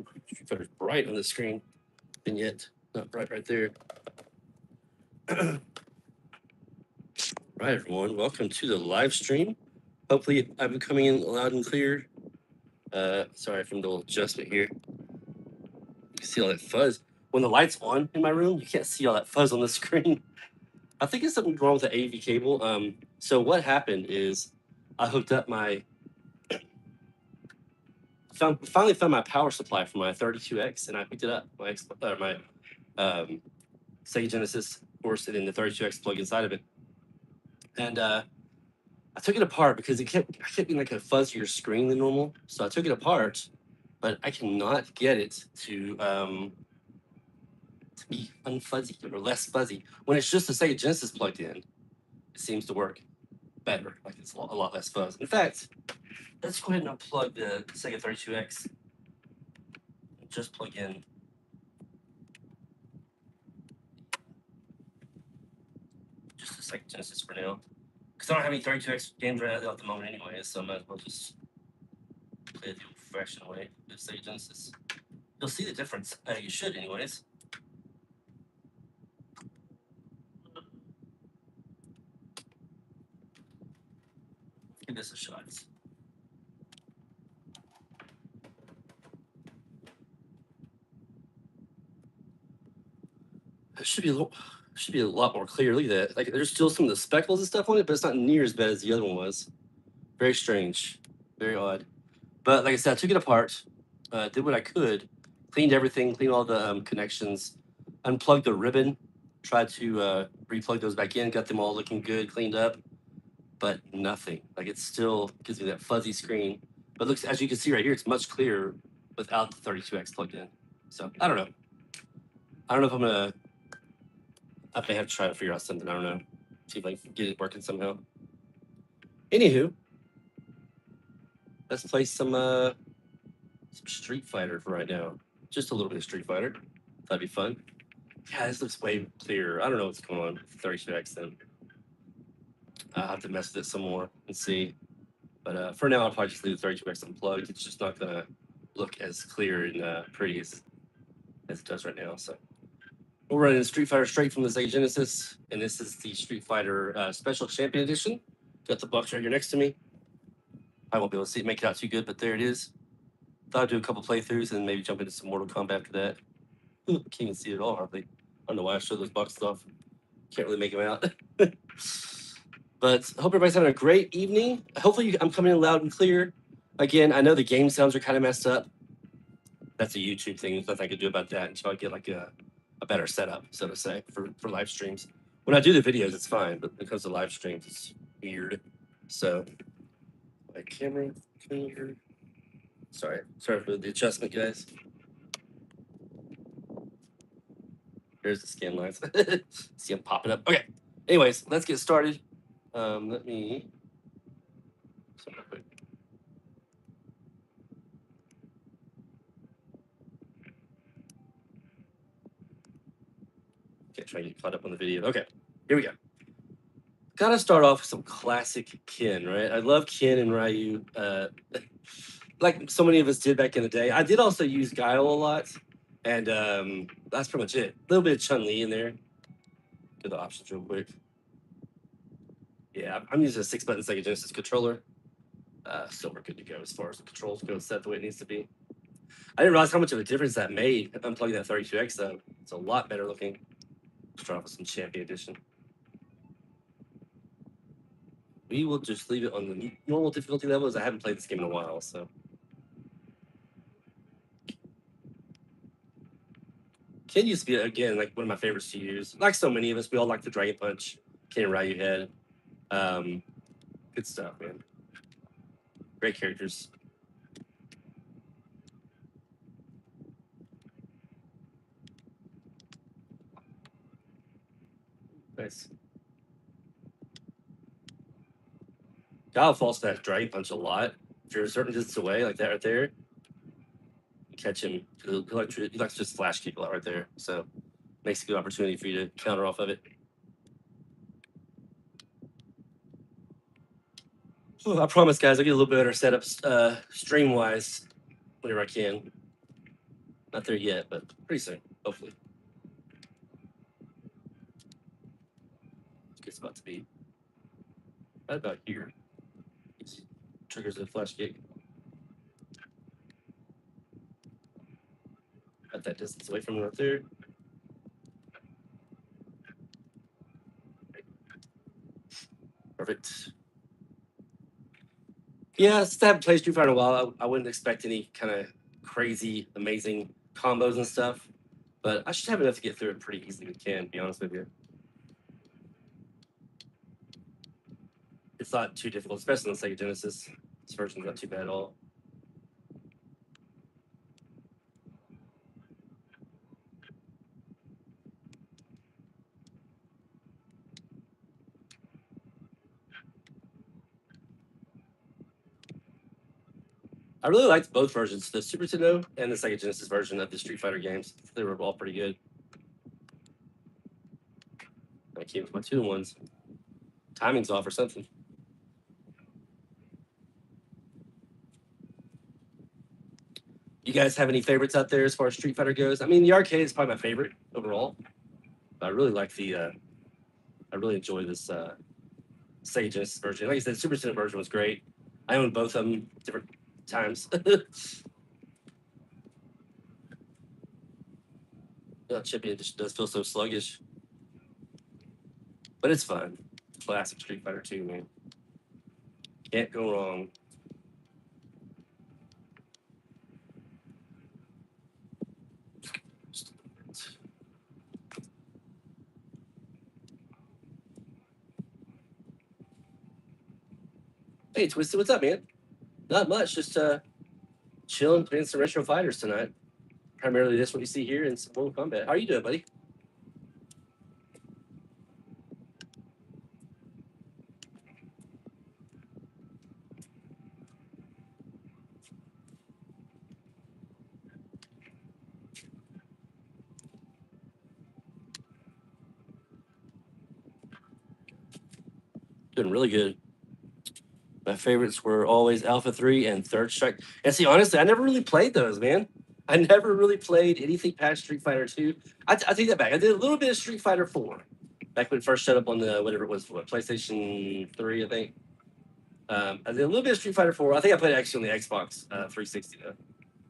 Street Fighter's bright on the screen, and yet not bright right there. Right, everyone, welcome to the live stream. Hopefully, I've been coming in loud and clear. Sorry for the little adjustment here. You can see all that fuzz. When the light's on in my room, you can't see all that fuzz on the screen. I think it's something wrong with the AV cable. So what happened is I hooked up my finally found my power supply for my 32X, and I picked it up. My Sega Genesis, of course, and then the 32X plug inside of it. And I took it apart because I kept being like a fuzzier screen than normal. So I took it apart, but I cannot get it to be unfuzzy or less fuzzy. When it's just the Sega Genesis plugged in, it seems to work better. Like it's a lot less fuzz. In fact, let's go ahead and unplug the Sega 32X. Just plug in. Just the Sega Genesis for now. Because I don't have any 32X games right at the moment anyway, so I might as well just play it the old-fashioned way with Sega Genesis. You'll see the difference. You should, anyways. Give this a shot. It should be a lot more clear. Look at that. Like there's still some of the speckles and stuff on it, but it's not near as bad as the other one was. Very strange. Very odd. But like I said, I took it apart, did what I could, cleaned everything, cleaned all the connections, unplugged the ribbon, tried to replug those back in, got them all looking good, cleaned up, but nothing. Like it still gives me that fuzzy screen. But looks, as you can see right here, it's much clearer without the 32X plugged in. So I don't know. I don't know if I'm gonna. I may have to try to figure out something. I don't know. See if I can get it working somehow. Anywho, let's play some Street Fighter for right now. Just a little bit of Street Fighter. That'd be fun. Yeah, this looks way clearer. I don't know what's going on with 32X then. I'll have to mess with it some more and see. But for now, I'll probably just leave the 32X unplugged. It's just not going to look as clear and pretty as it does right now. So we're running Street Fighter straight from the Sega Genesis. And this is the Street Fighter Special Champion Edition. Got the box right here next to me. I won't be able to see it, make it out too good, but there it is. Thought I'd do a couple playthroughs and maybe jump into some Mortal Kombat after that. Can't even see it at all, hardly. I don't know why I showed those boxes off. Can't really make them out. But I hope everybody's having a great evening. Hopefully I'm coming in loud and clear. Again, I know the game sounds are kind of messed up. That's a YouTube thing. There's nothing I can do about that until I get like a better setup, so to say, for live streams. When I do the videos, it's fine, but because of live streams, it's weird. So my camera cleaner. Sorry for the adjustment, guys. There's the scan lines. See them popping up. Okay. Anyways, let's get started. Let me. Sorry, quick. Okay, trying to get caught up on the video. Okay, here we go. Gotta start off with some classic Ken, right? I love Ken and Ryu. Like so many of us did back in the day. I did also use Guile a lot, and that's pretty much it. A little bit of Chun-Li in there. Get the options real quick. Yeah, I'm using a 6-button Sega Genesis controller. So we're good to go as far as the controls go, set the way it needs to be. I didn't realize how much of a difference that made unplugging that 32X though. It's a lot better looking. Let's try with some Champion Edition. We will just leave it on the normal difficulty level, as I haven't played this game in a while, so. Ken used to be, again, like one of my favorites to use. Like so many of us, we all like the Dragon Punch, Ken and Ryu head. Good stuff, man. Great characters. Nice. Guile falls to that Dragon Punch a lot. If you're a certain distance away, like that right there, you catch him. He likes to just flash people out right there. So makes a good opportunity for you to counter off of it. I promise, guys, I'll get a little bit better setups stream-wise whenever I can. Not there yet, but pretty soon, hopefully. Good spot to be. Right about here. Triggers a flash kick. Got that distance away from him right there. Perfect. Yeah, since I haven't played Street Fighter in a while, I wouldn't expect any kind of crazy, amazing combos and stuff. But I should have enough to get through it pretty easily. With Ken, to be honest with you. It's not too difficult, especially on the Sega Genesis. This version's not too bad at all. I really liked both versions, the Super Nintendo and the Sega Genesis version of the Street Fighter games. They were all pretty good. I came with my 2-in-1s. Timing's off or something. You guys have any favorites out there as far as Street Fighter goes? I mean, the arcade is probably my favorite overall. But I really like the. I really enjoy this Sega Genesis version. Like I said, the Super Nintendo version was great. I own both of them different times. Chippy just does feel so sluggish, but it's fun. Classic Street Fighter 2, man. Can't go wrong. Hey, Twisted, what's up, man? Not much, just chilling, playing some Retro Fighters tonight. Primarily this what you see here and some Mortal Kombat. How are you doing, buddy? Doing really good. My favorites were always Alpha 3 and Third Strike. And see, honestly, I never really played those, man. I never really played anything past Street Fighter 2. I take that back. I did a little bit of Street Fighter 4 back when it first showed up on the whatever it was, PlayStation 3, I think. I did a little bit of Street Fighter 4. I think I played it actually on the Xbox 360, though.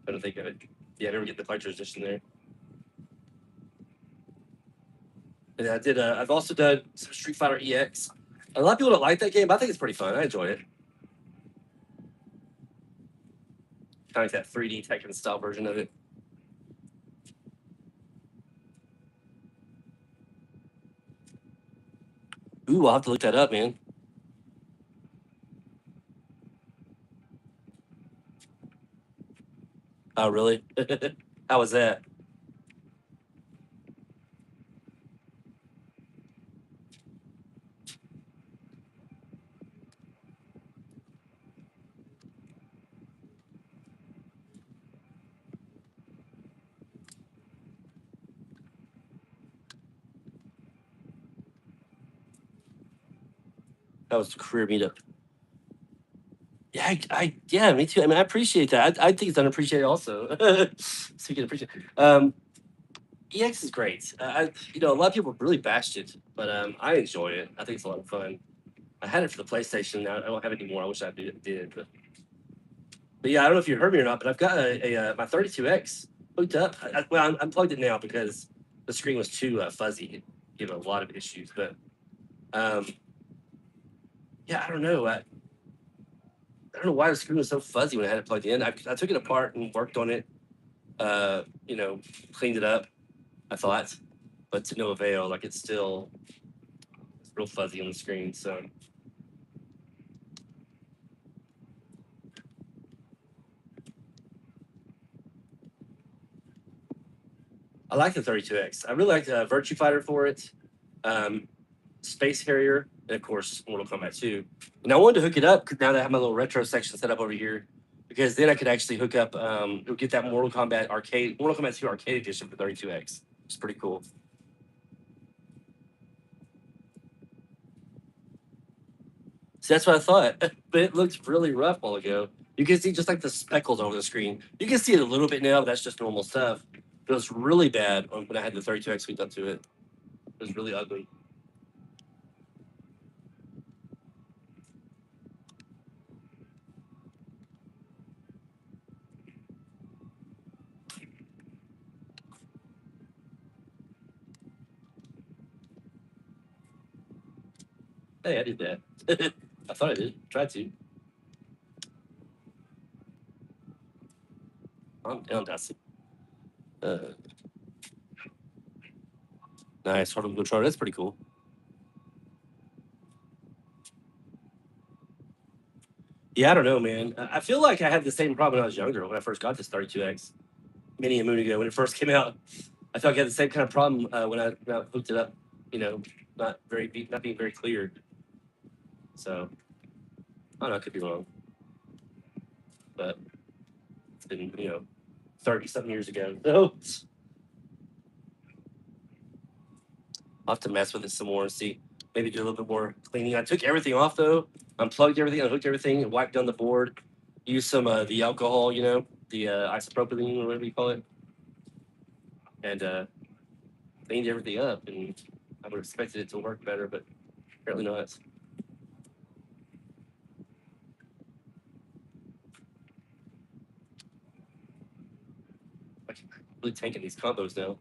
I don't think of it. Yeah, I never get the Collector's Edition there. And I did. I've also done some Street Fighter EX. A lot of people don't like that game, but I think it's pretty fun. I enjoy it. Kind of like that 3D Tekken style version of it. Ooh, I'll have to look that up, man. Oh, really? How was that? That was a career meetup. Yeah, me too. I mean, I appreciate that. I think it's unappreciated also. Speaking of appreciate, EX is great. A lot of people really bashed it, but I enjoy it. I think it's a lot of fun. I had it for the PlayStation. Now I don't have it anymore. I wish I did. But yeah, I don't know if you heard me or not, but I've got my 32X hooked up. Well, I'm plugged in now because the screen was too fuzzy. It gave a lot of issues. But yeah, I don't know. I don't know why the screen was so fuzzy when I had it plugged in. I took it apart and worked on it. Cleaned it up. I thought, but to no avail. Like it's real fuzzy on the screen. So I like the 32X. I really like Virtua Fighter for it, Space Harrier, and of course Mortal Kombat 2. And I wanted to hook it up now that I have my little retro section set up over here, because then I could actually hook up, get that Mortal Kombat 2 Arcade Edition for 32X. It's pretty cool. So that's what I thought, but it looked really rough a while ago. You can see just like the speckles over the screen. You can see it a little bit now, but that's just normal stuff. But it was really bad when I had the 32X hooked up to it. It was really ugly. Hey, I did that. I thought I did. Tried to. I'm down, Dusty. Nice. Hard to go. That's pretty cool. Yeah, I don't know, man. I feel like I had the same problem when I was younger when I first got this 32X many a moon ago when it first came out. I felt like I had the same kind of problem when I hooked it up. You know, not being very clear. So I don't know. I could be wrong, but it's been 30 something years ago. So I'll have to mess with it some more and see. Maybe do a little bit more cleaning. I took everything off though. Unplugged everything. I hooked everything and wiped down the board. Used some the alcohol, the isopropylene or whatever you call it, and cleaned everything up. And I would have expected it to work better, but apparently not. I'm really tanking these combos now.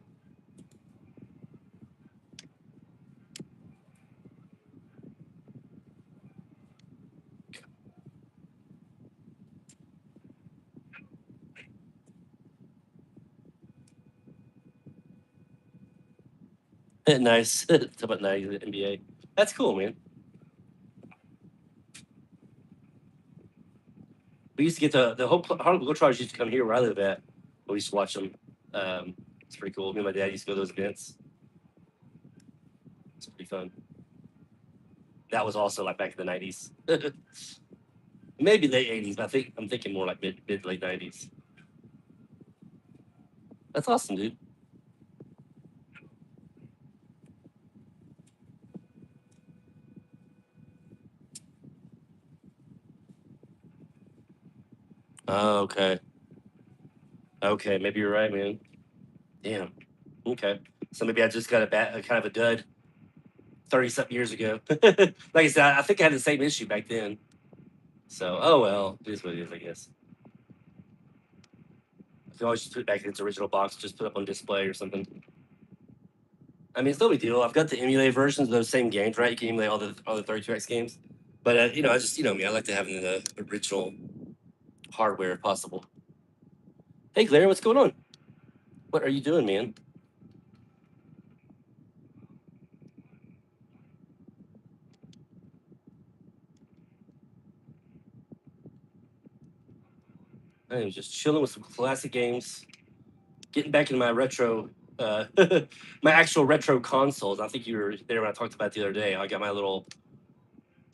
Nice. Talk about 90 the NBA. That's cool, man. We used to get the whole Harlem Globetrotters used to come here where I live at. We used to watch them. It's pretty cool. Me and my dad used to go to those events. It's pretty fun. That was also like back in the 90s. Maybe late 80s, but I'm thinking more like mid late 90s. That's awesome, dude. Oh, okay. Okay, maybe you're right, man. Damn. Okay. So maybe I just got a kind of a dud 30 something years ago. Like I said, I think I had the same issue back then. So, oh well, it is what it is, I guess. I can always just put it back in its original box, just put up on display or something. I mean, it's no big deal. I've got the emulated versions of those same games, right? You can emulate all the 32X games. But I just me, I like to have the original hardware if possible. Hey, Claire, what's going on? What are you doing, man? I am just chilling with some classic games, getting back into my retro, my actual retro consoles. I think you were there when I talked about it the other day. I got my little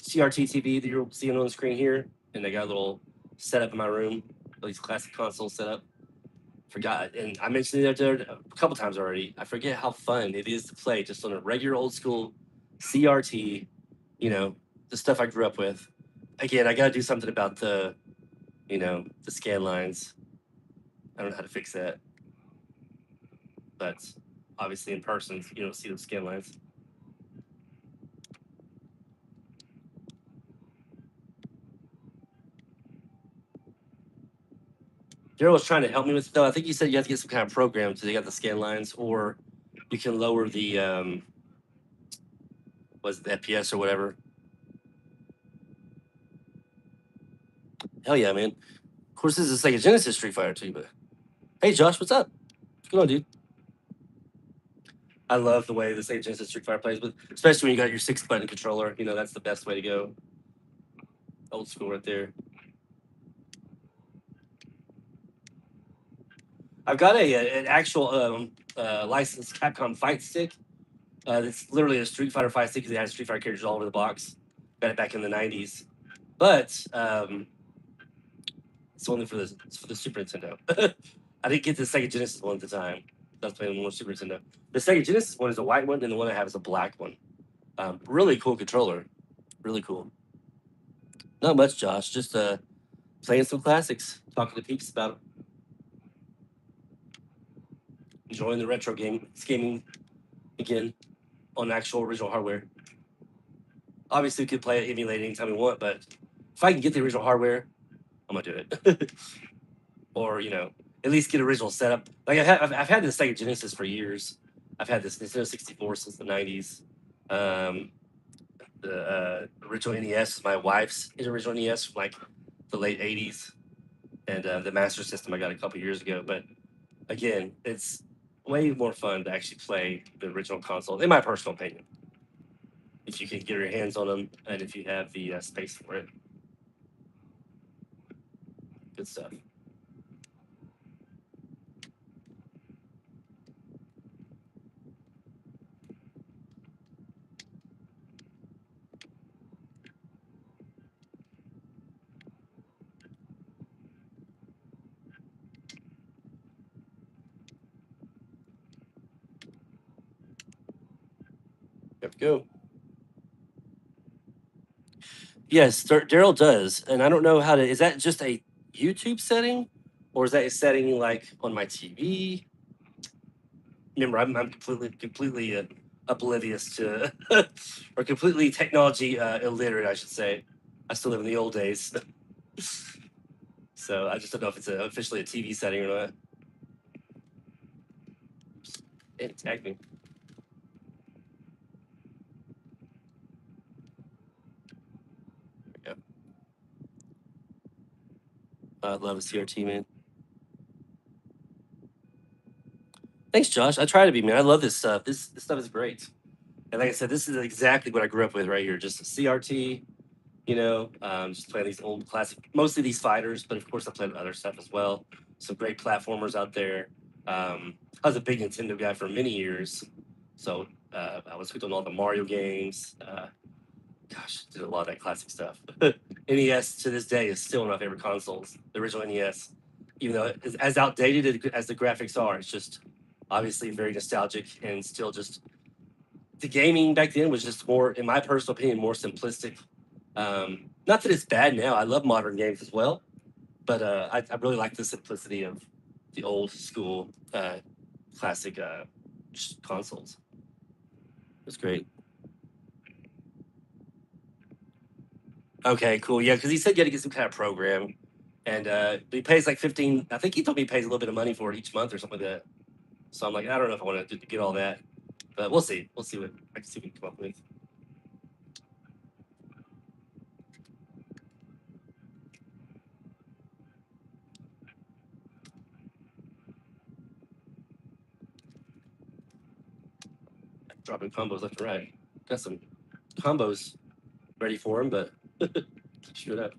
CRT TV that you're seeing on the screen here, and I got a little setup in my room, all these classic consoles set up. Forgot, and I mentioned it there a couple times already. I forget how fun it is to play just on a regular old school CRT. The stuff I grew up with. Again, I got to do something about the scan lines. I don't know how to fix that, but obviously in person, you don't see those scan lines. Daryl was trying to help me with it, though. I think he said you have to get some kind of program to take out the scan lines, or you can lower the was it the FPS or whatever. Hell yeah, man! Of course, this is like a Genesis Street Fighter too. But hey, Josh, what's up? What's going on, dude? I love the way the Sega Genesis Street Fighter plays, but especially when you got your 6-button controller. That's the best way to go. Old school right there. I've got an actual licensed Capcom fight stick. It's literally a Street Fighter fight stick because it has Street Fighter characters all over the box. Got it back in the 90s. But it's only it's for the Super Nintendo. I didn't get the Sega Genesis one at the time. I was playing one Super Nintendo. The Sega Genesis one is a white one, and the one I have is a black one. Really cool controller. Really cool. Not much, Josh. Just Playing some classics, talking to peeps about them, enjoying the retro gaming again on actual original hardware. Obviously, we could play it emulated anytime we want, but if I can get the original hardware, I'm gonna do it. Or at least get original setup. Like I've had this Sega Genesis for years. I've had this Nintendo 64 since the 90s. The original NES is my wife's original NES from like the late 80s, and the Master System I got a couple years ago. But again, it's way more fun to actually play the original console, in my personal opinion, if you can get your hands on them and if you have the space for it. Good stuff. There we go. Yes, Daryl does, and I don't know how to. Is that just a YouTube setting, or is that a setting like on my TV? Remember, I'm completely oblivious to, or completely technology illiterate, I should say. I still live in the old days, so I just don't know if it's officially a TV setting or not. It tagged me. Yeah, I love a CRT, man. Thanks, Josh. I try to be, man. I love this stuff. This stuff is great. And like I said, this is exactly what I grew up with right here. Just a CRT, just playing these old classic, mostly these fighters, but of course I played other stuff as well. Some great platformers out there. I was a big Nintendo guy for many years, so I was hooked on all the Mario games. Gosh, did a lot of that classic stuff. NES to this day is still one of my favorite consoles. The original NES, even though it's as outdated as the graphics are, it's just obviously very nostalgic and still just the gaming back then was just more, in my personal opinion, more simplistic. Not that it's bad now. I love modern games as well, but I really like the simplicity of the old school classic consoles. It's great. Okay, cool. Yeah, because he said you had to get some kind of program, and he pays like 15. I think he told me he pays a little bit of money for it each month or something like that. So I'm like, I don't know if I want to get all that, but we'll see. We'll see what I can see what we can come up with. Dropping combos left and right. Got some combos ready for him, but screw it up.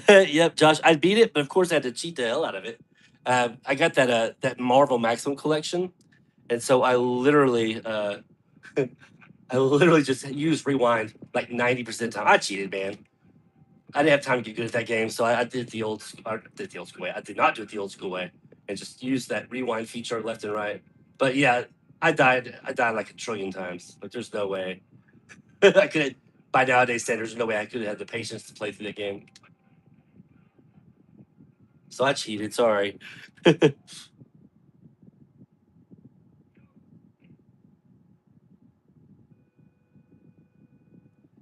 Yep, Josh, I beat it, but of course I had to cheat the hell out of it. I got that Marvel Maximum collection, and so I literally I literally just used rewind like 90% of the time. I cheated, man. I didn't have time to get good at that game, so I did the did the old school way. I did not do it the old school way, and just use that rewind feature left and right. But yeah, I died. I died like a trillion times. Like there's no way I could. By nowadays standards, there's no way I could have had the patience to play through the game. So I cheated. Sorry.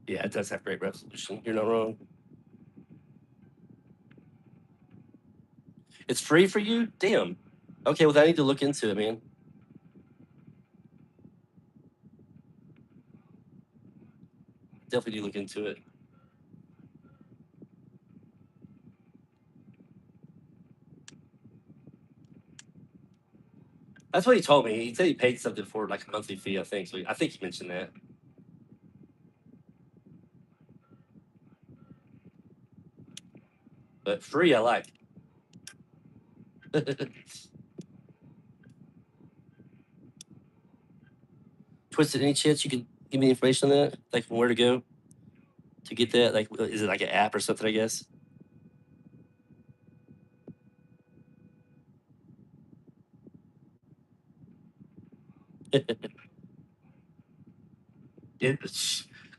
Yeah, it does have great resolution. You're not wrong. It's free for you? Damn. Okay, well, I need to look into it, man. Definitely do look into it. That's what he told me. He said he paid something for like a monthly fee, I think. So I think he mentioned that. But free, I like. Twisted, any chance you could give me information on that? Like where to go to get that? Like, is it like an app or something, I guess? it,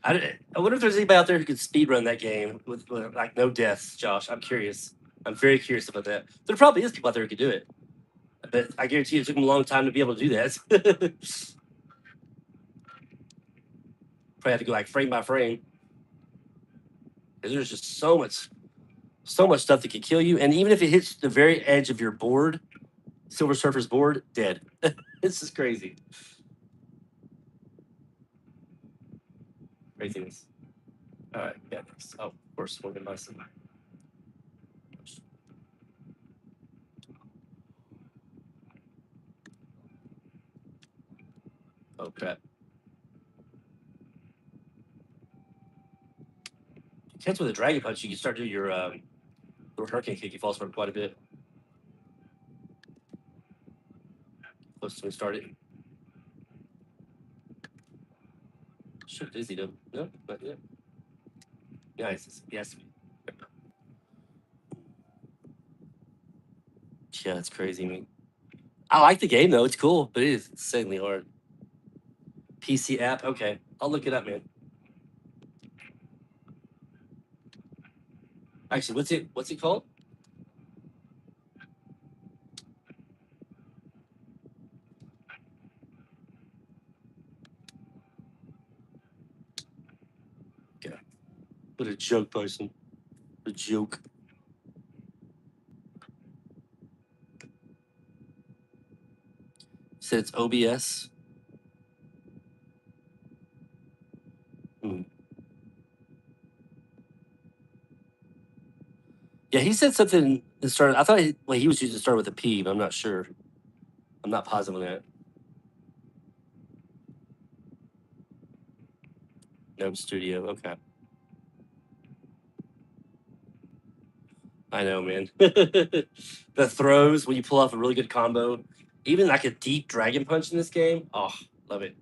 I wonder if there's anybody out there who could speed run that game with like no deaths, Josh. I'm curious. I'm very curious about that. There probably is people out there who could do it, but I guarantee you it took them a long time to be able to do that. Probably have to go like frame by frame because there's just so much stuff that could kill you, and even if it hits the very edge of your board, Silver Surfer's board, dead. This is crazy. Craziness. All right, yeah. Oh, of course, we're gonna buy some. Oh crap! Catch with a dragon punch, you can start doing your little hurricane kick. You fall for quite a bit. Close to we started. Sure, dizzy though. No, not yet. Nice. Yes. Yeah, it's crazy. I mean, I like the game though. It's cool, but it is insanely hard. PC app. Okay, I'll look it up, man. Actually, what's it called? Yeah. What a joke, person. A joke. Said it's OBS. Hmm. Yeah, he said something that started. I thought he was using to start with a P, but I'm not sure. I'm not positive on that. Gnome Studio. Okay. I know, man. The throws when you pull off a really good combo, even like a deep dragon punch in this game. Oh, love it.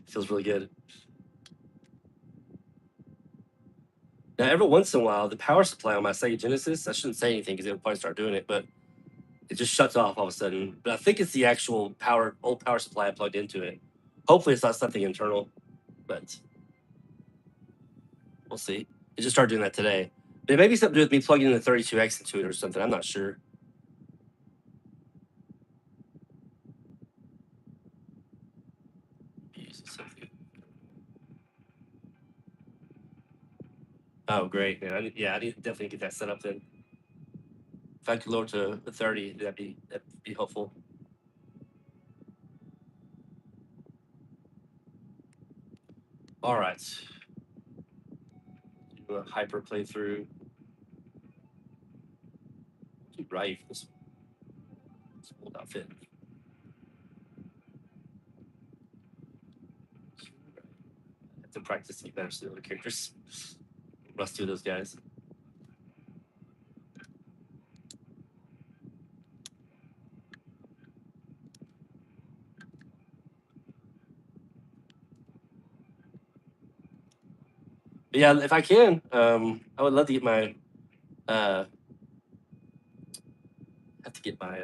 Feels really good. Now, every once in a while, the power supply on my Sega Genesis, I shouldn't say anything because they'll probably start doing it, but it just shuts off all of a sudden. But I think it's the actual old power supply I plugged into it. Hopefully, it's not something internal, but we'll see. It just started doing that today. But it may be something to do with me plugging in the 32X into it or something. I'm not sure. Oh, great, man. I need to definitely get that set up then. If I could lower to the 30, that'd be helpful. All right. Do a hyper playthrough. Right. This old outfit. I have to practice to get better to the other characters. Rusty with those guys. But yeah, if I can, I would love to get my have to get my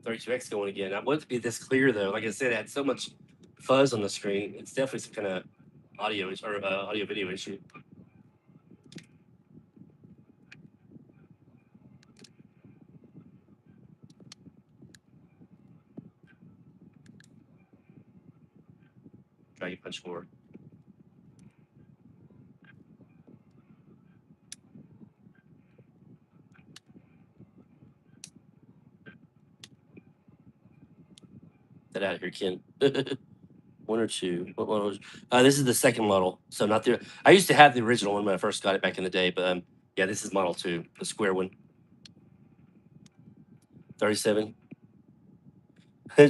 32X going again. I want it to be this clear though. Like I said, it had so much fuzz on the screen. It's definitely some kind of audio or audio video issue. Dragon Punch 4. Get out of here, Ken. One or two. What model? This is the second model, so not the. I used to have the original one when I first got it back in the day, but yeah, this is model 2, the square one. 37.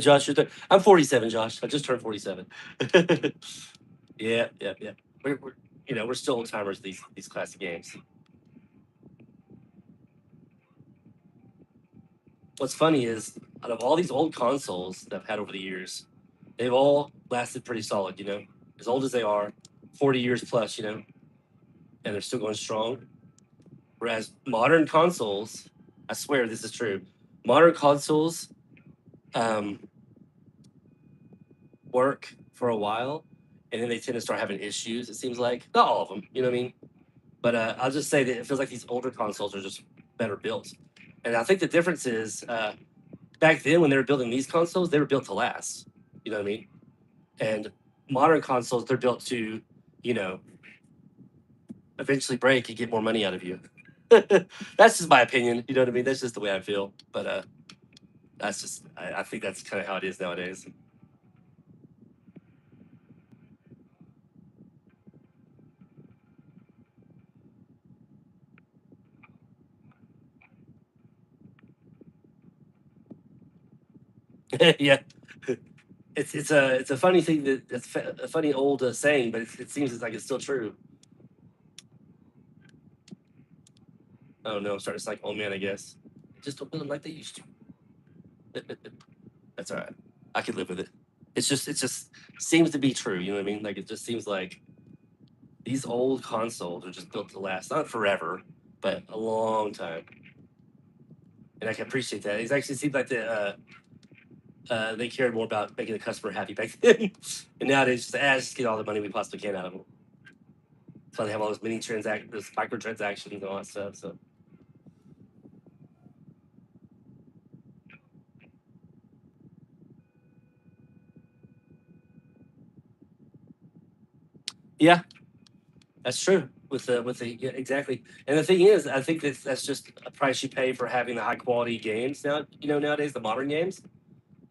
Josh, I'm 47, Josh. I just turned 47. Yeah. We're still old timers these classic games. What's funny is out of all these old consoles that I've had over the years, they've all lasted pretty solid, as old as they are, 40 years plus, and they're still going strong. Whereas modern consoles, I swear this is true, modern consoles work for a while, and then they tend to start having issues. It seems like not all of them, you know what I mean? But I'll just say that it feels like these older consoles are just better built, and I think the difference is back then when they were building these consoles, they were built to last. You know what I mean? And modern consoles, they're built to, you know, eventually break and get more money out of you. That's just my opinion. You know what I mean? That's just the way I feel. But that's just I think that's kind of how it is nowadays. Yeah, it's a funny thing that it's a funny old saying, but it seems like it's still true. Oh no, I'm starting to sound like old man, I guess. Just don't build them like they used to. That's all right. I could live with it. It just seems to be true. You know what I mean? Like it just seems like these old consoles are just built to last, not forever, but a long time. And I can appreciate that. It actually seems like they cared more about making the customer happy back then, and nowadays just get all the money we possibly can out of them. So they have all those those microtransactions and all that stuff. So yeah, that's true. With the yeah, exactly. And the thing is, I think that's just a price you pay for having the high quality games now. You know, nowadays the modern games.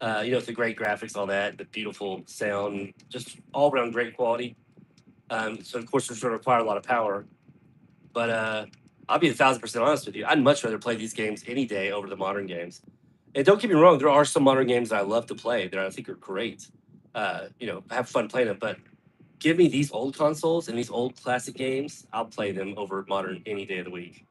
With the great graphics, all that, the beautiful sound, just all around great quality. So of course, it's going to require a lot of power. But I'll be 1,000% honest with you. I'd much rather play these games any day over the modern games. And don't get me wrong, there are some modern games that I love to play that I think are great. I have fun playing them. But give me these old consoles and these old classic games, I'll play them over modern any day of the week.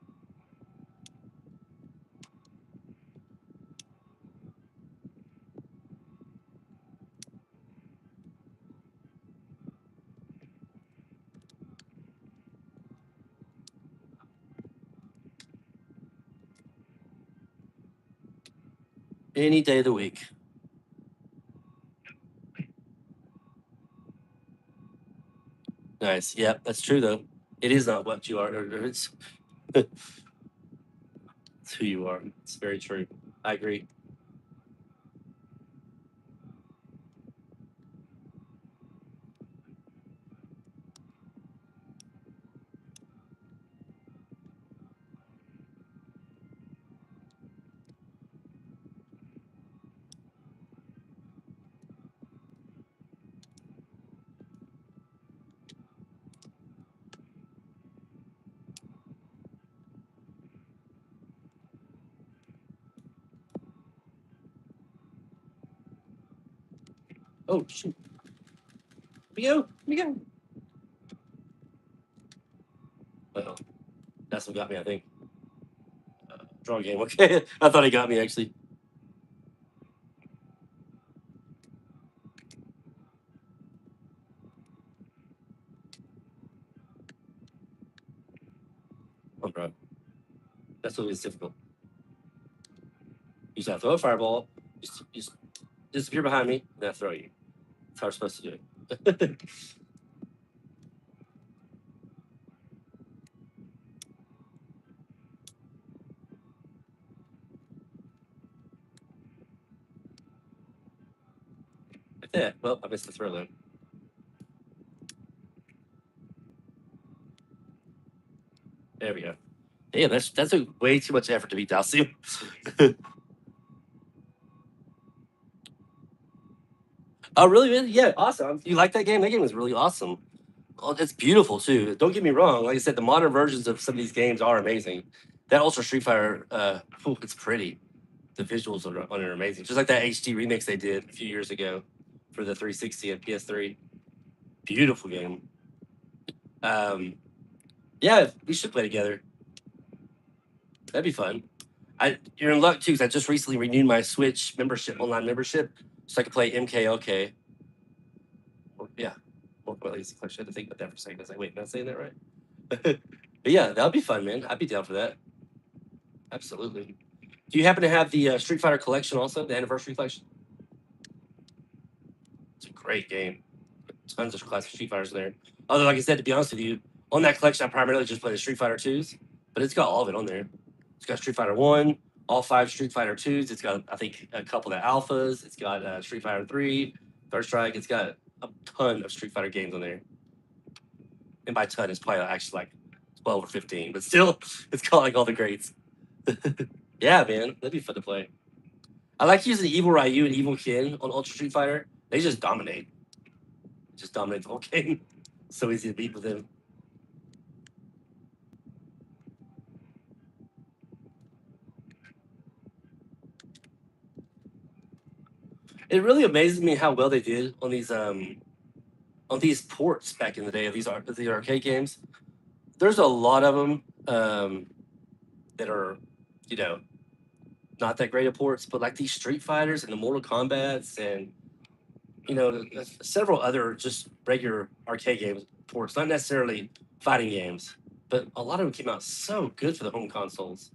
Any day of the week. Nice. Yep, that's true though. It is not what you are. It's who you are. It's very true. I agree. Oh shoot. Here we go. Here we go. Uh-oh. That's what got me, I think. Draw game. Okay. I thought he got me actually. Oh, bro. That's always difficult. You just have to throw a fireball. Just disappear behind me, and then I throw you. That's how we're supposed to do it. Like that. Well, I missed the throw then. There we go. Damn, that's a way too much effort to beat Dalcium. Oh, really, man? Yeah, awesome. You like that game? That game was really awesome. Oh, it's beautiful too. Don't get me wrong. Like I said, the modern versions of some of these games are amazing. That Ultra Street Fighter, it's pretty. The visuals on it are amazing. Just like that HD remix they did a few years ago for the 360 and PS3. Beautiful game. Um, yeah, we should play together. That'd be fun. You're in luck too, because I just recently renewed my Switch membership, online membership, so I can play MKLK. Yeah, well, at least I had to think about that for a second. I was like, wait, am I saying that right? But yeah, that'd be fun, man. I'd be down for that. Absolutely. Do you happen to have the Street Fighter collection also, the anniversary collection? It's a great game. tons of classic Street Fighters in there. Although, like I said, to be honest with you, on that collection, I primarily just play the Street Fighter 2s, but it's got all of it on there. It's got Street Fighter 1, all 5 Street Fighter 2s. It's got, I think, a couple of the alphas. It's got Street Fighter 3, Third Strike. It's got a ton of Street Fighter games on there. And by ton, it's probably actually like 12 or 15, but still, it's got like all the greats. Yeah, man, that'd be fun to play. I like using Evil Ryu and Evil Ken on Ultra Street Fighter. They just dominate. Just dominate the whole game. So easy to beat with them. It really amazes me how well they did on these ports back in the day of these arcade games. There's a lot of them that are, you know, not that great at ports, but like these Street Fighters and the Mortal Kombat's and several other just regular arcade games ports, not necessarily fighting games, but a lot of them came out so good for the home consoles.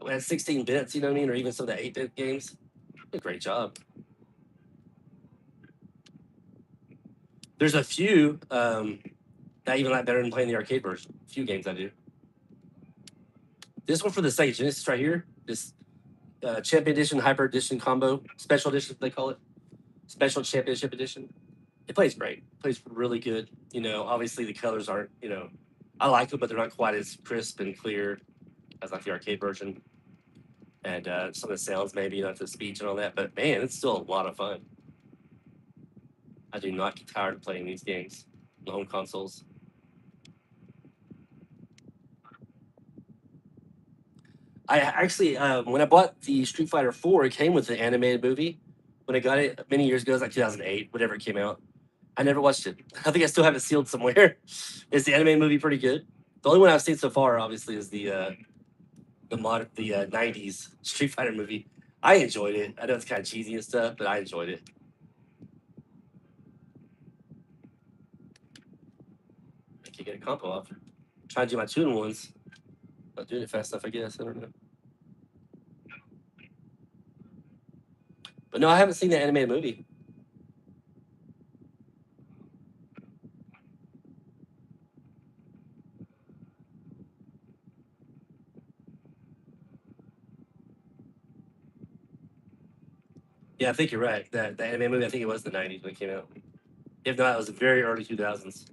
At 16 bits, you know what I mean, or even some of the 8-bit games. A great job. There's a few that even like better than playing the arcade version. A few games I do. This one for the Sega Genesis right here, this Champion Edition, Hyper Edition combo, Special Edition they call it, Special Championship Edition. It plays great. It plays really good. Obviously the colors aren't. I like them, but they're not quite as crisp and clear as like the arcade version. And some of the sounds maybe not the speech and all that, but man, it's still a lot of fun. I do not get tired of playing these games on the home consoles. I actually, when I bought the Street Fighter 4, it came with the animated movie. When I got it many years ago, it was like 2008, whatever it came out. I never watched it. I think I still have it sealed somewhere. Is the animated movie pretty good? The only one I've seen so far, obviously, is the '90s Street Fighter movie. I enjoyed it. I know it's kind of cheesy and stuff, but I enjoyed it. I can get a compo off. Trying to do my 2-in-1s. Not doing it fast enough, I guess. I don't know. But no, I haven't seen the animated movie. Yeah, I think you're right. That the animated movie, I think it was the '90s when it came out. If not, it was the very early 2000s.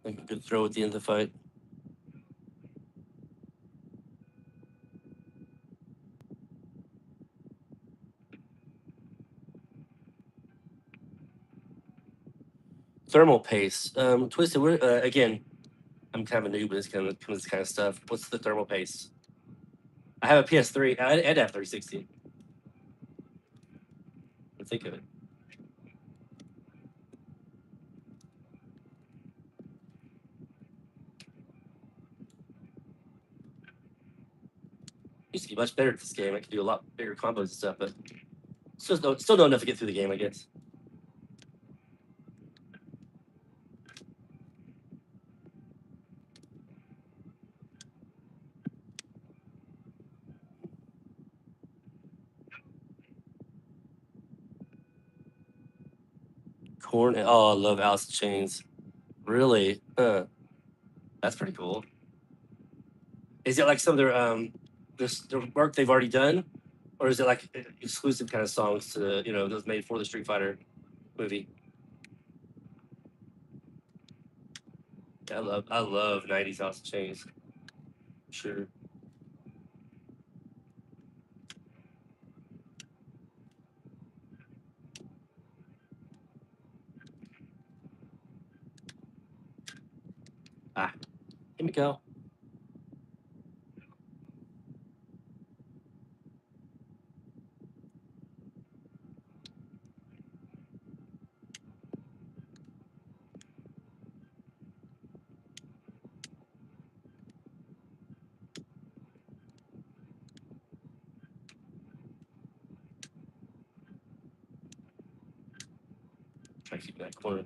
Like a good throw at the end of the fight. Thermal paste. Twisted. Again, I'm kind of a noob with this kind of stuff. What's the thermal paste? I have a PS3. I'd have 360. Think of it. Used to be much better at this game. I could do a lot bigger combos and stuff, but still know enough to get through the game, I guess. Corn. Oh, I love Alice in Chains. Really? That's pretty cool. Is it like some of their work they've already done, or is it like exclusive kind of songs to those made for the Street Fighter movie? I love '90s Alice in Chains. Sure. Ah, here we go. Try to keep that corner.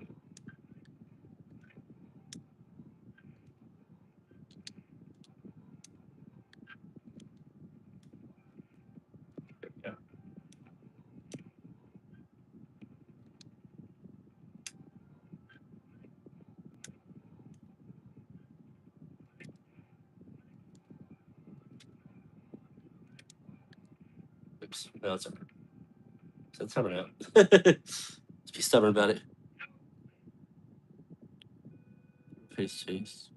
Oops. No, it's okay. That's coming out. Let's be stubborn about it. Face chase.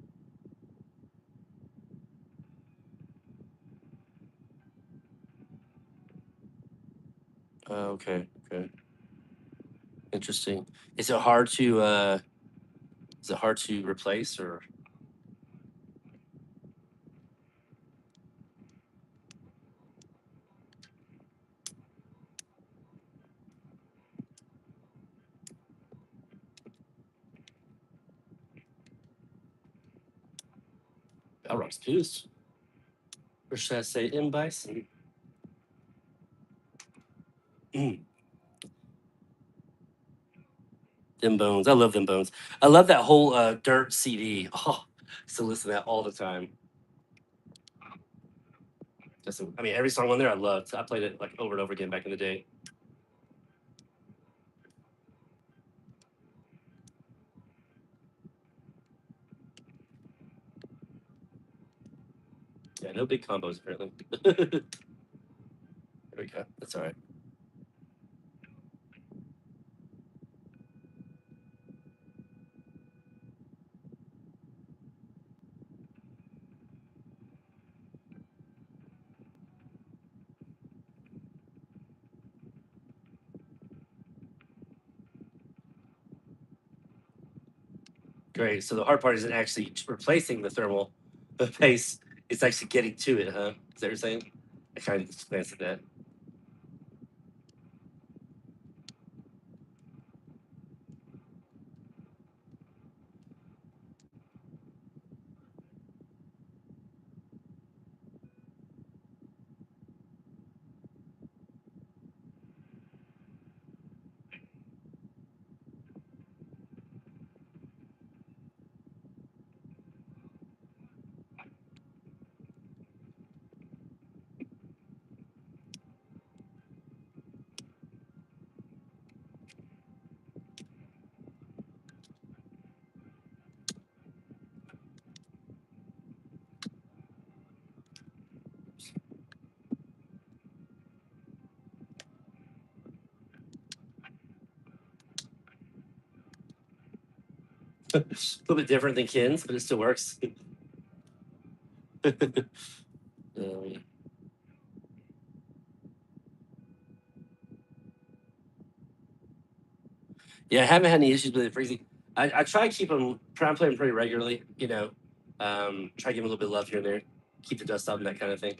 Okay. Okay. Interesting. Is it hard to replace or? Balrog's Goose. Or should I say M Bison? Them Bones. I love Them Bones. I love that whole Dirt CD. Oh, I still listen to that all the time. I mean, every song on there I loved. I played it like over and over again back in the day. Yeah, no big combos apparently. There we go. That's all right. Great. So the hard part isn't actually replacing the thermal paste. It's actually getting to it, huh? Is that what you're saying? I kind of just glanced at that. A little bit different than Ken's, but it still works. Um, yeah, I haven't had any issues with it freezing. I try to keep them, try and play them pretty regularly. Try to give them a little bit of love here and there, keep the dust off and that kind of thing.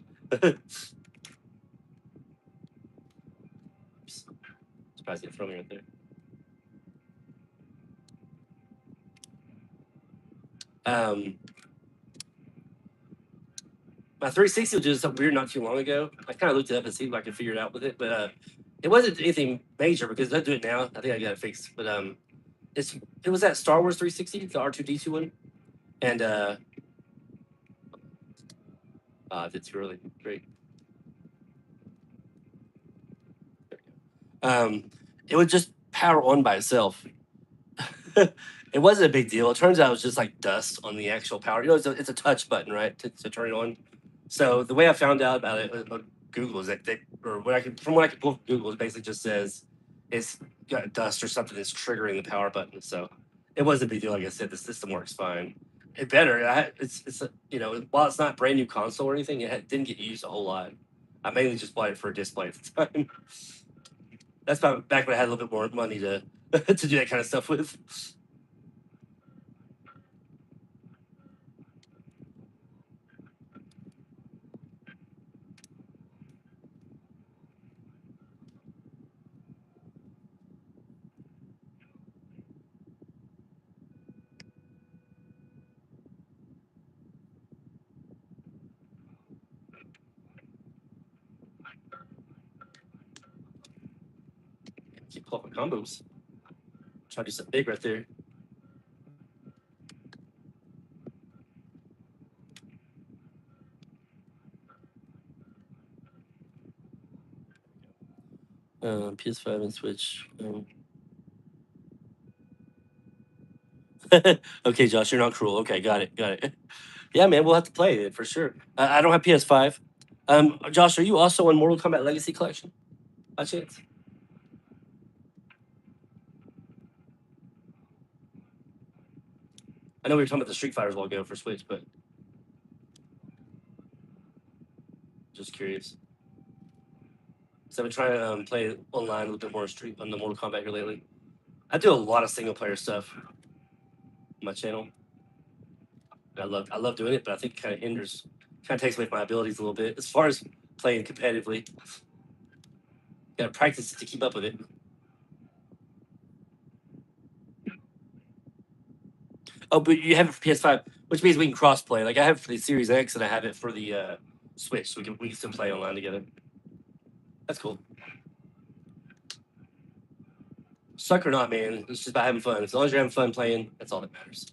Surprised it from me right there. My 360 was just something weird not too long ago. I kind of looked it up and see if I could figure it out with it, but it wasn't anything major because I do it now. I think I got it fixed. But it was that Star Wars 360, the R2D2 one, and did too early. Great. It would just power on by itself. It wasn't a big deal. It turns out it was just like dust on the actual power. It's a touch button, right, to turn it on. So the way I found out about it on Google is that from what I can pull from Google, it basically just says it's got dust or something that's triggering the power button. So it wasn't a big deal. Like I said, the system works fine. It better. While it's not brand new console or anything, didn't get used a whole lot. I mainly just bought it for a display at the time. That's back when I had a little bit more money to to do that kind of stuff with. Keep pulling combos. Try to do something big right there. PS5 and Switch. Okay, Josh, you're not cruel. Okay, got it. Yeah, man, we'll have to play it for sure. I don't have PS5. Josh, are you also on Mortal Kombat Legacy Collection by chance? I know we were talking about the Street Fighters a while ago for Switch, but just curious. So I've been trying to play online a little bit more Street on the Mortal Kombat here lately. I do a lot of single player stuff on my channel. I love doing it, but I think it kind of takes away from my abilities a little bit as far as playing competitively. Got to practice to keep up with it. Oh, but you have it for PS5, which means we can cross play. Like I have it for the Series X and I have it for the Switch, so we can still play online together. That's cool. Suck or not, man. It's just about having fun. As long as you're having fun playing, that's all that matters.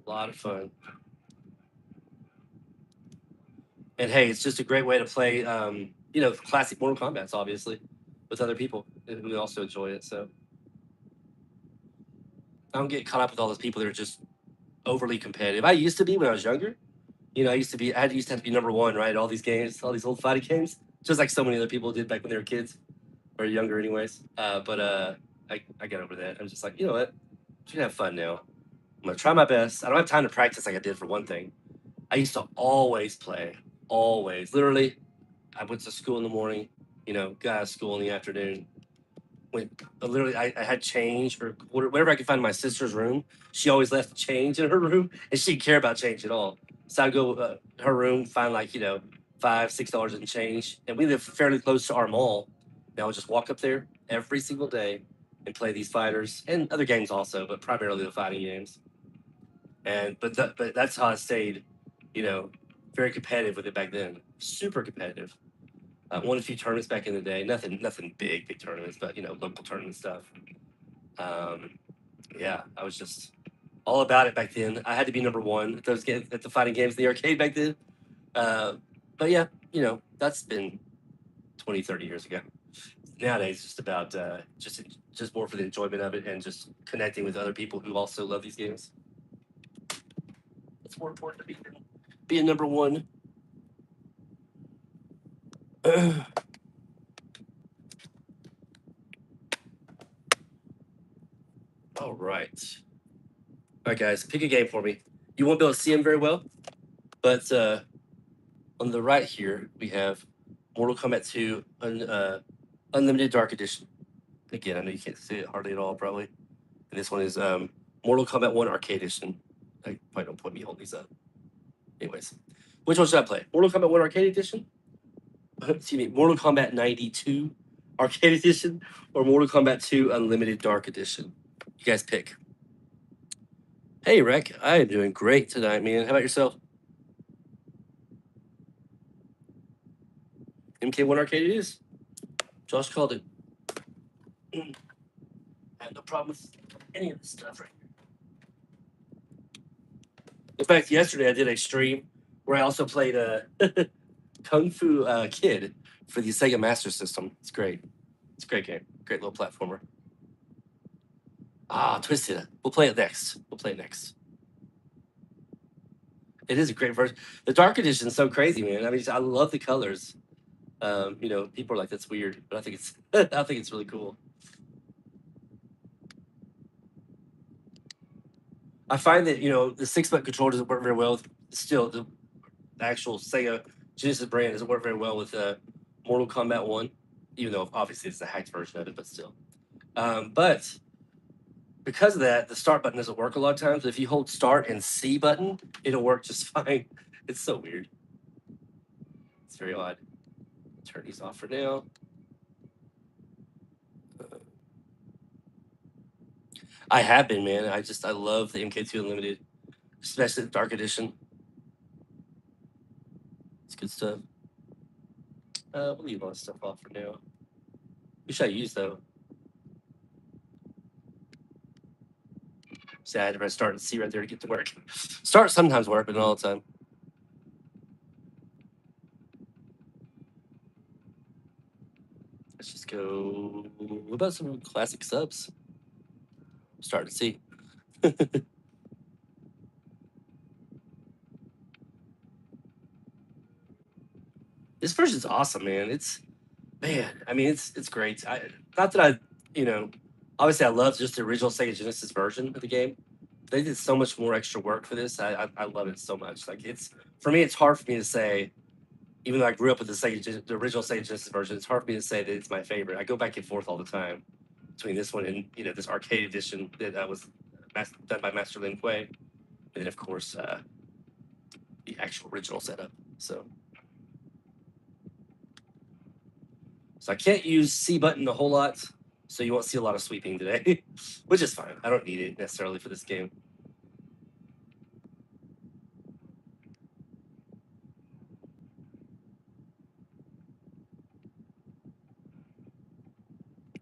A lot of fun. And hey, it's just a great way to play, classic Mortal Kombat's obviously with other people who also enjoy it. So I don't get caught up with all those people that are just overly competitive. I used to be when I was younger. I used to have to be number one, right? All these games, all these old fighting games, just like so many other people did back when they were kids or younger, anyways. But I got over that. I was just like, you know what? I'm just gonna have fun now. I'm gonna try my best. I don't have time to practice like I did for one thing. I used to always play, always. Literally, I went to school in the morning, got out of school in the afternoon. I had change or whatever I could find in my sister's room. She always left change in her room, and she didn't care about change at all. So I'd go her room, find like $5, $6 in change, and we live fairly close to our mall. And I would just walk up there every single day and play these fighters and other games also, but primarily the fighting games. But that's how I stayed, you know, very competitive with it back then. Super competitive. Won a few tournaments back in the day. Nothing big tournaments, but local tournament stuff. Um, yeah, I was just all about it back then. I had to be number one at those games, at the fighting games in the arcade back then. Uh, but yeah, that's been 20, 30 years ago. Nowadays, it's just about just more for the enjoyment of it and just connecting with other people who also love these games. It's more important to be being number one. All right. All right, guys, pick a game for me. You won't be able to see them very well, but on the right here, we have Mortal Kombat 2 Unlimited Dark Edition. Again, I know you can't see it hardly at all, probably. And this one is Mortal Kombat 1 Arcade Edition. I probably don't point me holding these up. Anyways, which one should I play? Mortal Kombat 1 Arcade Edition? Excuse me, Mortal Kombat 92 Arcade Edition or Mortal Kombat 2 Unlimited Dark Edition? You guys pick. Hey, Rec, I am doing great tonight, man. How about yourself? MK1 Arcade it is. Josh called it. I have no problem with any of this stuff right here. In fact, yesterday I did a stream where I also played Kung Fu Kid for the Sega Master System. It's great. It's a great game. Great little platformer. Twisted. We'll play it next. It is a great version. The Dark Edition is so crazy, man. I mean, I love the colors. People are like, that's weird, but I think it's I think it's really cool. I find that the 6-button controller doesn't work very well with still the actual Sega Genesis brand doesn't work very well with Mortal Kombat 1, even though obviously it's the hacked version of it, but still. But because of that, the start button doesn't work a lot of times. If you hold start and C button, it'll work just fine. It's so weird. It's very odd. Turn these off for now. I have been, man. I love the MK2 Unlimited, especially the Dark Edition. It's good stuff. We'll leave all this stuff off for now. Who should I use though? See, I had to press start and C right there to get to work. Start sometimes work, but not all the time. Let's just go. What about some classic subs? Starting to see. This version's awesome, man. Man. I mean, it's great. Not that I, you know, obviously I love just the original Sega Genesis version of the game. They did so much more extra work for this. I love it so much. Like it's for me, it's hard for me to say. Even though I grew up with the original Sega Genesis version, it's hard for me to say that it's my favorite. I go back and forth all the time between this one and this arcade edition that was done by Master Lin Kuei, and then of course the actual original setup. So I can't use C button a whole lot, so you won't see a lot of sweeping today, which is fine. I don't need it necessarily for this game.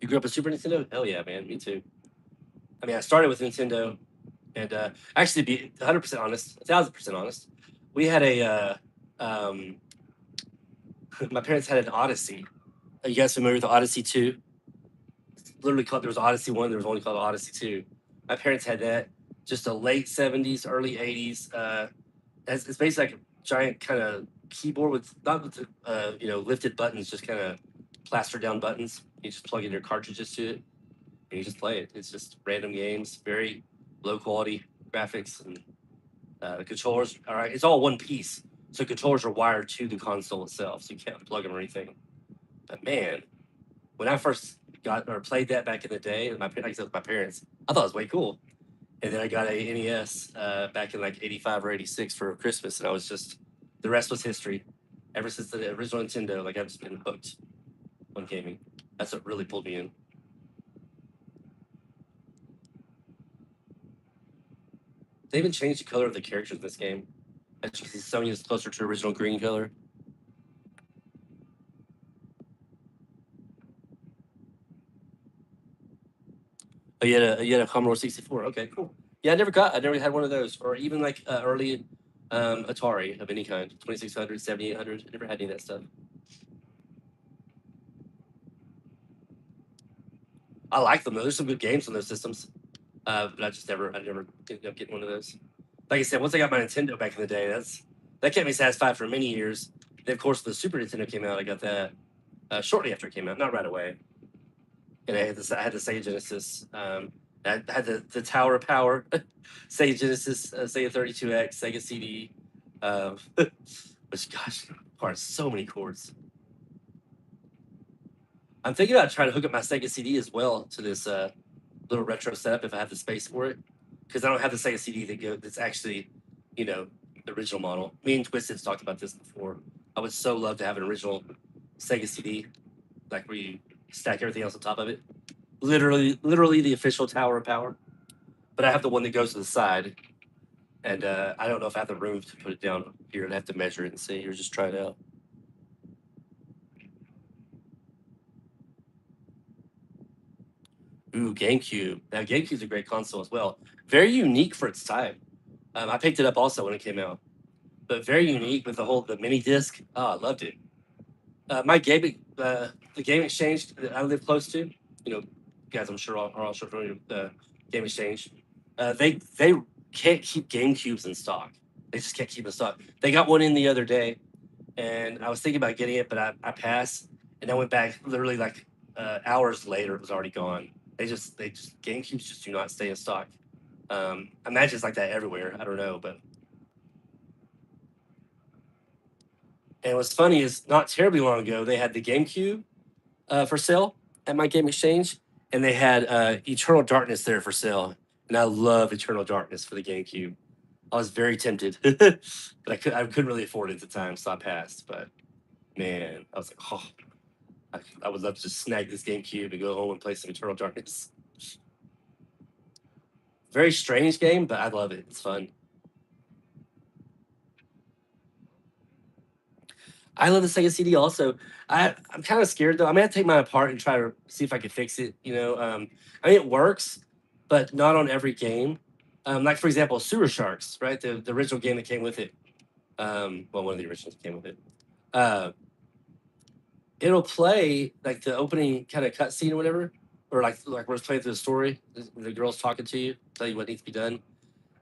You grew up with Super Nintendo? Hell yeah, man. Me too. I mean, I started with Nintendo, and actually, to be 100% honest, 1,000% honest, we had um, my parents had an Odyssey. Are you guys familiar with the Odyssey 2? It's literally called, there was Odyssey 1, there was only called Odyssey 2. My parents had that, just a late 70s, early 80s. It's basically like a giant kind of keyboard with, not with the, lifted buttons, just kind of plastered down buttons. You just plug in your cartridges to it, and you just play it. It's just random games, very low quality graphics, and the controllers. All right, it's all one piece, so controllers are wired to the console itself, so you can't plug them or anything. But man, when I first got or played that back in the day, like I said with my parents, I thought it was way cool. And then I got a NES back in like '85 or '86 for Christmas, and I was just the rest was history. Ever since the original Nintendo, like I've just been hooked on gaming. That's what really pulled me in. They even changed the color of the characters in this game. As you can see, Sony is closer to original green color. Oh, you had a Commodore 64. Okay, cool. Yeah, I never had one of those, or even like early Atari of any kind, 2600, 7800. I never had any of that stuff. I like them though. There's some good games on those systems, but I never ended up getting one of those. Like I said, once I got my Nintendo back in the day, that kept me satisfied for many years. Then of course the Super Nintendo came out. I got that shortly after it came out, not right away. And I had the Sega Genesis. I had the Tower of Power, Sega Genesis, Sega 32X, Sega CD, which gosh, requires so many chords. I'm thinking about trying to hook up my Sega CD as well to this little retro setup if I have the space for it, because I don't have the Sega CD that's actually, you know, the original model. Me and Twisted's talked about this before. I would so love to have an original Sega CD, like where you stack everything else on top of it. Literally the official Tower of Power. But I have the one that goes to the side, and I don't know if I have the room to put it down here. I'd have to measure it and see, or just try it out. Ooh, GameCube. Now GameCube's a great console as well. Very unique for its time. I picked it up also when it came out, but very unique with the mini disc. Oh, I loved it. My gaming, the game exchange that I live close to, guys, I'm sure are all sure familiar with the game exchange. They can't keep GameCubes in stock. They just can't keep in stock. They got one in the other day, and I was thinking about getting it, but I passed, and I went back literally like hours later. It was already gone. They just GameCubes just do not stay in stock. I imagine it's like that everywhere. I don't know, but and what's funny is not terribly long ago they had the GameCube for sale at my game exchange, and they had Eternal Darkness there for sale, and I love Eternal Darkness for the GameCube. I was very tempted, but I couldn't really afford it at the time, so I passed. But man, I was like, oh, I would love to just snag this GameCube and go home and play some Eternal Darkness. Very strange game, but I love it. It's fun. I love the Sega CD also. I'm kind of scared though. I'm gonna take mine apart and try to see if I can fix it. I mean it works, but not on every game. Like for example, Sewer Sharks, right? The original game that came with it. Well, one of the originals that came with it. Uh, it'll play like the opening kind of cutscene or whatever, or like we're playing through the story. The girl's talking to you, tell you what needs to be done,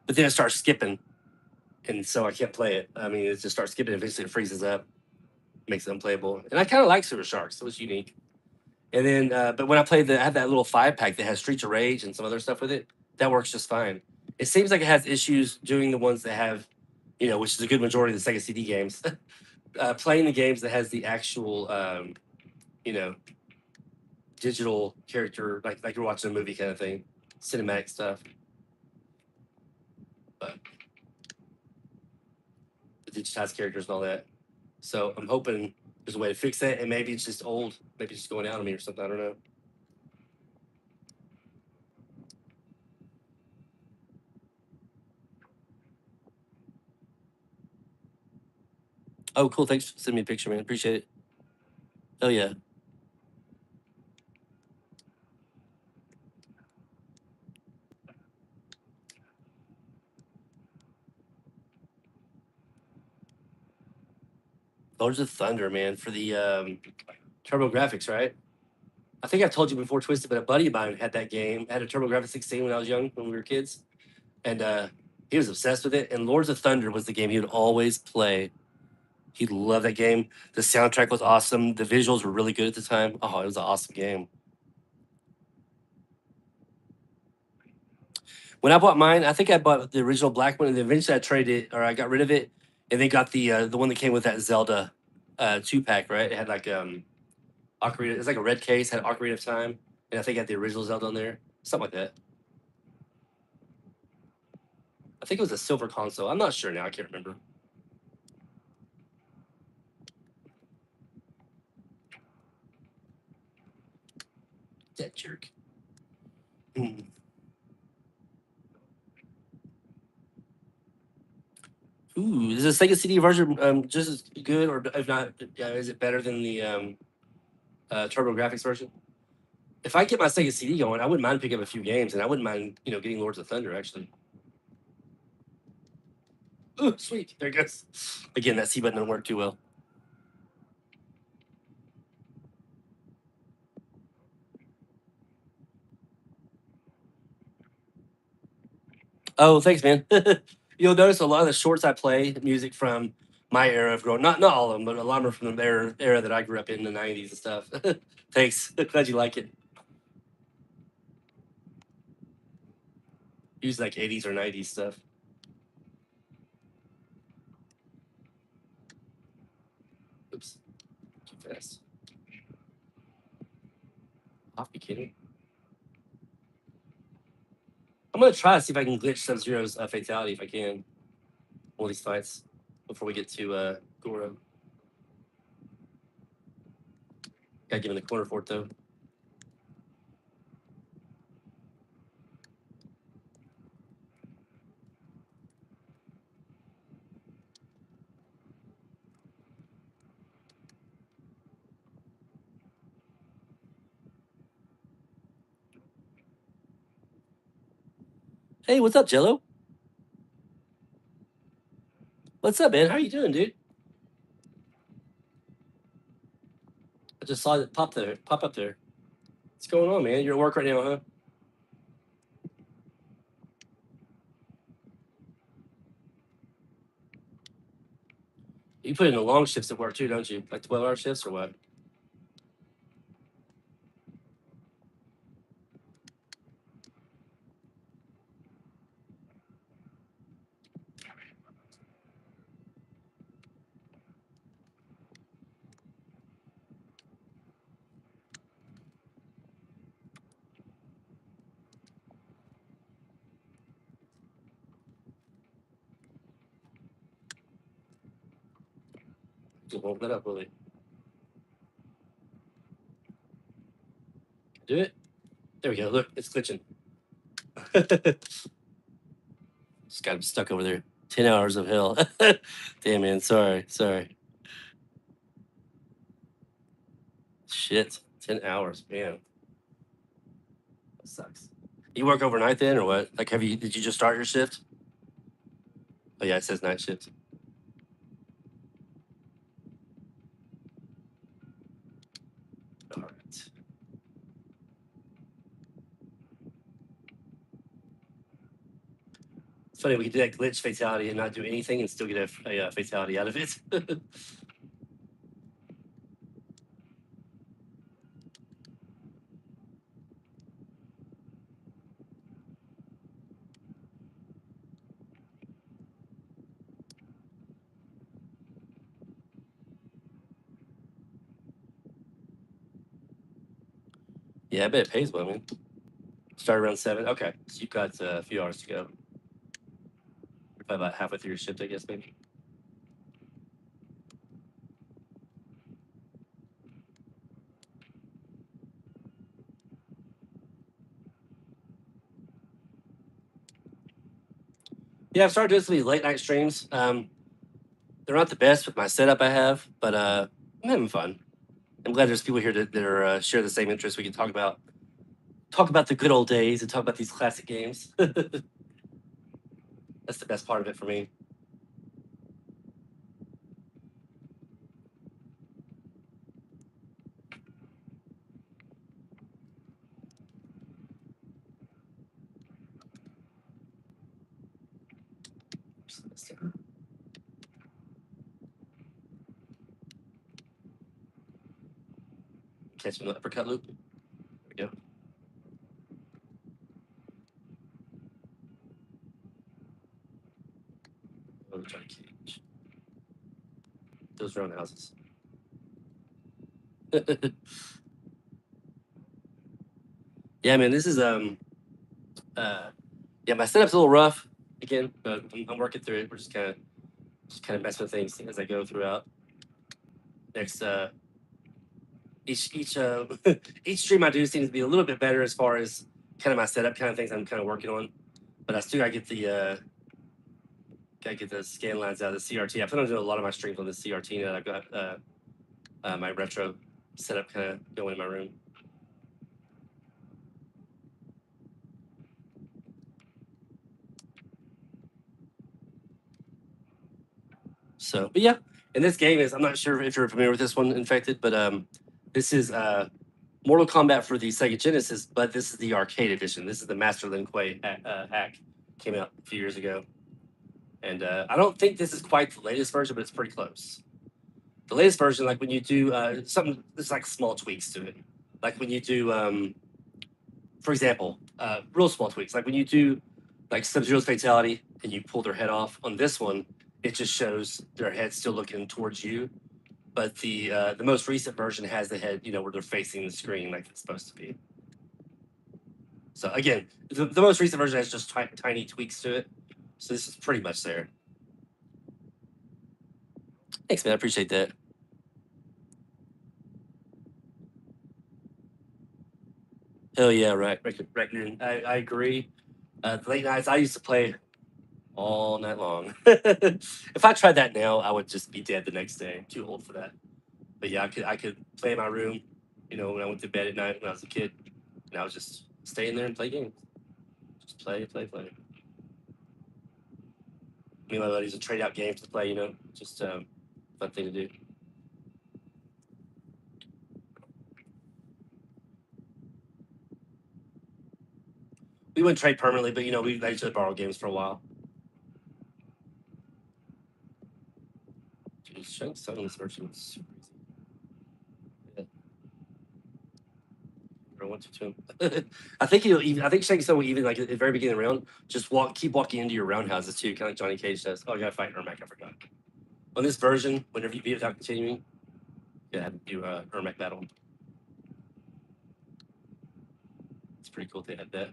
but then it starts skipping, and so I can't play it. I mean, it just starts skipping. Eventually, it freezes up, makes it unplayable. And I kind of like Super Sharks. It was unique. And then, but when I played I had that little 5-pack that has Streets of Rage and some other stuff with it. That works just fine. It seems like it has issues doing the ones that have, which is a good majority of the Sega CD games. Playing the games that has the actual, you know, digital character, like you're watching a movie kind of thing, cinematic stuff. But the digitized characters and all that. So I'm hoping there's a way to fix that, and maybe it's just old. Maybe it's just going out on me or something. I don't know. Oh, cool. Thanks for sending me a picture, man. Appreciate it. Oh, yeah. Lords of Thunder, man, for the Turbo Graphics, right? I think I've told you before, Twisted, but a buddy of mine had that game, had a Turbo Graphics 16 when I was young, when we were kids. And he was obsessed with it. And Lords of Thunder was the game he would always play. He loved that game. The soundtrack was awesome. The visuals were really good at the time. Oh, it was an awesome game. When I bought mine, I think I bought the original black one, and then eventually I traded it, or I got rid of it, and then got the one that came with that Zelda 2-pack, right? It had like Ocarina. It's like a red case, had Ocarina of Time, and I think it had the original Zelda on there, something like that. I think it was a silver console. I'm not sure now. I can't remember. That jerk. Hmm. Ooh, is the Sega CD version just as good, or if not, is it better than the Turbo Graphics version? If I get my Sega CD going, I wouldn't mind picking up a few games, and I wouldn't mind, getting Lords of Thunder actually. Ooh, sweet. There it goes. Again, that C button doesn't work too well. Oh, thanks, man. You'll notice a lot of the shorts I play, music from my era of growing, not all of them, but a lot of them from the era that I grew up in the '90s and stuff. Thanks. Glad you like it. Use like '80s or '90s stuff. Oops, too fast. Off, you kidding? I'm gonna try to see if I can glitch Sub-Zero's fatality if I can. All these fights before we get to Goro. Gotta give him the corner for it though. Hey, what's up, Jello? What's up, man? How you doing, dude? I just saw it pop up there. What's going on, man? You're at work right now, huh? You put in the long shifts at work too, don't you? Like 12-hour shifts or what? Just won't let up, will it? Do it? There we go. Look, it's glitching. Just got him stuck over there. 10 hours of hell. Damn, man. Sorry. Shit. 10 hours, man. That sucks. You work overnight then, or what? Like, did you just start your shift? Oh, yeah, it says night shift. All right. It's funny we can do that glitch fatality and not do anything and still get a fatality out of it. Yeah, I bet it pays well, man. Start around 7. Okay, so you've got a few hours to go. Probably about halfway through your shift, I guess, maybe. Yeah, I've started doing some of these late night streams. They're not the best with my setup I have, but I'm having fun. I'm glad there's people here that are share the same interests. We can talk about the good old days and talk about these classic games. That's the best part of it for me. Catch an uppercut loop. There we go. I'm trying to cage those roundhouses. Yeah, man, this is yeah, my setup's a little rough again, but I'm working through it. We're just kind of messing with things as I go throughout. Next, each each stream I do seems to be a little bit better as far as kind of my setup kind of things I'm kind of working on. But I still gotta get the scan lines out of the CRT. I plan on doing a lot of my streams on the CRT now. I've got my retro setup kind of going in my room. So, but yeah, and this game is, I'm not sure if you're familiar with this one, Infected, but this is Mortal Kombat for the Sega Genesis, but this is the arcade edition. This is the Master Lin Kuei hack. Came out a few years ago. And I don't think this is quite the latest version, but it's pretty close. The latest version, like when you do something, there's like small tweaks to it. Like when you do, for example, real small tweaks. Like when you do like Sub-Zero's fatality and you pull their head off on this one, it just shows their head still looking towards you. But the most recent version has the head, where they're facing the screen like it's supposed to be. So again, the most recent version has just tiny tweaks to it. So this is pretty much there. Thanks, man. I appreciate that. Hell yeah, right. Reckoning. I agree. The late nights, I used to play all night long. If I tried that now, I would just be dead the next day. Too old for that. But yeah, I could play in my room, when I went to bed at night when I was a kid. And I was just stay in there and play games. Just play. Me and my buddies would trade out games to play, just fun thing to do. We wouldn't trade permanently, but we let each other borrow games for a while. Dude, Shank Sun on this version is super easy. Yeah. I want to him. I think Shank Sun will even like at the very beginning of the round, just keep walking into your roundhouses too, kind of like Johnny Cage does. Oh, I gotta fight Ermac, I forgot. On this version, whenever you beat it without continuing, you have to do Ermac battle. It's pretty cool they had that.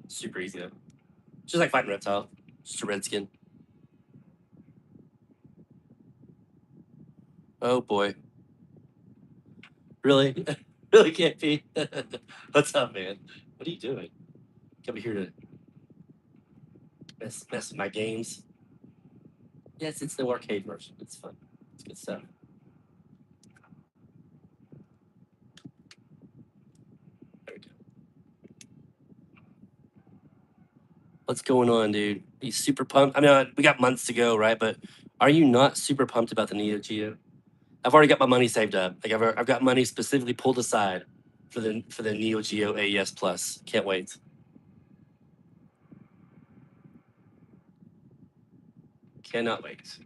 Super easy though. Just like fighting Reptile. Just a redskin. Oh boy. Really? Really can't be. What's up, man? What are you doing? Come here to mess with my games. Yes, it's the arcade version. It's fun. It's good stuff. There we go. What's going on, dude? Are you super pumped? I mean, we got months to go, right? But are you not super pumped about the Neo Geo? I've already got my money saved up. Like I've got money specifically pulled aside for the Neo Geo AES Plus. Can't wait. Cannot wait.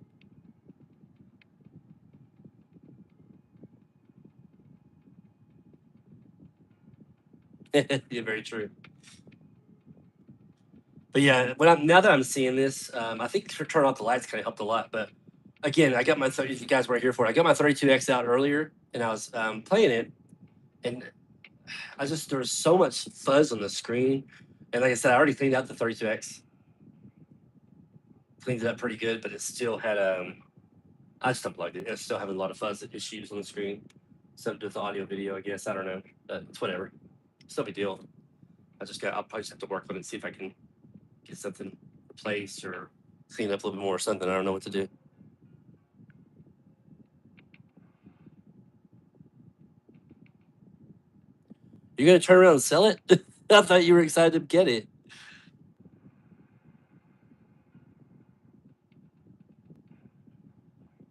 Yeah, very true. But yeah, now that I'm seeing this, I think turn off the lights kind of helped a lot. But again, I got my if you guys weren't here for it, I got my 32X out earlier, and I was playing it, and there was so much fuzz on the screen, and like I said, I already cleaned out the 32X, cleaned it up pretty good, but it still had I just unplugged it. It's still having a lot of fuzz issues on the screen. Something to do with the audio video, I guess. I don't know, but it's whatever. It's no big deal. I'll probably just have to work on it and see if I can get something replaced or clean up a little bit more or something. I don't know what to do. You're gonna turn around and sell it? I thought you were excited to get it.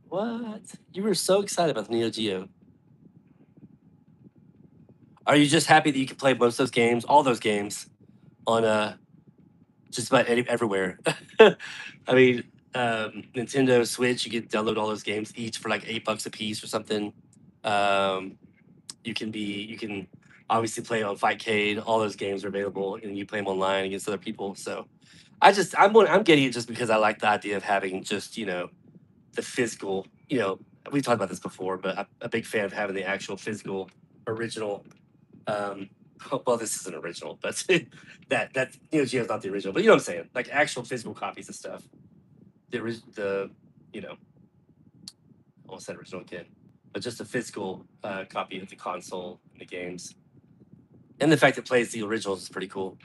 What? You were so excited about the Neo Geo. Are you just happy that you can play most of those games, all those games, on just about everywhere? I mean, Nintendo Switch, you can download all those games each for like $8 a piece or something. You can obviously play on Fightcade. All those games are available, and you play them online against other people. So, I'm getting it just because I like the idea of having just the physical. We've talked about this before, but I'm a big fan of having the actual physical original. Um, well, this isn't original, but that Neo Geo is not the original. But you know what I'm saying? Like actual physical copies of stuff. The I almost said original again, but just a physical copy of the console and the games. And the fact it plays the originals is pretty cool.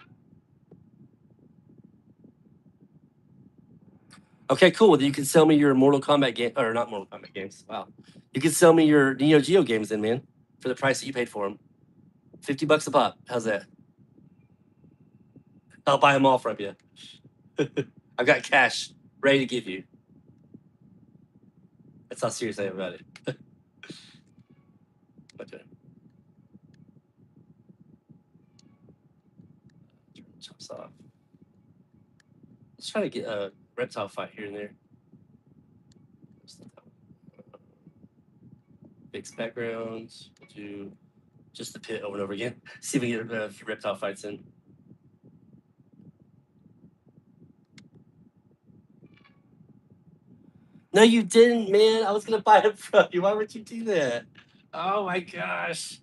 Okay, cool. Well, you can sell me your Mortal Kombat game, or not Mortal Kombat games. Wow, you can sell me your Neo Geo games, then, man, for the price that you paid for them. $50 a pop. How's that? I'll buy them all from you. I've got cash ready to give you. That's how serious I am about it. Okay. Jumps off. Let's try to get a reptile fight here and there. Fix backgrounds. Do just the pit over and over again. See if we get a few reptile fights in. No, you didn't, man. I was gonna buy it from you. Why would you do that? Oh my gosh.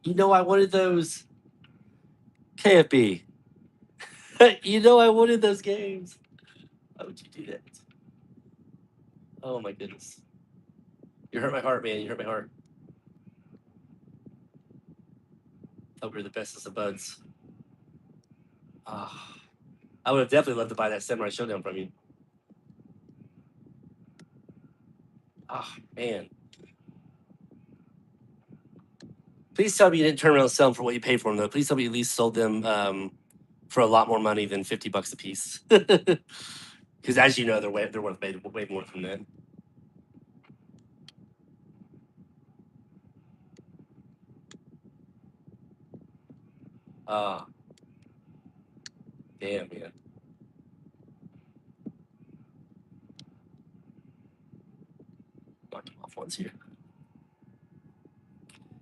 I wanted those. KFB. I wanted those games. Why would you do that? Oh my goodness. You hurt my heart, man. You hurt my heart. Thought we were the bestest of buds. Ah, I would have definitely loved to buy that Samurai Showdown from you. Ah, man. Please tell me you didn't turn around and sell them for what you paid for them, though. Please tell me you at least sold them for a lot more money than $50 a piece. Because as you know, they're worth way more than that. Ah, damn, man. Knock them off once here.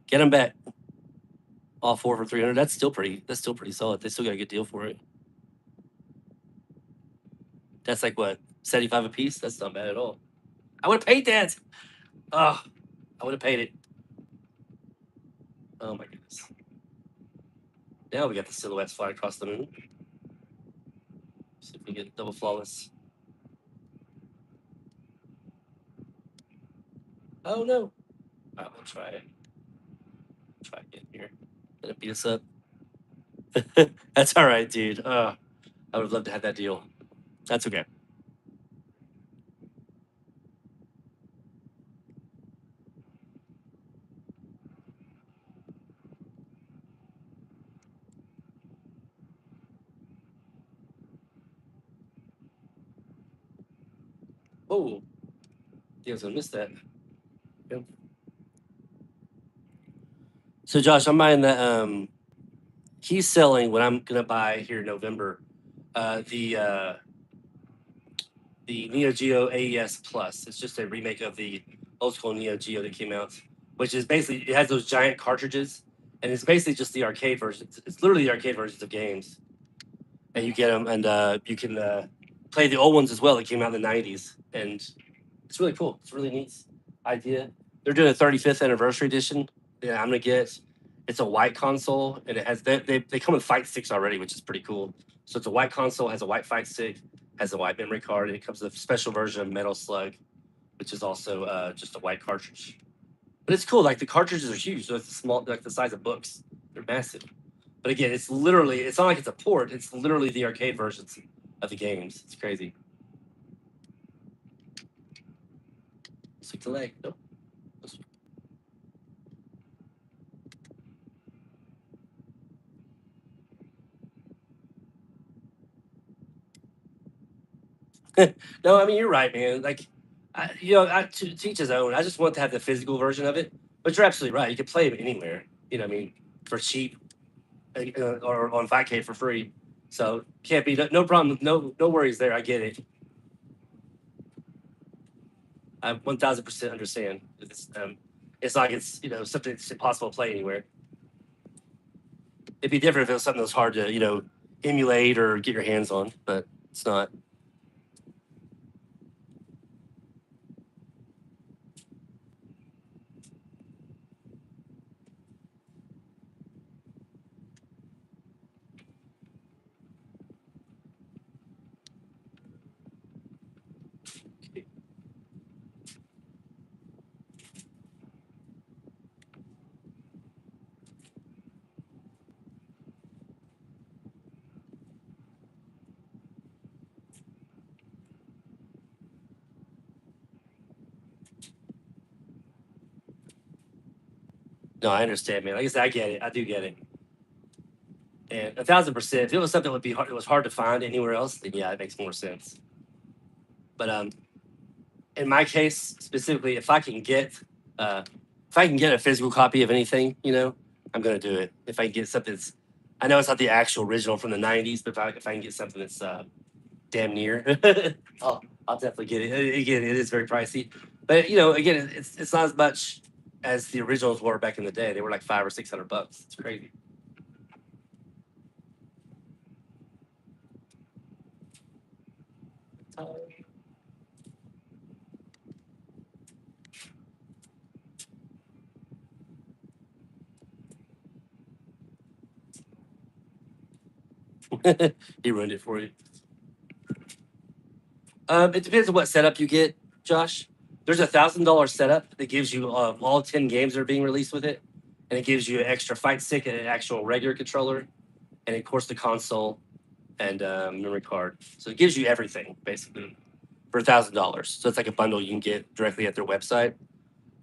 Get them back. All four for 300. That's still pretty solid. They still got a good deal for it. That's like what, 75 a piece? That's not bad at all. I would have paid that. Oh, I would have paid it. Oh my goodness. Now we got the silhouettes flying across the moon. See if we get double flawless. Oh no. All right, we'll try it. Try again here. Gonna beat us up. That's all right, dude. I would have loved to have that deal. That's okay. Oh, I was gonna miss that. Yep. So Josh, I'm buying the he's selling what I'm gonna buy here in November. Uh, the uh, the Neo Geo AES Plus. It's just a remake of the old school Neo Geo that came out, which is basically it has those giant cartridges, and it's basically just the arcade version. It's literally the arcade versions of games, and you get them, and you can play the old ones as well that came out in the '90s, and it's really cool. It's a really neat idea. They're doing a 35th anniversary edition. Yeah, I'm gonna get. It's a white console, and it has they come with fight sticks already, which is pretty cool. So it's a white console, has a white fight stick, has a white memory card, and it comes with a special version of Metal Slug, which is also just a white cartridge. But it's cool. Like the cartridges are huge. They're small, like the size of books. They're massive. But again, it's literally. It's not like it's a port. It's literally the arcade versions of the games. It's crazy. Stick to leg. Nope. No, I mean you're right, man. Like, to teach his own. I just want to have the physical version of it. But you're absolutely right. You can play it anywhere. You know, what I mean, for cheap, or on 5K for free. So can't be no problem. No worries there. I get it. I 1,000% understand. It's like it's something that's impossible to play anywhere. It'd be different if it was something that was hard to emulate or get your hands on, but it's not. No, I understand, man. Like I said, I get it. I do get it. And 1,000%. If it was something that would be hard, it was hard to find anywhere else, then yeah, it makes more sense. But in my case specifically, if I can get a physical copy of anything, I'm gonna do it. If I can get something that's, I know it's not the actual original from the '90s, but if I can get something that's damn near, I'll definitely get it. Again, it is very pricey, but again, it's not as much as the originals were back in the day. They were like $500 or $600. It's crazy. He ruined it for you. It depends on what setup you get, Josh. There's $1,000 setup that gives you all 10 games that are being released with it, and it gives you an extra fight stick and an actual regular controller, and of course the console and memory card. So it gives you everything basically for $1,000. So it's like a bundle you can get directly at their website.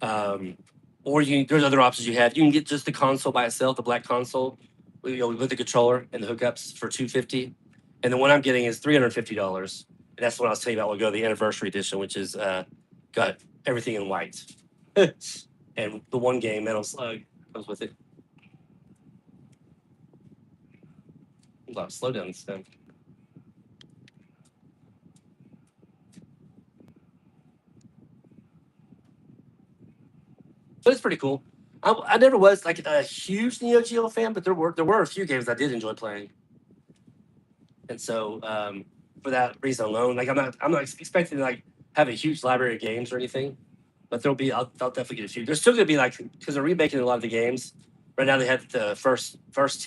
Um, or there's other options you have. You can get just the console by itself, the black console, with the controller and the hookups for 250. And the one I'm getting is $350. And that's what I was telling you about. We'll go the anniversary edition, which is got everything in white. And the one game, Metal Slug, comes with it. Hold on, slow down this thing. But it's pretty cool. I never was like a huge Neo Geo fan, but there were a few games I did enjoy playing. And so for that reason alone, like I'm not expecting to like have a huge library of games or anything, but I'll definitely get a few. There's still gonna be like because they're remaking a lot of the games. Right now they have the first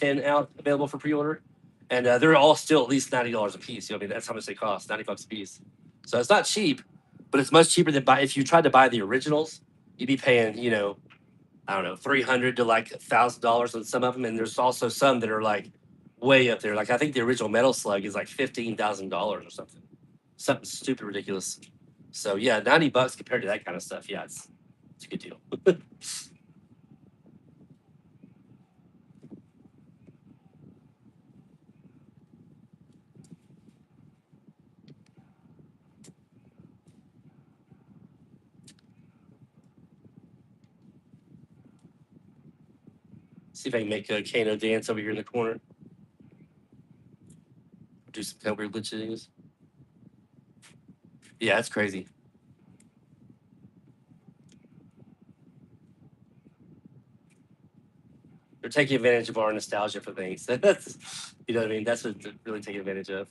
10 out available for pre-order, and they're all still at least $90 a piece. I mean that's how much they cost, $90 a piece. So it's not cheap, but it's much cheaper than buy if you tried to buy the originals, you'd be paying I don't know, 300 to like $1,000 on some of them, and there's also some that are like way up there. Like I think the original Metal Slug is like $15,000 or something stupid ridiculous. So yeah, $90 compared to that kind of stuff, yeah, it's a good deal. See if I can make Kano dance over here in the corner. Do some kind of weird glitches. Yeah, that's crazy. They're taking advantage of our nostalgia for things. That's, you know what I mean? That's what they're really taking advantage of.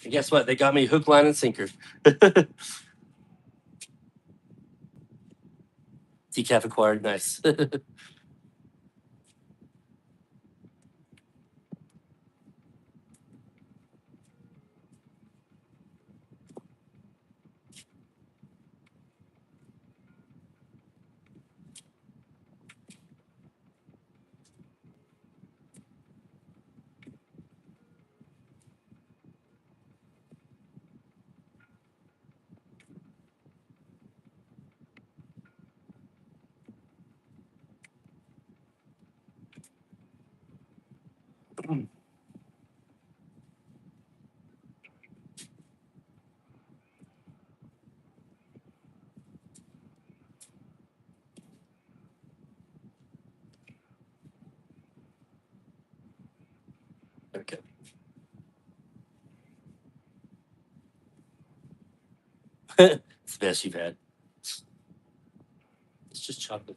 And guess what? They got me hook, line, and sinker. Decaf acquired. Nice. Okay. It's the best you've had. It's just chocolate.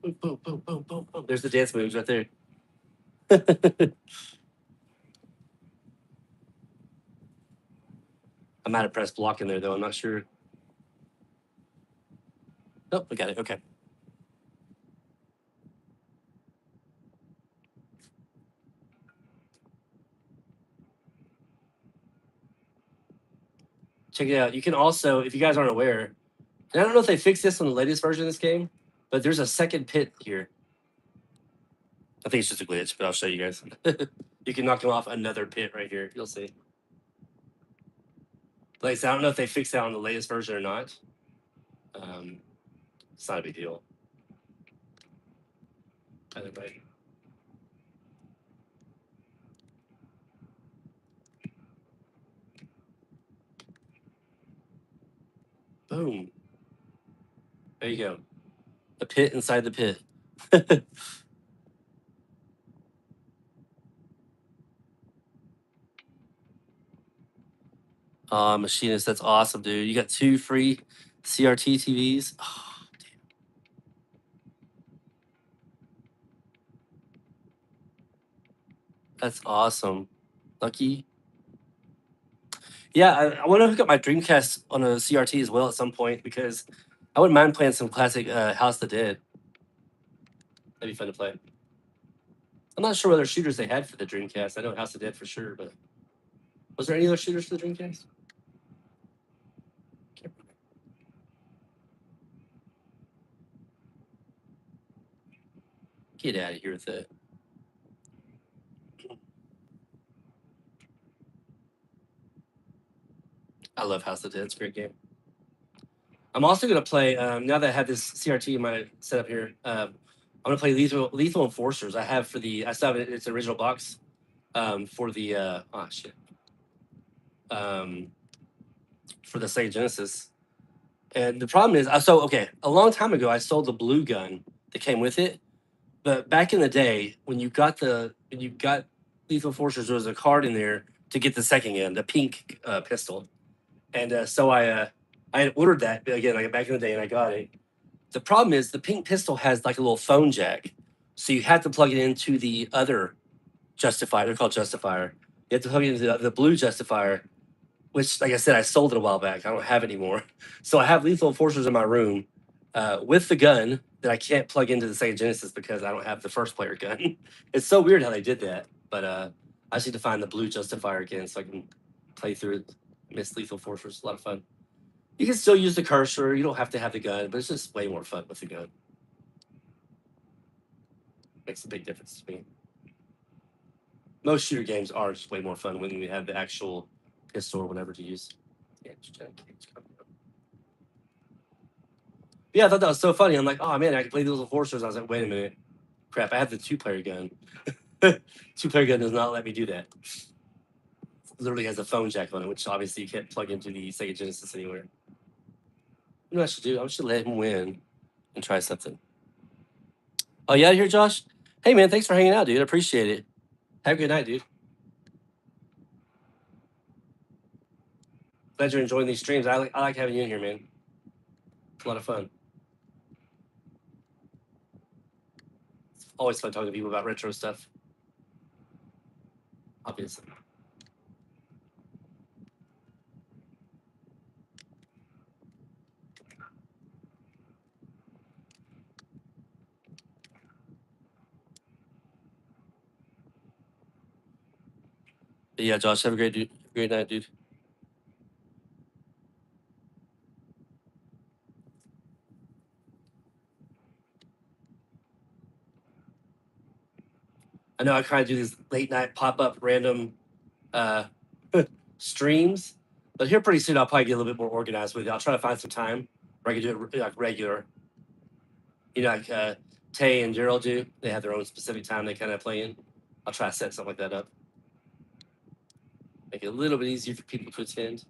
Boom, boom, boom, boom, boom, boom. There's the dance moves right there. I might have pressed block in there though. I'm not sure. Oh, I got it. Okay. Check it out. You can also, if you guys aren't aware, and I don't know if they fixed this on the latest version of this game, but there's a second pit here. I think it's just a glitch, but I'll show you guys. You can knock him off another pit right here. You'll see. Like I said, I don't know if they fixed that on the latest version or not. It's not a big deal. Anyway. Boom. There you go. A pit inside the pit. Machinist, that's awesome, dude. You got 2 free CRT TVs. Oh, damn. That's awesome. Lucky. Yeah, I want to hook up my Dreamcast on a CRT as well at some point because I wouldn't mind playing some classic House of the Dead. That'd be fun to play. I'm not sure what other shooters they had for the Dreamcast. I know House of the Dead for sure, but was there any other shooters for the Dreamcast? Can't remember. Get out of here with it. I love House of the Dead. It's a great game. I'm also gonna play now that I have this CRT in my setup here. I'm gonna play Lethal Enforcers. I have for the I still have its original box for the oh shit for the Sega Genesis. And the problem is, so okay, a long time ago I sold the blue gun that came with it, but back in the day when you got Lethal Enforcers, there was a card in there to get the second gun, the pink pistol, and so I had ordered that again like back in the day, and I got it. The problem is the pink pistol has like a little phone jack, so you have to plug it into the other justifier. They're called justifier. You have to plug it into the blue justifier, which, like I said, I sold it a while back. I don't have it anymore. So I have Lethal Enforcers in my room with the gun that I can't plug into the Sega Genesis because I don't have the first player gun. It's so weird how they did that, but I just need to find the blue justifier again so I can play through it. Miss Lethal Enforcers, a lot of fun. You can still use the cursor. You don't have to have the gun, but it's just way more fun with the gun. Makes a big difference to me. Most shooter games are just way more fun when we have the actual pistol or whatever to use. Yeah, I thought that was so funny. I'm like, oh man, I can play those with horses. I was like, wait a minute, crap! I have the 2-player gun. 2-player gun does not let me do that. It literally has a phone jack on it, which obviously you can't plug into the Sega Genesis anywhere. You know what I should do? I should let him win and try something. Oh, you out of here, Josh? Hey man, thanks for hanging out, dude. I appreciate it. Have a good night, dude. Glad you're enjoying these streams. I like having you in here, man. It's a lot of fun. It's always fun talking to people about retro stuff. Obviously. But yeah, Josh, have a great night, dude. I know I kind of do these late night pop up random streams, but here pretty soon I'll probably get a little bit more organized with it. I'll try to find some time where I can do it like regular. You know, like Tay and Gerald do. They have their own specific time they kind of play in. I'll try to set something like that up. Make it a little bit easier for people to attend.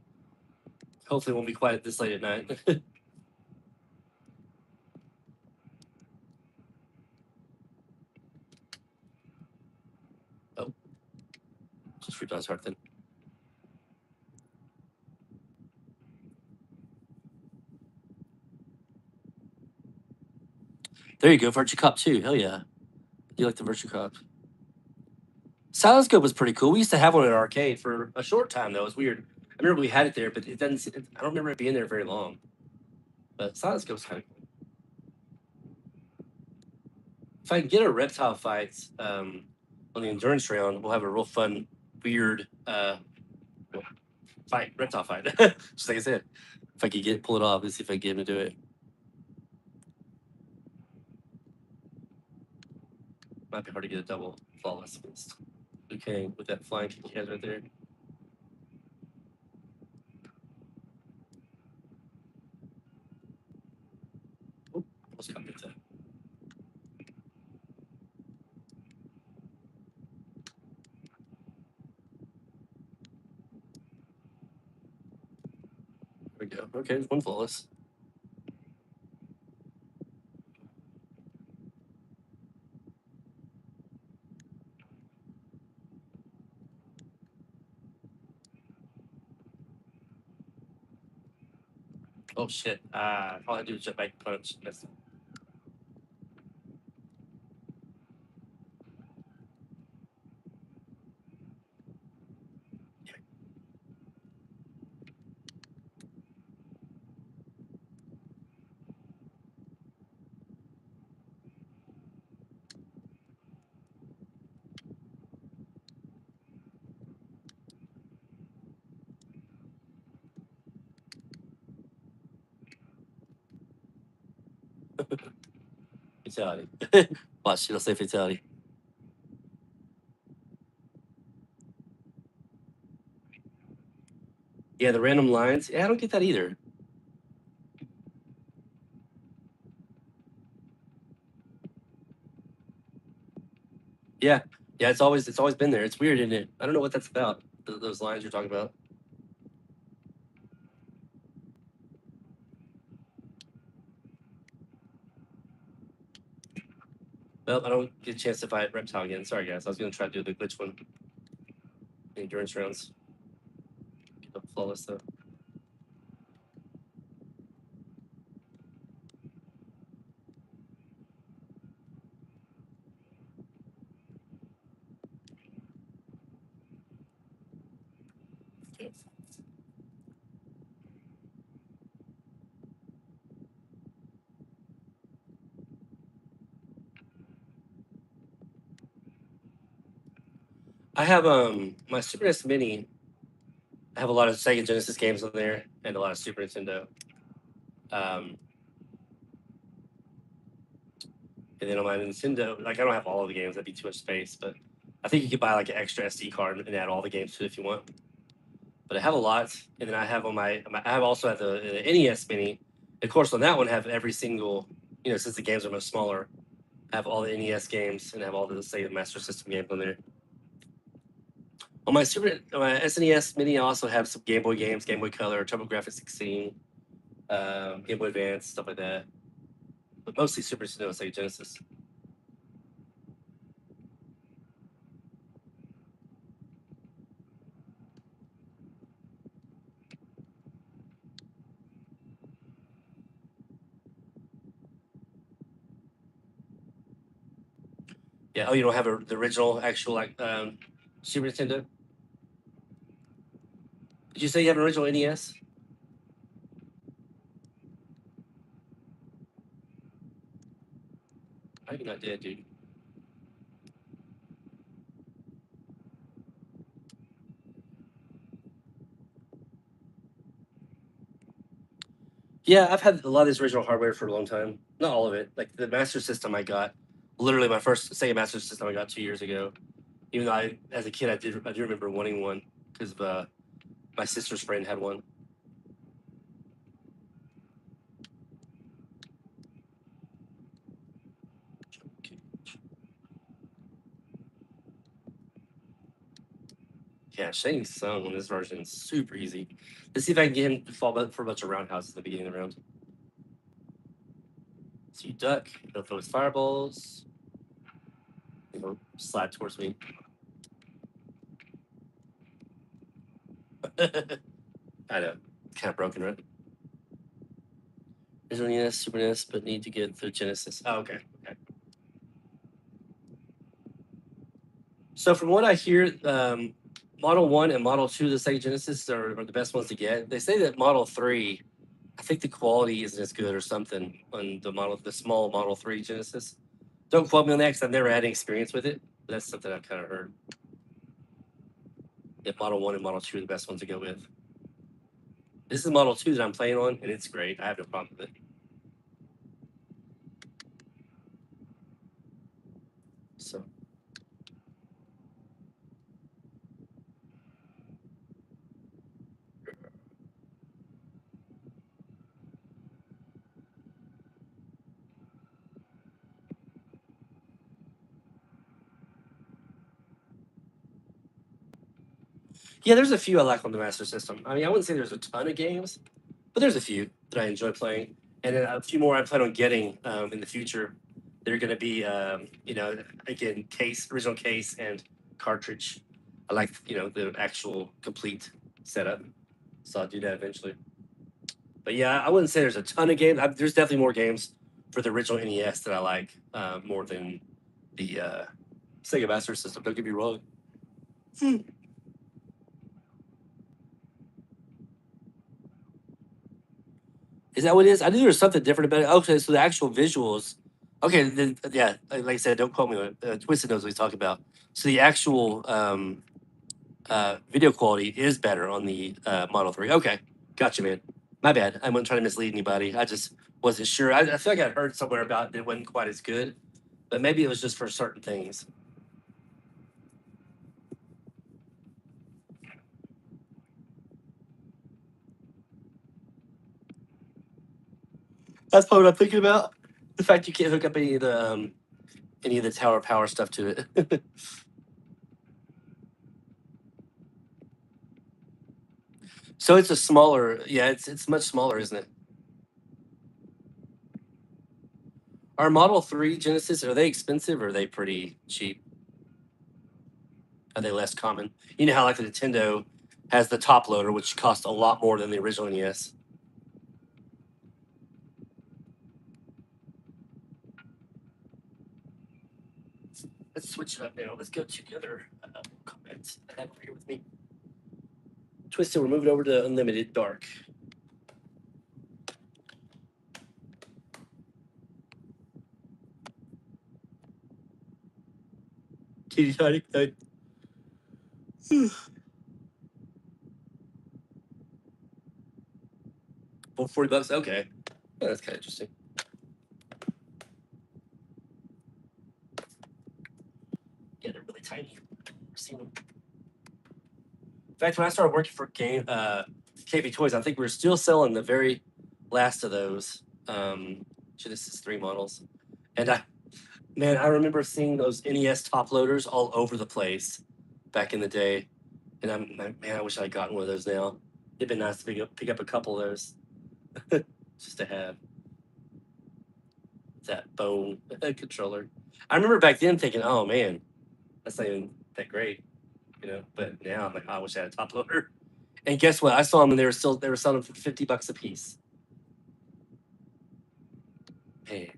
Hopefully, it won't be quite this late at night. Oh, just realized hard then. There you go, Virtue Cop 2. Hell yeah. You like the Virtue Cop. Silent Scope was pretty cool. We used to have one at an arcade for a short time, though. It was weird. I remember we had it there, but it doesn't. I don't remember it being there very long. But Silent Scope's kind of cool. If I can get a reptile fight on the endurance round, we'll have a real fun, weird fight, reptile fight. Just like I said, if I could pull it off, let's see if I can get him to do it. Might be hard to get a double flawless against. Okay, with that flying kick he has right there. Oh, almost got that. There we go. Okay, there's one flawless. Oh shit. All I do is jump back punch. That's fatality. Watch, it'll say fatality. Yeah, the random lines. Yeah, I don't get that either. Yeah, yeah, it's always been there. It's weird, isn't it? I don't know what that's about. Those lines you're talking about. Well, I don't get a chance to fight reptile again. Sorry guys, I was gonna try to do the glitch one. Endurance rounds. Get up flawless though. I have my Super NES Mini. I have a lot of Sega Genesis games on there and a lot of Super Nintendo. And then on my Nintendo, like I don't have all of the games. That'd be too much space. But I think you could buy like an extra SD card and add all the games to it if you want. but I have a lot, and then I have on I have also have the NES Mini. Of course, on that one, I have every single, since the games are much smaller, I have all the NES games and have all the Sega Master System games on there. On my SNES Mini, I also have some Game Boy games, Game Boy Color, TurboGrafx 16, Game Boy Advance, stuff like that. But mostly Super Nintendo, Sega Genesis. Yeah. Oh, you don't have the original, actual Super Nintendo? Did you say you have an original NES? I think I did, dude. Yeah, I've had a lot of this original hardware for a long time. Not all of it. Like the Master System I got, literally my first Sega Master System I got 2 years ago. Even though as a kid, I do remember wanting one because my sister's friend had one. Yeah, Shang Tsung on this version is super easy. Let's see if I can get him to fall for a bunch of roundhouses at the beginning of the round. So you duck, he'll throw his fireballs, slide towards me. I know, kind of broken, right? There's only NES, Super NES, but need to get the Genesis. Oh, okay. So from what I hear, Model 1 and Model 2 of the Sega Genesis are the best ones to get. They say that Model 3, I think the quality isn't as good or something on the small Model 3 Genesis. Don't quote me on that because I've never had any experience with it. But that's something I've kind of heard. That Model 1 and Model 2 are the best ones to go with. This is Model 2 that I'm playing on, and it's great. I have no problem with it. So yeah, there's a few I like on the Master System. I mean, I wouldn't say there's a ton of games, but there's a few that I enjoy playing, and then a few more I plan on getting in the future. They're going to be, again, original case and cartridge. I like, the actual complete setup, so I'll do that eventually. But yeah, I wouldn't say there's a ton of games. There's definitely more games for the original NES that I like more than the Sega Master System. Don't get me wrong. Is that what it is? I knew there was something different about it. Okay, so the actual visuals. Okay, then yeah, like I said, don't quote me on it. Twisted knows what he's talking about. So the actual video quality is better on the Model 3. Okay, gotcha, man. My bad. I wasn't trying to mislead anybody. I just wasn't sure. I feel like I heard somewhere about it wasn't quite as good, but maybe it was just for certain things. That's probably what I'm thinking about. The fact you can't hook up any of the tower power stuff to it. So it's a smaller. Yeah, it's much smaller, isn't it? Are Model 3 Genesis, are they expensive or are they pretty cheap? Are they less common? You know how like the Nintendo has the top loader, which costs a lot more than the original NES. Let's switch it up now. Let's go to the other comments I have here with me. Twisted, we're moving over to Unlimited Dark. Kitty Tiny. 40 bucks. Okay. Oh, that's kind of interesting. Yeah, they're really tiny. I've seen them. fact, when I started working for KB Toys, I think we were still selling the very last of those Genesis 3 models. And I remember seeing those NES top loaders all over the place back in the day. And I wish I'd gotten one of those now. It'd been nice to pick up a couple of those just to have that bone controller. I remember back then thinking, oh man, that's not even that great, But now I'm like, I wish I had a top loader. And guess what? I saw them and they were selling for $50 a piece. Hey,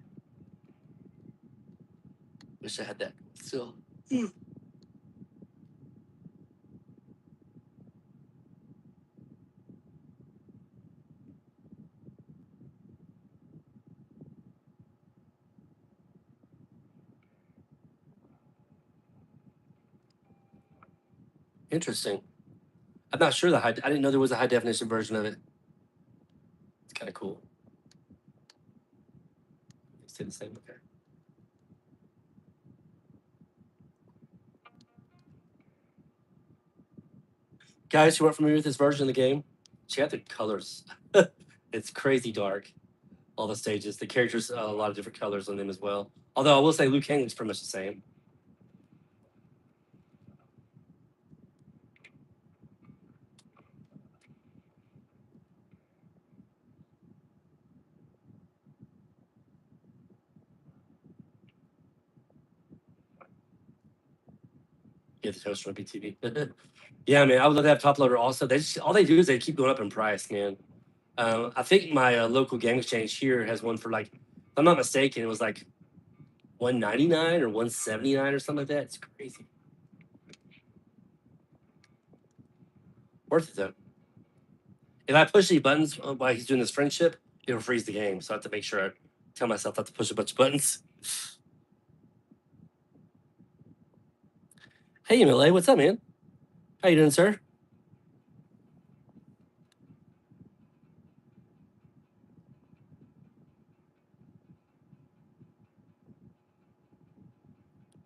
wish I had that still. Interesting. I'm not sure I didn't know there was a high definition version of it. It's kind of cool. Stay the same. Okay. Guys who aren't familiar with this version of the game, check out the colors. It's crazy dark. All the stages, the characters, a lot of different colors on them as well. Although I will say Liu Kang is pretty much the same. Yeah, the toaster on BTV. Yeah, man, I would love to have top loader also. All they do is they keep going up in price, man. I think my local game exchange here has one for like, if I'm not mistaken, it was like $199 or $179 or something like that. It's crazy. Worth it though. If I push any buttons while he's doing this friendship, it'll freeze the game. So I have to make sure I tell myself not to push a bunch of buttons. Hey, MLA, what's up, man? How you doing, sir?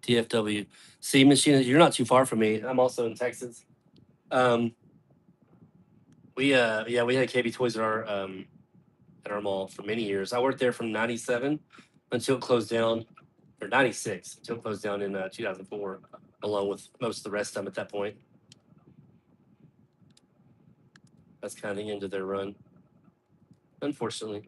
DFW. See, Machina, you're not too far from me. I'm also in Texas. We had KB Toys at our mall for many years. I worked there from '97 until it closed down, or '96 until it closed down in 2004, along with most of the rest of them at that point. That's kind of the end of their run, unfortunately.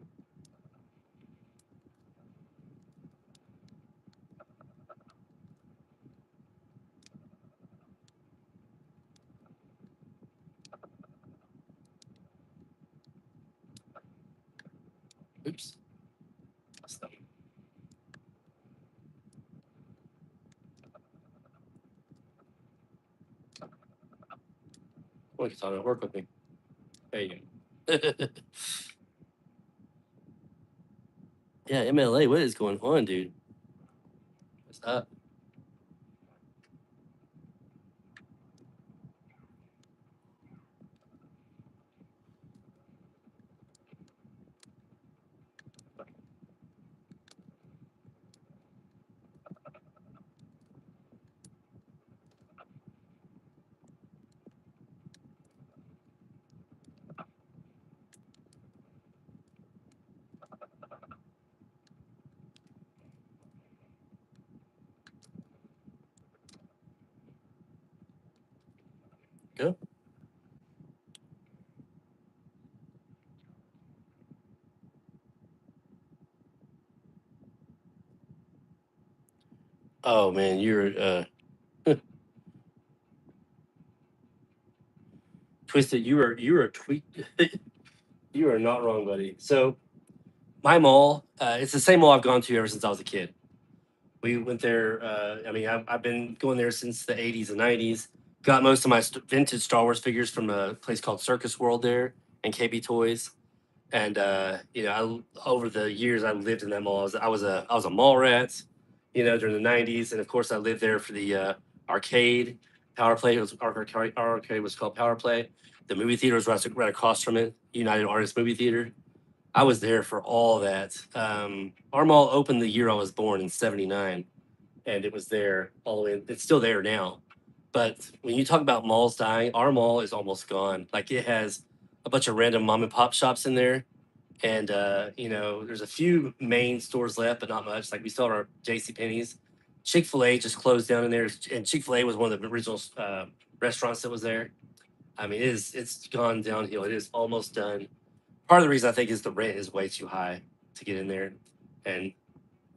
Oops. Stop. Well, Katana, work with me. There you go. Yeah, MLA, what is going on, dude? What's up? Go. Oh man, you're twisted. You are tweet. You are not wrong, buddy. So my mall, it's the same mall I've gone to ever since I was a kid. We went there. I've been going there since the '80s and '90s. Got most of my vintage Star Wars figures from a place called Circus World there and KB Toys. And over the years I lived in that mall. I was a mall rat, during the '90s, and of course I lived there for the arcade. Power Play our arcade was called Power Play. The movie theater was right across from it, United Artists Movie Theater. I was there for all that. Our mall opened the year I was born in '79, and it was there all the way. It's still there now. But when you talk about malls dying, our mall is almost gone. Like it has a bunch of random mom and pop shops in there, and there's a few main stores left, but not much. Like we still have our J.C. Penney's. Chick-fil-A just closed down in there, and Chick-fil-A was one of the original restaurants that was there. I mean, it's gone downhill. It is almost done. Part of the reason I think is the rent is way too high to get in there, and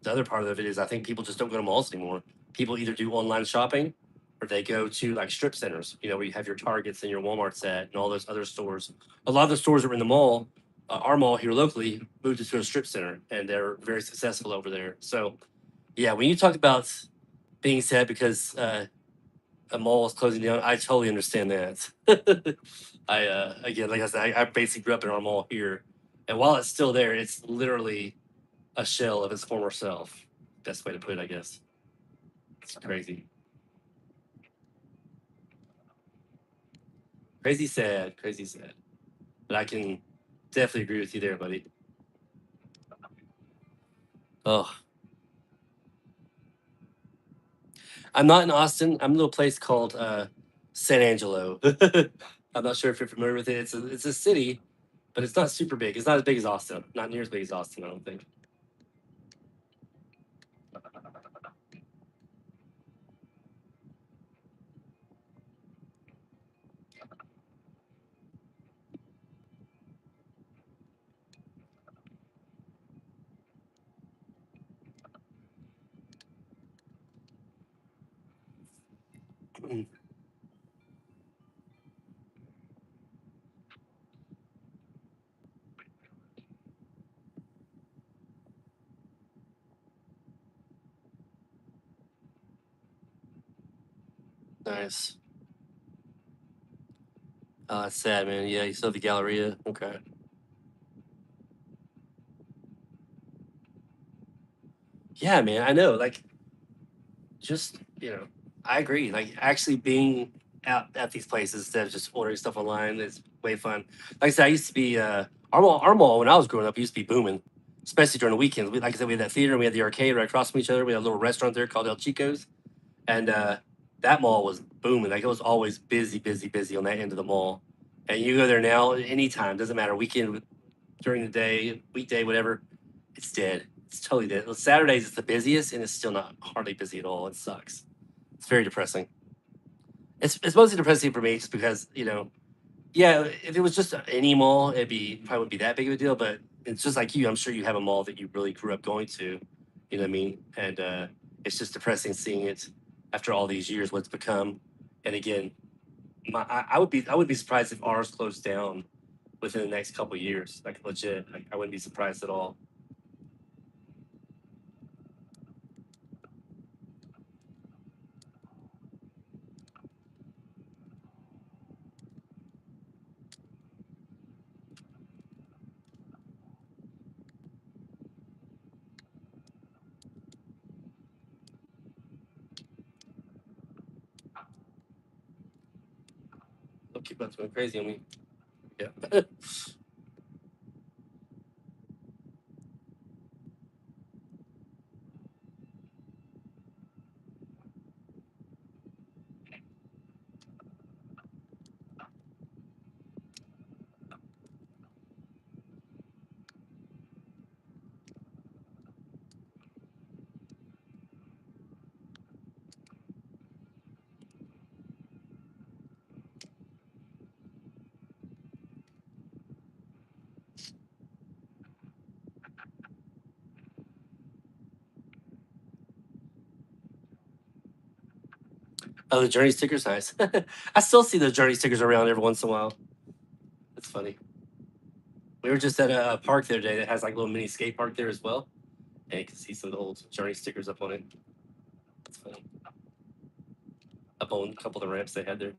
the other part of it is I think people just don't go to malls anymore. People either do online shopping or they go to like strip centers, where you have your Targets and your Walmarts at and all those other stores. A lot of the stores that were in the mall, our mall here locally, moved into a strip center and they're very successful over there. So, yeah, when you talk about being sad because a mall is closing down, I totally understand that. Again, like I said, I basically grew up in our mall here. And while it's still there, it's literally a shell of its former self. Best way to put it, I guess. It's crazy. Crazy sad. Crazy sad. But I can definitely agree with you there, buddy. Oh, I'm not in Austin. I'm in a little place called San Angelo. I'm not sure if you're familiar with it. It's a city, but it's not super big. It's not as big as Austin. Not near as big as Austin, I don't think. Nice. It's sad, man. Yeah, you still have the Galleria. Okay. Yeah, man. I know. Like, just I agree. Like actually being out at these places instead of just ordering stuff online is way fun. Like I said, I used to be our mall when I was growing up used to be booming, especially during the weekends. Like I said, we had that theater, and we had the arcade right across from each other. We had a little restaurant there called El Chico's, and that mall was booming. Like it was always busy, busy, busy on that end of the mall. And you go there now, anytime, doesn't matter, weekend, during the day, weekday, whatever, it's dead. It's totally dead. Saturdays it's the busiest, and it's still not hardly busy at all. It sucks. It's very depressing. It's mostly depressing for me just because yeah, if it was just any mall, it'd be probably wouldn't be that big of a deal. But it's just like you. I'm sure you have a mall that you really grew up going to. You know what I mean? And it's just depressing seeing it after all these years, what it's become. And again, I would be surprised if ours closed down within the next couple of years. Like legit, like, I wouldn't be surprised at all. They'll keep on going crazy on me. Yeah. Oh, the Journey stickers, nice. I still see the Journey stickers around every once in a while. It's funny. We were just at a park the other day that has like a little mini skate park there as well, and you can see some of the old Journey stickers up on it. It's funny. Up on a couple of the ramps they had there.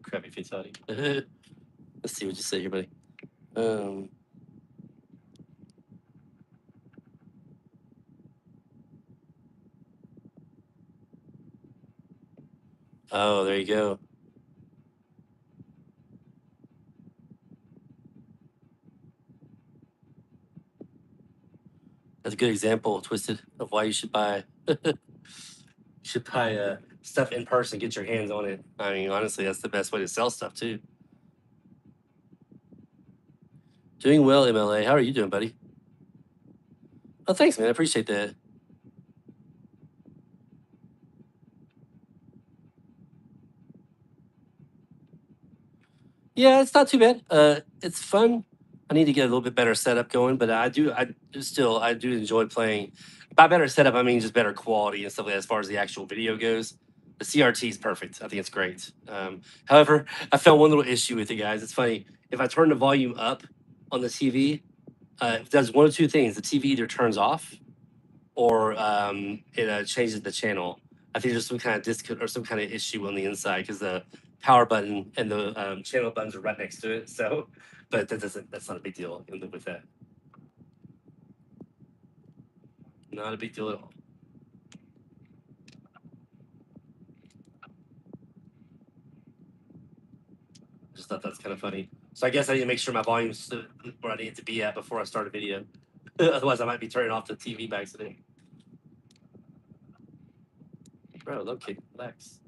crappy fatality. Let's see what you say here, buddy. Oh, there you go. That's a good example, Twisted, of why you should buy stuff in person, get your hands on it. I mean, honestly, that's the best way to sell stuff too. Doing well, MLA. How are you doing, buddy? Oh, thanks, man. I appreciate that. Yeah, it's not too bad. It's fun. I need to get a little bit better setup going, but I do enjoy playing. By better setup, I mean just better quality and stuff like that. As far as the actual video goes, the CRT is perfect. I think it's great. However, I found one little issue with it, guys. It's funny if I turn the volume up on the TV, it does one of two things. The TV either turns off or it changes the channel. I think there's some kind of disconnect or some kind of issue on the inside because the power button and the channel buttons are right next to it. So, but that's not a big deal. You can live with that. Not a big deal at all. Just thought that's kind of funny. So I guess I need to make sure my volume's where I need it to be at before I start a video. Otherwise, I might be turning off the TV by accident. Bro, okay, relax.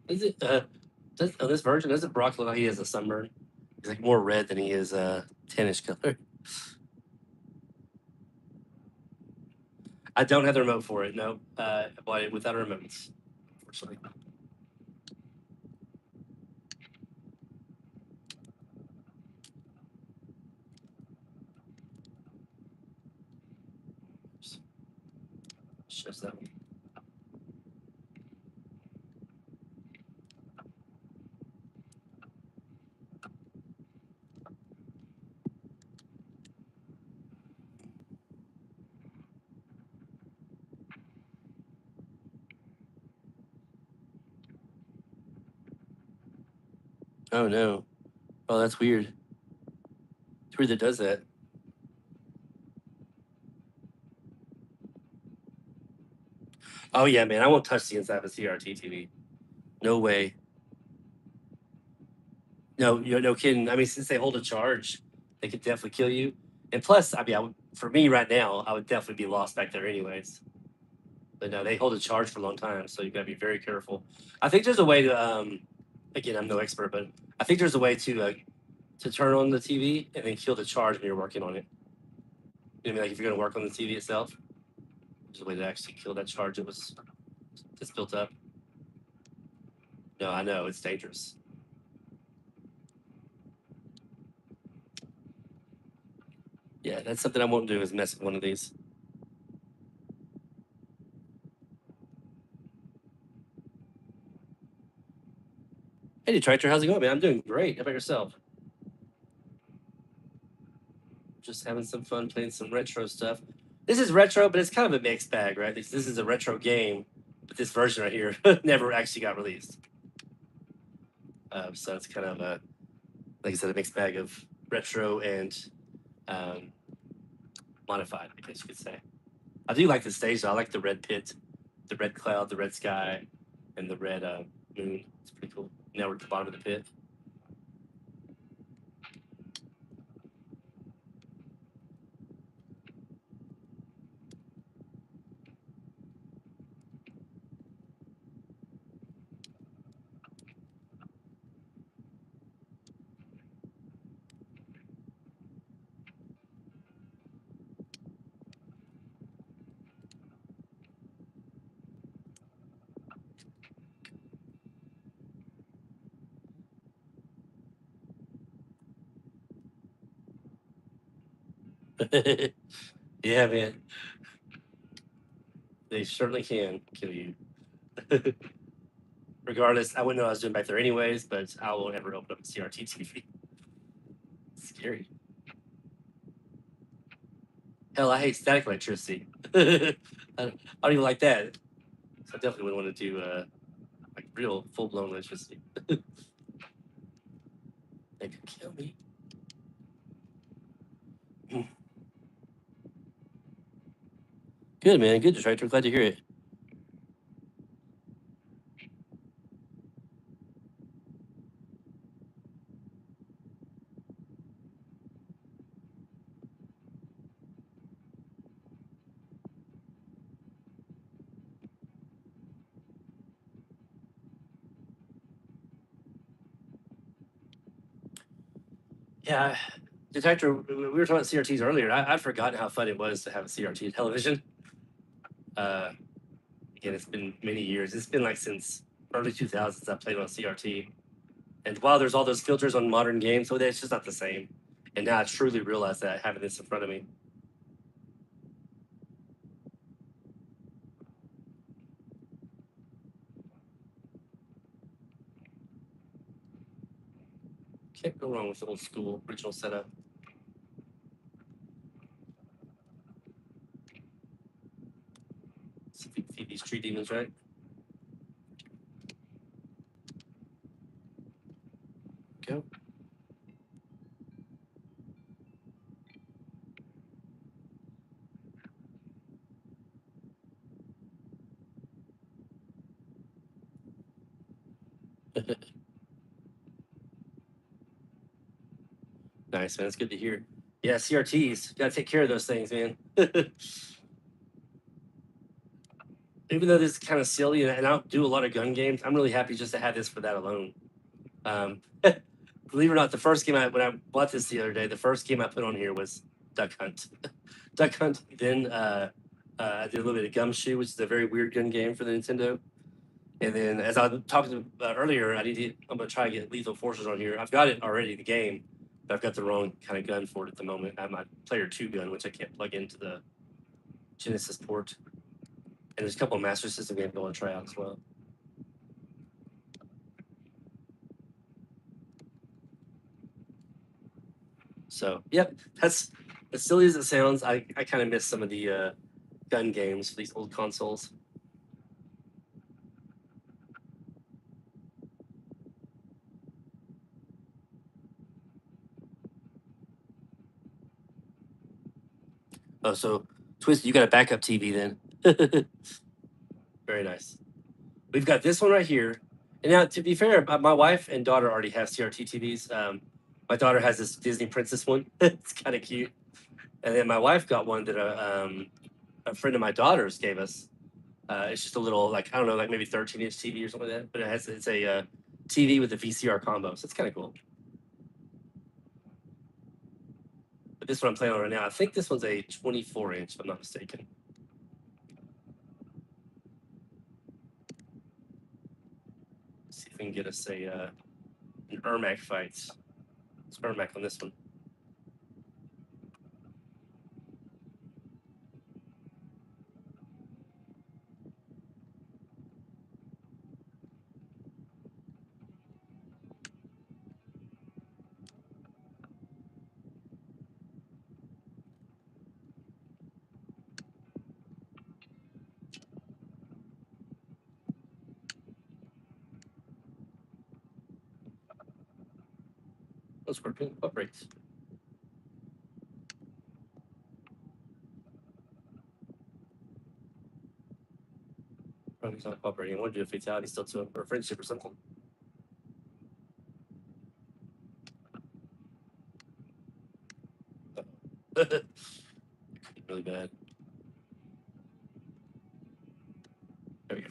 Is it? On this version, doesn't Brock look like he has a sunburn? He's like more red than he is tannish color. I don't have the remote for it. No, I bought it without a remote. Unfortunately. Shows that one. Oh no. Oh, that's weird. It's weird that does that. Oh yeah, man. I won't touch the inside of a CRT TV. No way. No, no kidding. I mean, since they hold a charge, they could definitely kill you. And plus, I mean, for me right now, I would definitely be lost back there anyways. But no, they hold a charge for a long time, so you gotta be very careful. I think there's a way to again, I'm no expert, but I think there's a way to turn on the TV and then kill the charge when you're working on it. You know what I mean? Like if you're gonna work on the TV itself, there's a way to actually kill that charge that's built up. No, I know it's dangerous. Yeah, that's something I won't do is mess with one of these. Hey, Detractor, how's it going, man? I'm doing great. How about yourself? Just having some fun playing some retro stuff. This is retro, but it's kind of a mixed bag, right? This is a retro game, but this version right here never actually got released. So it's kind of a, like I said, a mixed bag of retro and um, modified, I guess you could say. I do like the stage, though. I like the red pit, the red cloud, the red sky, and the red moon. It's pretty cool. Now we're at the bottom of the pit. Yeah, man. They certainly can kill you. Regardless, I wouldn't know what I was doing back there anyways, but I won't ever open up a CRT TV. It's scary. Hell, I hate static electricity. I don't even like that. So I definitely wouldn't want to do like real full blown electricity. They could kill me. Good, man. Good, Detractor. Glad to hear it. Yeah, Detector, we were talking about CRTs earlier. I'd forgotten how fun it was to have a CRT television. Uh, Again, it's been many years. It's been like since early 2000s I played on CRT. And while there's all those filters on modern games, so it's just not the same. And now I truly realize that having this in front of me. Can't go wrong with the old school original setup. See if we can feed these tree demons right. Go. Nice, man. It's good to hear. Yeah, CRTs. Gotta take care of those things, man. Even though this is kind of silly and I don't do a lot of gun games, I'm really happy just to have this for that alone. Believe it or not, the first game when I bought this the other day, the first game I put on here was Duck Hunt. Duck Hunt. Then I did a little bit of Gumshoe, which is a very weird gun game for the Nintendo. And then, as I was talking about earlier, I'm gonna try to get Lethal Forces on here. I've got it already, the game, but I've got the wrong kind of gun for it at the moment. I have my Player 2 gun, which I can't plug into the Genesis port. And there's a couple of Master System games I want to try out as well. So, yep, that's as silly as it sounds. I kind of miss some of the gun games for these old consoles. Oh, so Twist, you got a backup TV then? Very nice. We've got this one right here. And now, to be fair, my wife and daughter already have CRT TVs. My daughter has this Disney Princess one. It's kind of cute. And then my wife got one that a friend of my daughter's gave us. It's just a little, like, I don't know, like maybe 13-inch TV or something like that. But it's a TV with a VCR combo. So it's kind of cool. But this one I'm playing on right now, I think this one's a 24-inch, if I'm not mistaken. Let's see if we can get us an Ermac fight. It's Ermac on this one. Those Scorpion cooperates. Probably he's not cooperating. I want to do a fatality still to him, or a friendship or something. Really bad. There we go.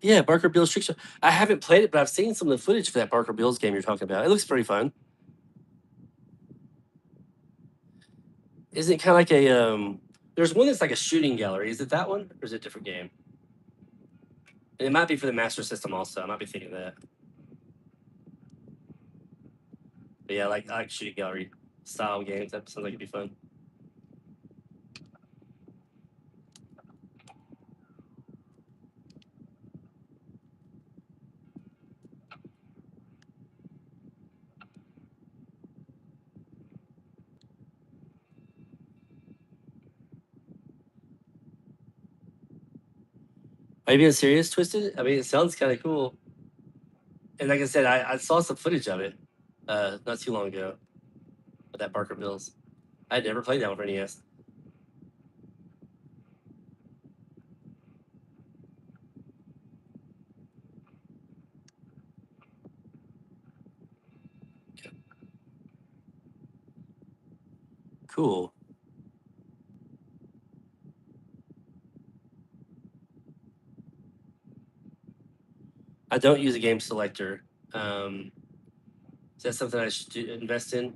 Yeah, Barker Bill's Trick Show. I haven't played it, but I've seen some of the footage for that Barker Bill's game you're talking about. It looks pretty fun. Isn't it kind of like a there's one that's like a shooting gallery. Is it that one, or is it a different game? It might be for the Master System also. I might be thinking that. But yeah, I like shooting gallery style games. That sounds like it'd be fun. Are you being serious, Twisted? I mean, it sounds kind of cool. And like I said, I saw some footage of it not too long ago with that Barker Bills. I'd never played that one for NES. Cool. I don't use a game selector. Is that something I should invest in?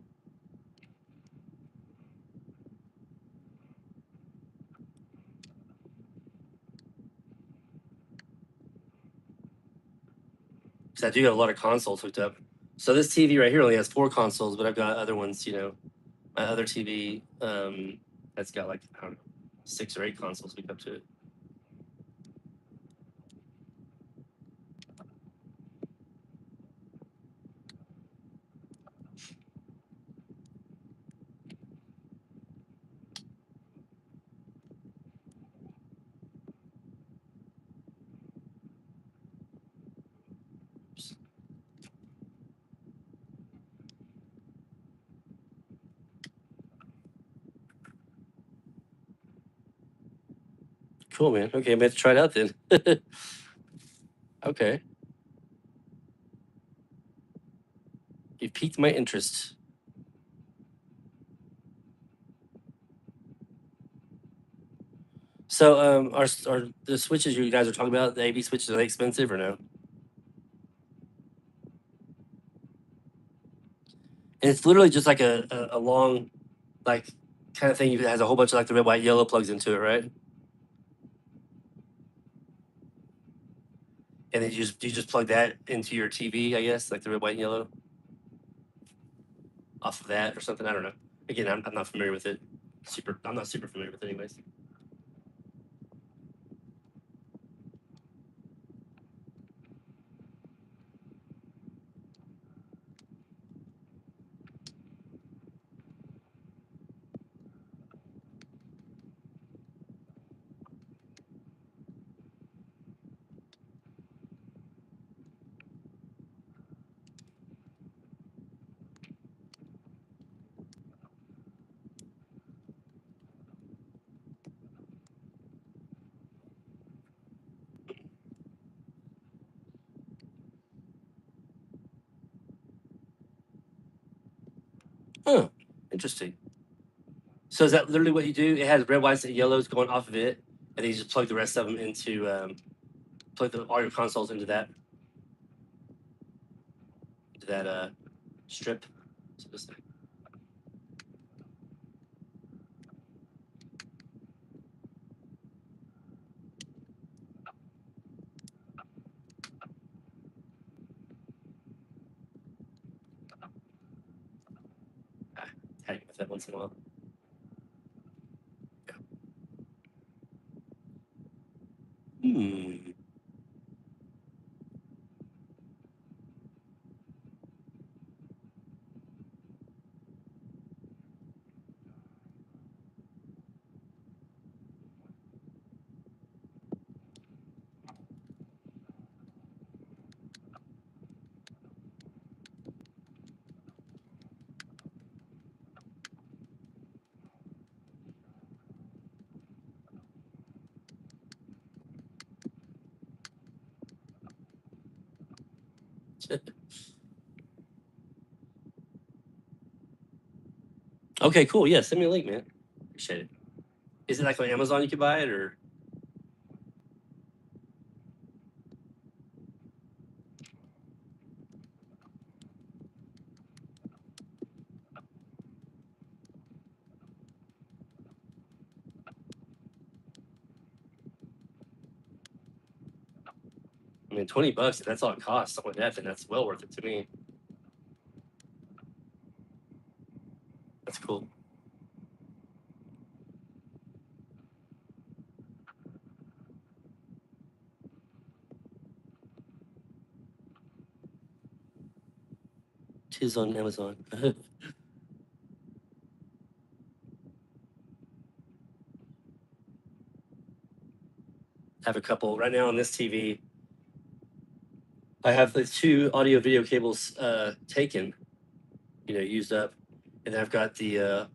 Because I do have a lot of consoles hooked up. So this TV right here only has 4 consoles, but I've got other ones. My other TV that's got like I don't know 6 or 8 consoles hooked up to it. Cool, man. Okay, I'm gonna have to try it out then. Okay, you piqued my interest. So, are the switches you guys are talking about, the AV switches, are they expensive or no? And it's literally just like a long, like kind of thing that has a whole bunch of like the red, white, yellow plugs into it, right? And then you just plug that into your TV, I guess, like the red, white, and yellow, off of that or something. I don't know. Again, I'm not familiar with it. I'm not super familiar with it, anyways. Huh. Interesting. So is that literally what you do? It has red, whites, and yellows going off of it, and then you just plug the rest of them into all your consoles into that strip. So to say. Tag with that once in a while. Hmm. Okay, cool. Yeah, send me a link, man. Appreciate it. Is it like on Amazon you could buy it, or? I mean, $20, if that's all it costs, something like that, then that's well worth it to me. That's cool. Tis on Amazon. Have a couple right now on this TV. I have the two audio video cables taken, used up, and then I've got the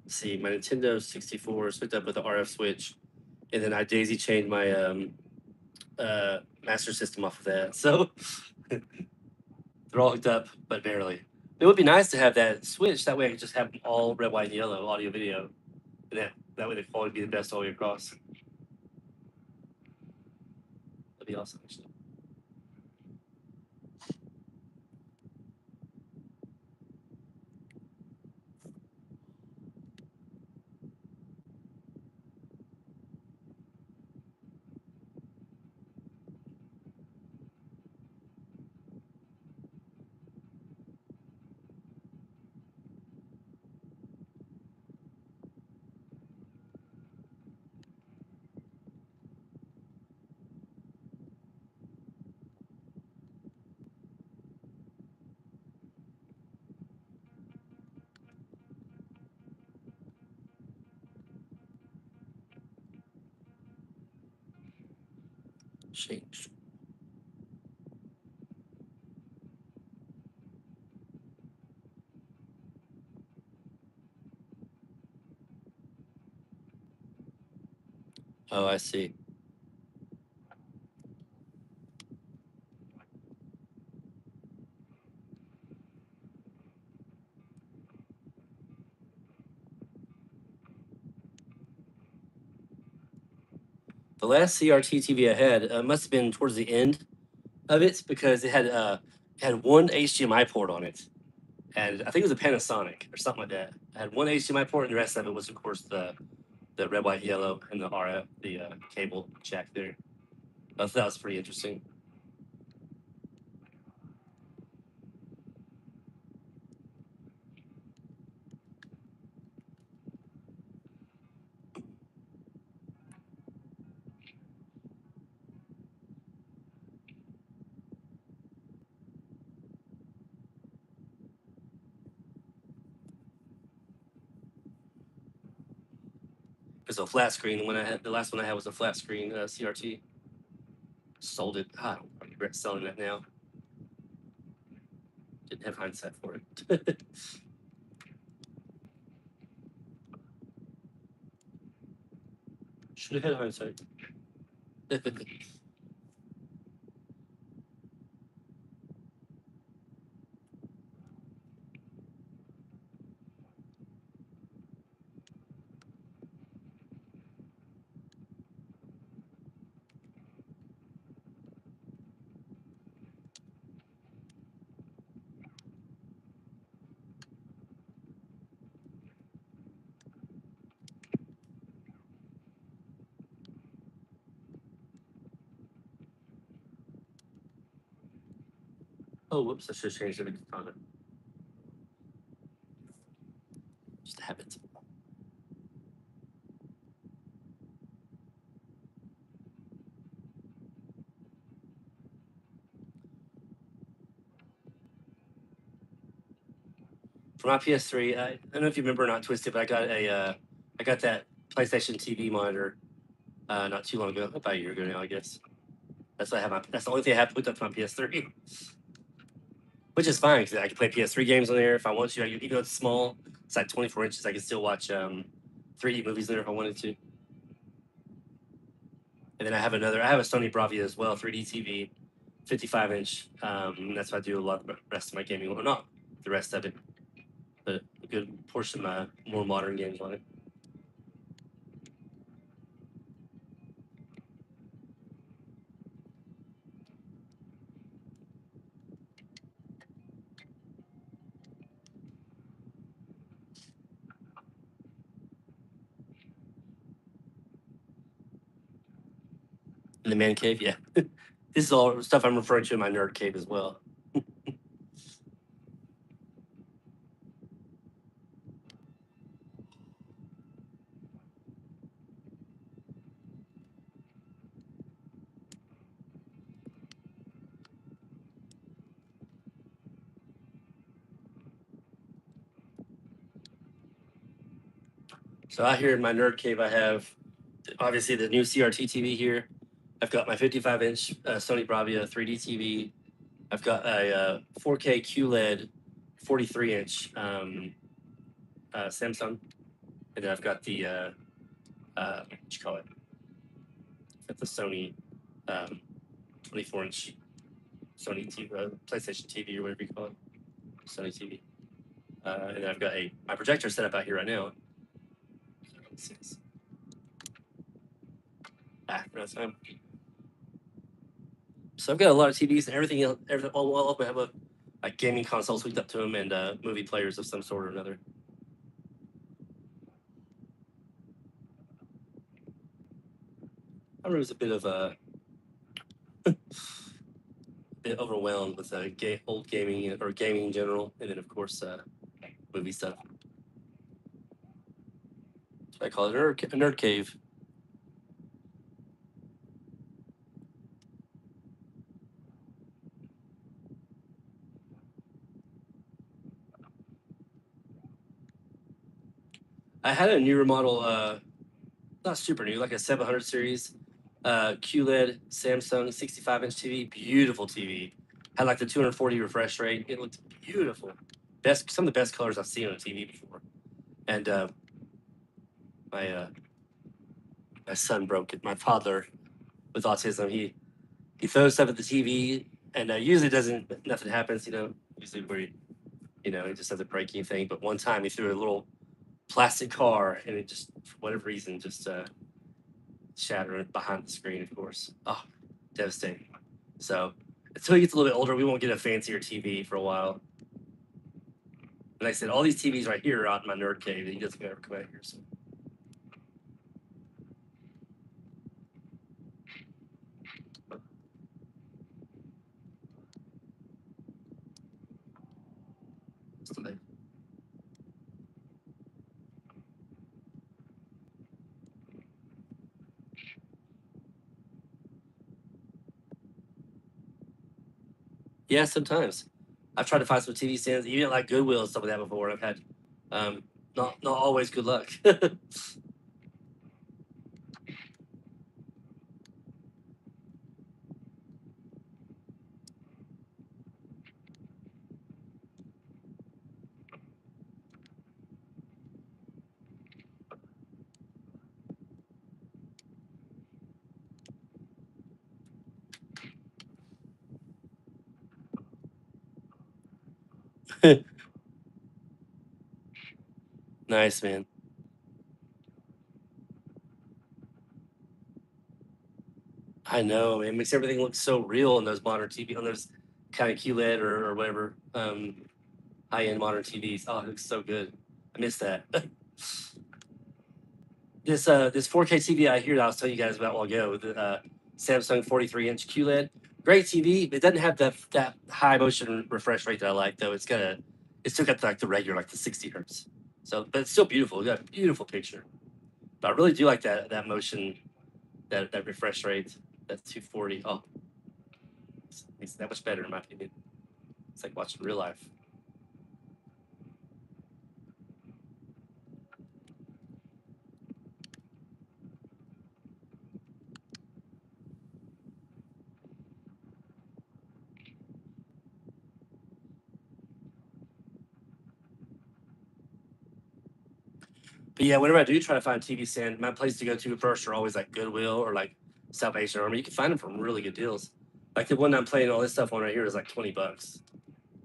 see my Nintendo 64 hooked up with the RF switch, and then I daisy chained my Master System off of that. So they're all hooked up, but barely. It would be nice to have that switch. That way, I could just have all red, white, and yellow audio video, and that way the quality would be the best all the way across. That'd be awesome, actually. Change. Oh, I see. The last CRT TV I had must have been towards the end of it because it had one HDMI port on it, and I think it was a Panasonic or something like that. It had one HDMI port, and the rest of it was, of course, the red, white, yellow, and the RF, the cable jack there. I thought that was pretty interesting. It's a flat screen. The last one I had was a flat screen CRT. Sold it. I regret selling that now. Didn't have hindsight for it. Should have had hindsight. Oh, whoops! I should have changed it. Just a habit. For my PS3, I don't know if you remember or not, Twisted, but I got that PlayStation TV monitor not too long ago, about a year ago now, I guess. That's what I have. That's the only thing I have hooked up to my PS3, which is fine because I can play PS3 games on there if I want to. Even though it's small, it's like 24 inches. I can still watch 3D movies there if I wanted to. And then I have a Sony Bravia as well, 3D TV, 55-inch. That's what I do a lot of the rest of my gaming. Well, not the rest of it, but a good portion of my more modern games on it. In the man cave, yeah. This is all stuff I'm referring to in my nerd cave as well. So out here in my nerd cave, I have obviously the new CRT TV here. I've got my 55-inch Sony Bravia 3D TV. I've got a 4K QLED 43-inch Samsung, and then I've got the what you call it? Got the Sony 24-inch Sony TV, PlayStation TV, or whatever you call it, Sony TV. And then I've got my projector set up out here right now. No time. So I've got a lot of TVs and everything else. All of them have a gaming consoles hooked up to them and movie players of some sort or another. I was a bit of a bit overwhelmed with old gaming or gaming in general, and then of course movie stuff. So I call it a nerd cave. I had a newer model, not super new, like a 700 series QLED Samsung 65-inch TV, beautiful TV. Had like the 240 refresh rate. It looked beautiful. Some of the best colors I've seen on a TV before. And my son broke it. My toddler with autism, he throws stuff at the TV, and usually nothing happens. Usually where he just has a breaking thing. But one time he threw a little plastic car, and it just for whatever reason just shattered behind the screen. Of course, devastating. So until he gets a little bit older, we won't get a fancier TV for a while. Like I said, all these TVs right here are out in my nerd cave. He doesn't ever come out here. So. Yeah, sometimes. I've tried to find some TV stands, even like Goodwill and stuff like that before. And I've had not always good luck. Nice, man. I know, man. It makes everything look so real on those modern TV, on those kind of QLED or whatever high-end modern TVs. Oh, it looks so good. I miss that. This 4K TV I hear that I was telling you guys about a while ago, the Samsung 43-inch QLED, great TV. It doesn't have that high motion refresh rate that I like though. It's still got like the regular, like the 60 hertz. So, but it's still beautiful. It got a beautiful picture. But I really do like that motion, that refresh rate, that 240. Oh, it's that much better in my opinion. It's like watching real life. But yeah, whenever I do try to find TV stand, my place to go to first are always like Goodwill or like Salvation Army. You can find them for really good deals. Like the one I'm playing all this stuff on right here is like $20,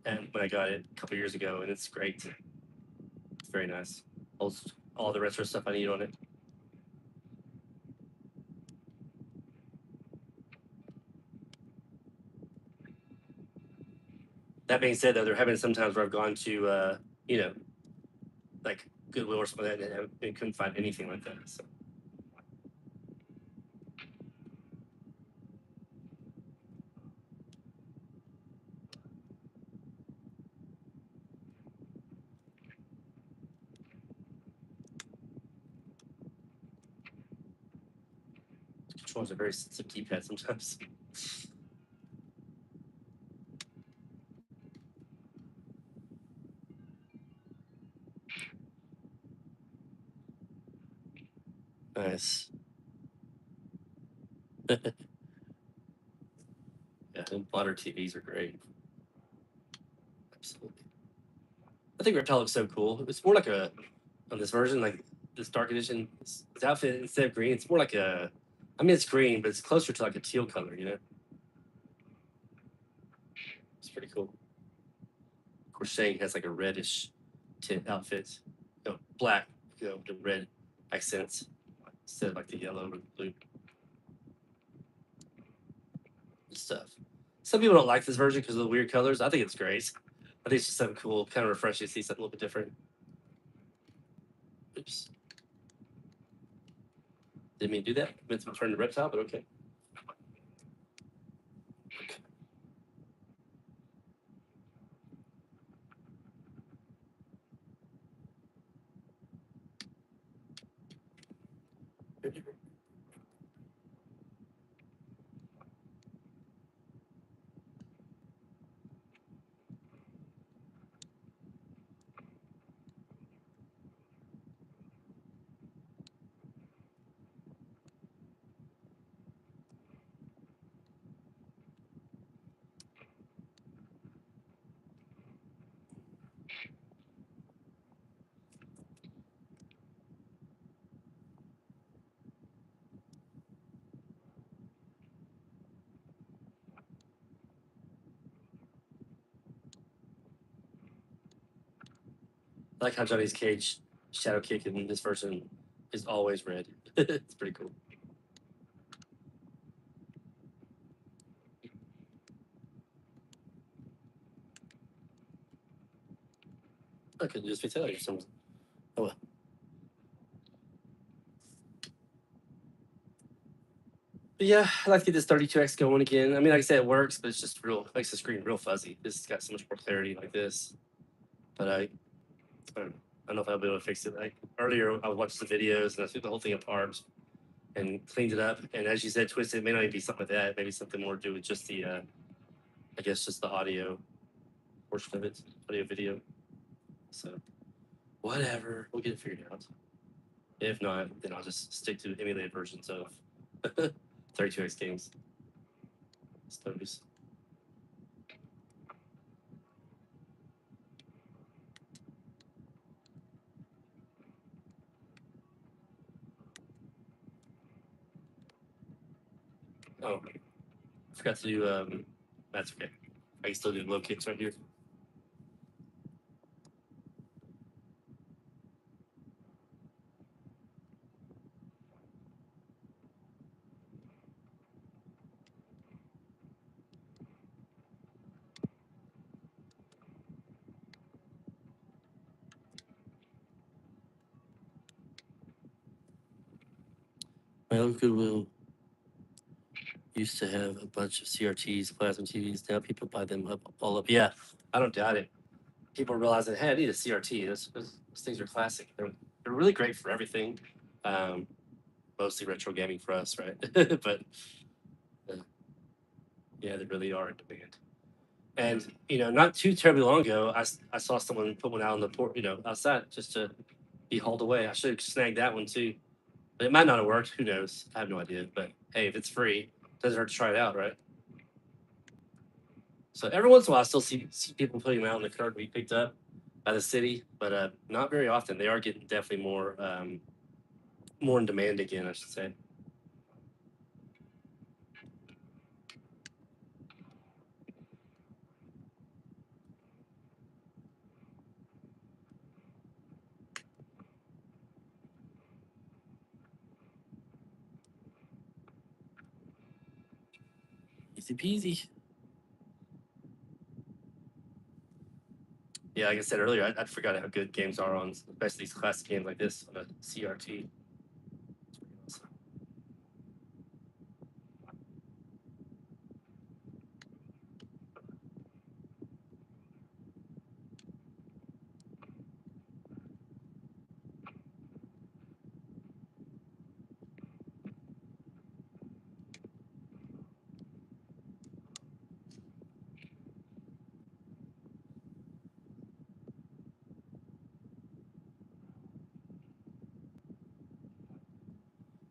and when I got it a couple years ago, and it's great. It's very nice. All the retro stuff I need on it. That being said, though, there have been some times where I've gone to like Goodwill or something like that, and couldn't find anything like that. So. controls are very sensitive keypad sometimes. Nice. Yeah, and modern TVs are great. Absolutely. I think Reptile looks so cool. It's more like a on this version, like this dark edition, this outfit instead of green, it's more like a. I mean, it's green, but it's closer to like a teal color. You know, it's pretty cool. Of course, Shang has like a reddish tint outfit, black, the red accents instead of like the yellow or the blue stuff. Some people don't like this version because of the weird colors. I think it's great. I think it's just something cool, kind of refreshing to see something a little bit different. Oops. Didn't mean to do that. Meant to turn to Reptile, but okay. I like how Johnny's Cage shadow kick in this version is always red. It's pretty cool. I could just fatality or something. Oh well. But yeah, I like to get this 32x going again. I mean, like I said, it works, but it's just real makes the screen real fuzzy. This has got so much more clarity like this. But I don't know if I'll be able to fix it. Like earlier, I watched the videos and I took the whole thing apart and cleaned it up. And as you said, twisted, it may not even be something like that. Maybe something more to do with just the, I guess, just the audio portion of it, audio video. So whatever, we'll get it figured out. If not, then I'll just stick to emulated versions of 32x games. Stories. Oh, I forgot to do. That's okay. I can still do low kicks right here. My old Goodwill used to have a bunch of CRTs, plasma TVs. Now people buy them up all up. Yeah, I don't doubt it. People realize that hey, I need a CRT. Those things are classic. They're really great for everything. Um, Mostly retro gaming for us, right? But yeah, they really are in demand. And not too terribly long ago, I saw someone put one out on the port, outside just to be hauled away. I should have snagged that one too, but it might not have worked. Who knows? I have no idea. But hey, if it's free, it doesn't hurt to try it out, right? So every once in a while, I still see people putting them out in the cart to be picked up by the city, but not very often. They are getting definitely more in demand again, I should say. Easy peasy. Yeah, like I said earlier, I forgot how good games are on, especially these classic games like this on a CRT.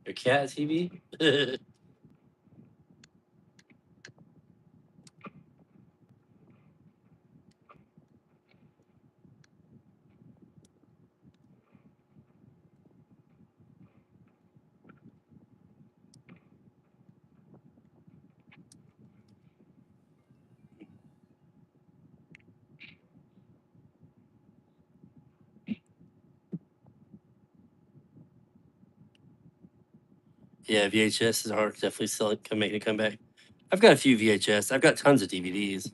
Your cat TV? Yeah, VHS are definitely still making a comeback. I've got a few VHS. I've got tons of DVDs.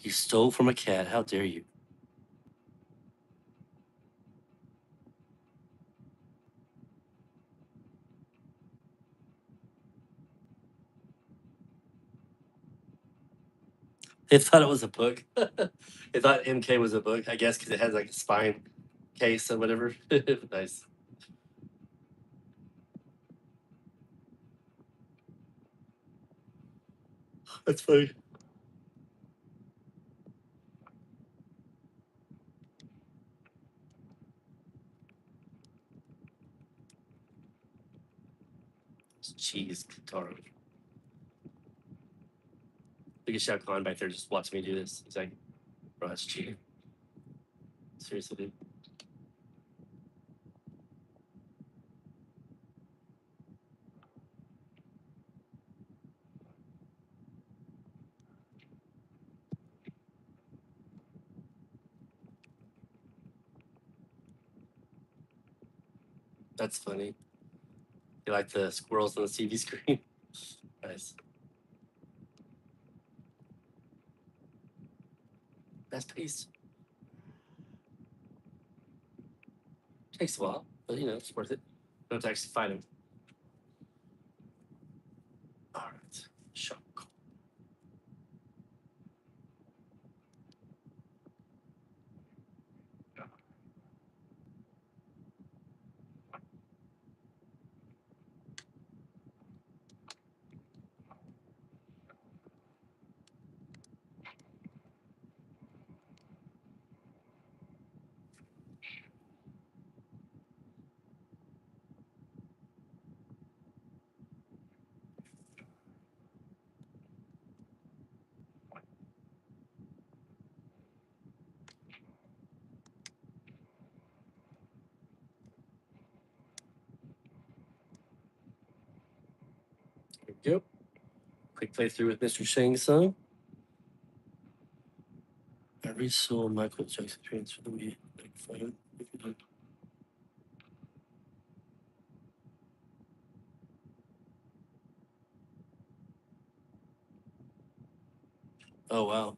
You stole from a cat. How dare you? They thought it was a book. They thought MK was a book, I guess, because it has like a spine case or whatever. Nice. That's funny. It's cheese, Taro. Look at Shao Kahn back there just watching me do this. He's like, bro, that's cheating. Seriously, dude. That's funny. You like the squirrels on the TV screen? Nice. Fast paced. Takes a while, but you know, it's worth it. Don't have to actually fight him. All right. Shao Kahn. There we go. Quick playthrough with Mr. Shang Tsung. I resaw Michael Jackson transfer the Wii. Oh wow.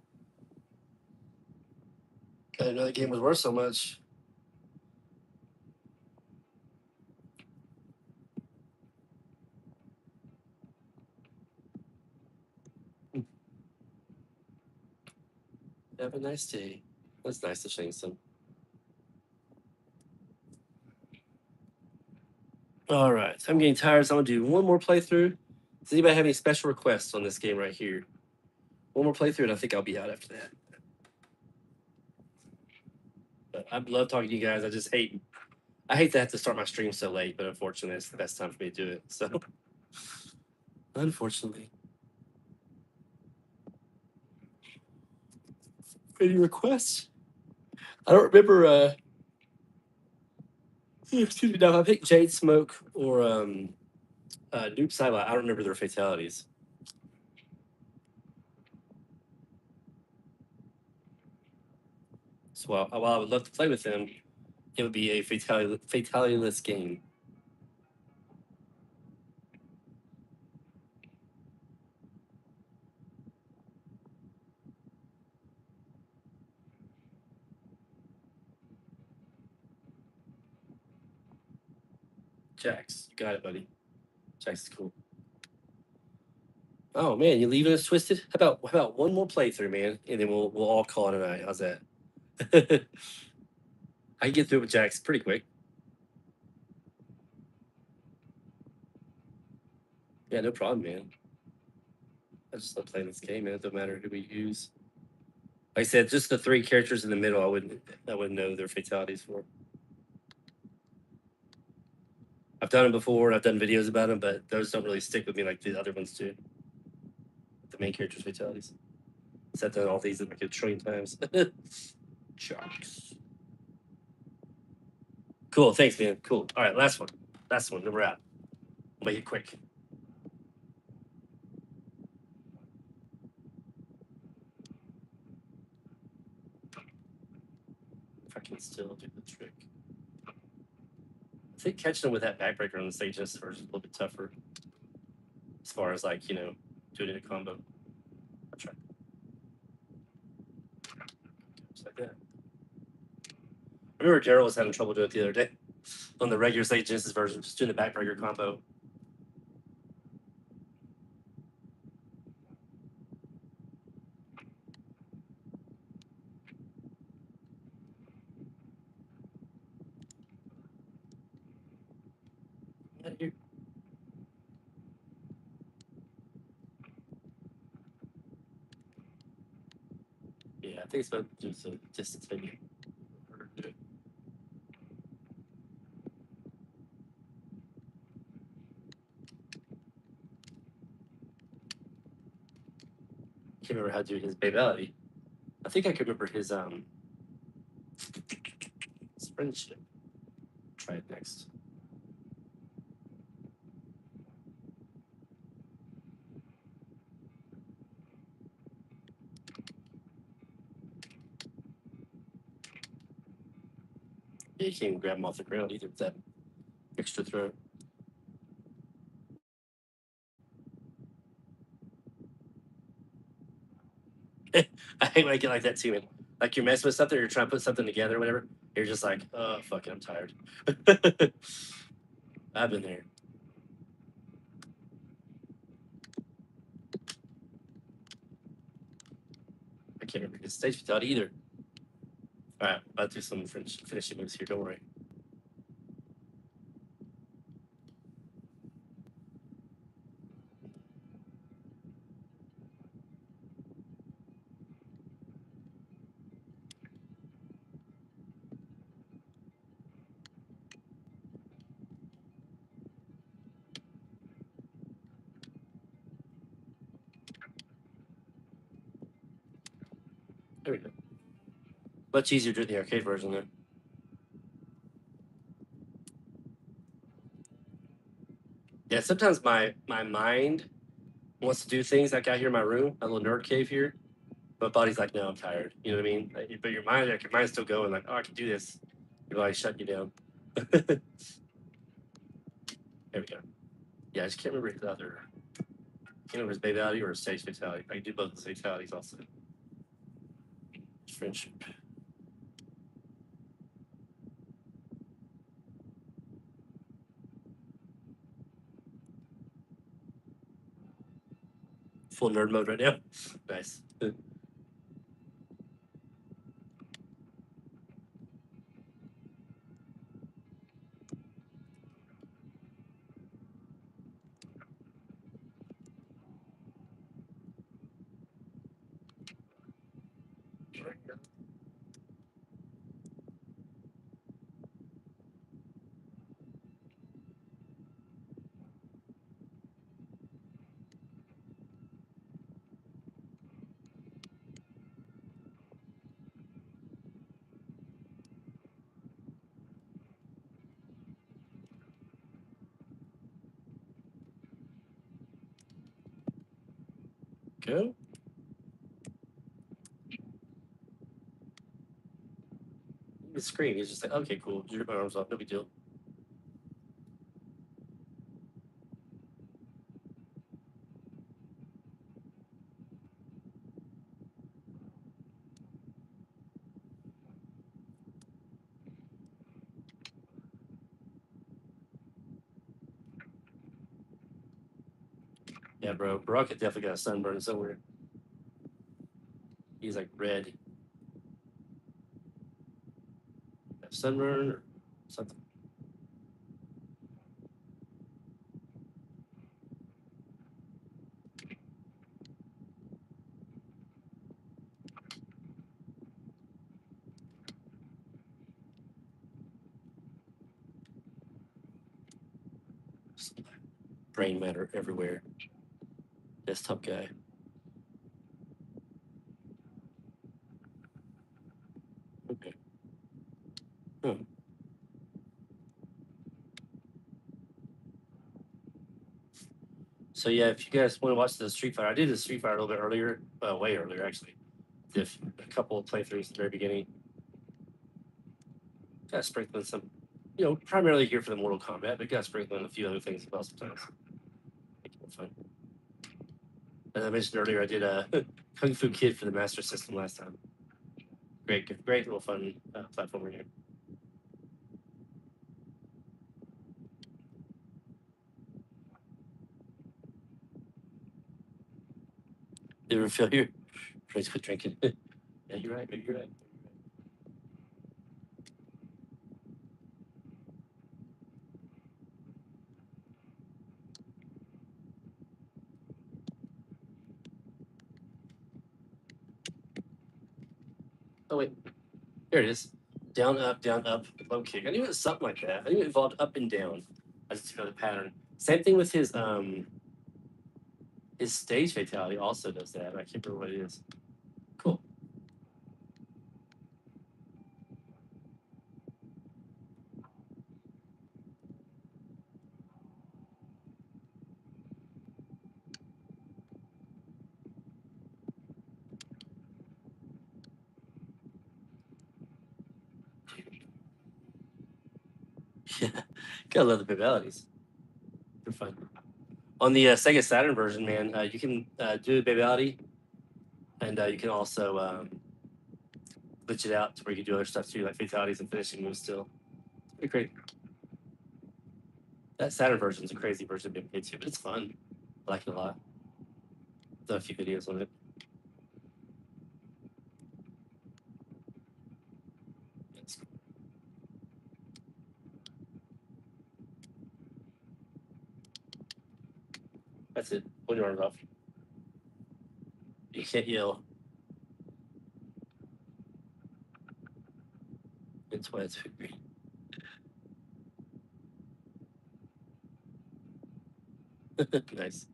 I didn't know the game was worth so much. Have a nice day. That's nice to Shang Tsung. All right. I'm getting tired, so I'm gonna do one more playthrough. Does anybody have any special requests on this game right here? One more playthrough, and I think I'll be out after that. But I love talking to you guys. I hate to have to start my stream so late, but unfortunately, it's the best time for me to do it. So, unfortunately, any requests? I don't remember. Excuse me. Now, if I picked Jade Smoke or Noob Saibot, I don't remember their fatalities. So while I would love to play with them, it would be a fatality-less game. Jax, you got it, buddy. Jax is cool. Oh man, you leaving us twisted? How about one more playthrough, man, and then we'll all call it a night. How's that? I can get through with Jax pretty quick. Yeah, no problem, man. I just love playing this game, man. It don't matter who we use. Like I said, just the 3 characters in the middle, I wouldn't know their fatalities for. I've done them before, and I've done videos about them, but those don't really stick with me like the other ones do. The main characters' fatalities. I've done all these like a trillion times. Sharks. Cool, thanks, man. Cool. All right, last one. Last one, then we're out. We'll make it quick. If I can still do the trick. I think catching them with that backbreaker on the stage is a little bit tougher. As far as like, doing it in a combo. I'll try. Just like that. I remember Daryl was having trouble doing it the other day on the regular Sega Genesis version, just doing the backbreaker combo. Yeah, I think it's about just a distance maybe. Can't remember how to do his Babality. I think I could remember his friendship. Try it next. Yeah, you can't even grab him off the ground either with that extra throw. I hate when I get like that too, man. Like you're messing with something, or you're trying to put something together or whatever. You're just like, oh, fuck it, I'm tired. I've been there. I can't remember his stage without either. All right, I'll do some finishing moves here. Don't worry. There we go. Much easier to do the arcade version there. Yeah, sometimes my mind wants to do things like out here in my room, a little nerd cave here. But body's like, no, I'm tired. You know what I mean? But your mind's still going, like, oh, I can do this. Your body's shutting you down. There we go. Yeah, I just can't remember his other. Can't remember his fatality or his stage fatality. I can do both the fatalities also. Friendship. Full nerd mode right now. Nice. Go. The screen. He's just like, okay, cool. Just rip my arms off. No big deal. Yeah, bro. Brockett definitely got a sunburn somewhere. He's like red. Sunburn or something. Just brain matter everywhere. Desktop guy. Okay. Hmm. So yeah, if you guys want to watch the Street Fighter, I did the Street Fighter a little bit earlier, way earlier actually. Did a couple of playthroughs at the very beginning. Got sprinkling some, primarily here for the Mortal Kombat, but got sprinkling a few other things as well sometimes. Make it more fun. As I mentioned earlier, I did a Kung Fu Kid for the Master System last time. Great little fun platformer here. Did ever feel here? Please quit drinking. Yeah, you're right. You're right. Oh wait, there it is. Down, up, low kick. I knew it was something like that. I knew it involved up and down. I just know the pattern. Same thing with his stage fatality also does that. I can't remember what it is. Cool. Yeah, gotta love the fatalities. They're fun. On the Sega Saturn version, man, you can do the fatality, and you can also glitch it out to where you can do other stuff too, like fatalities and finishing moves. Still, pretty great. That Saturn version is a crazy version of BMK too, but it's fun. I like it a lot. Done a few videos on it. It's cool. That's it. When you're off, you can't yell. That's why it's great. Nice.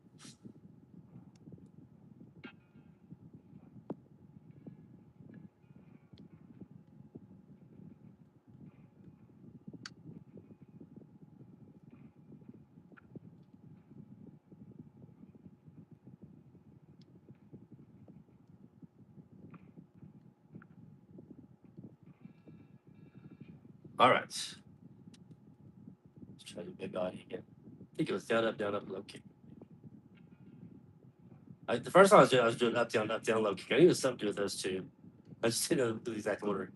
All right. Let's try to big body again. I think it was down, up, low kick. The first time I was doing up, down, low kick. I knew it was something to do with those two. I just didn't know the exact order.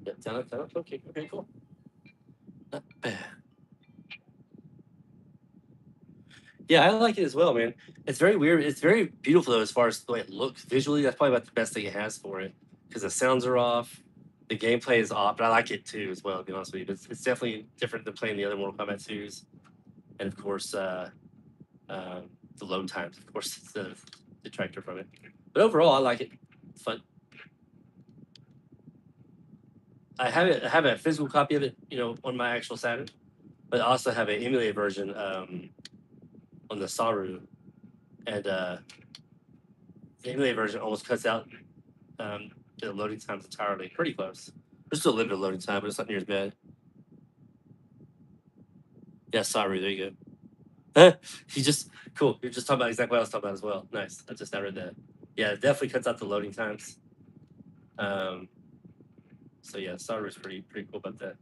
Yep, down, up, low kick. Okay, cool. Not bad. Yeah, I like it as well, man. It's very weird. It's very beautiful though, as far as the way it looks visually. That's probably about the best thing it has for it because the sounds are off, the gameplay is off, but I like it too as well. To be honest with you, it's definitely different than playing the other Mortal Kombat series, and of course, the load times, of course, it's the detractor from it. But overall, I like it. It's fun. I have a physical copy of it, on my actual Saturn, but I also have an emulated version on the Saru, and the emulated version almost cuts out the loading times entirely. Pretty close. There's still a limited loading time, but it's not near as bad. Yeah, Saru, there you go. You just cool. You're just talking about exactly what I was talking about as well. Nice. I read that. Yeah, it definitely cuts out the loading times. Um, so yeah, Saru is pretty cool about that.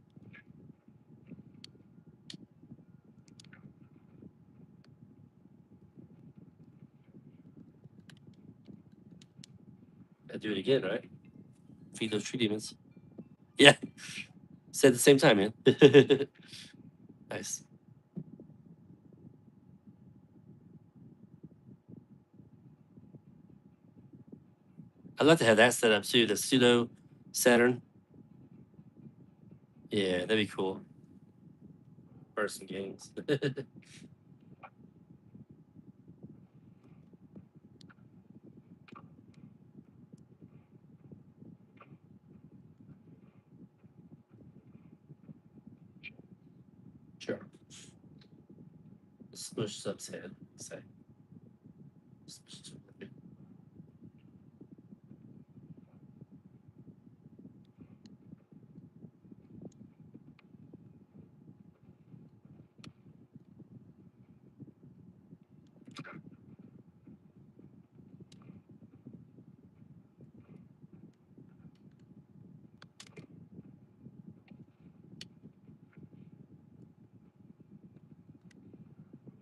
I do it again, right? Feed those tree demons. Yeah, say at the same time, man. Nice. I'd like to have that set up too. The pseudo Saturn. Yeah, that'd be cool. For some games. Smush Sub's head. Say. Smush Sub.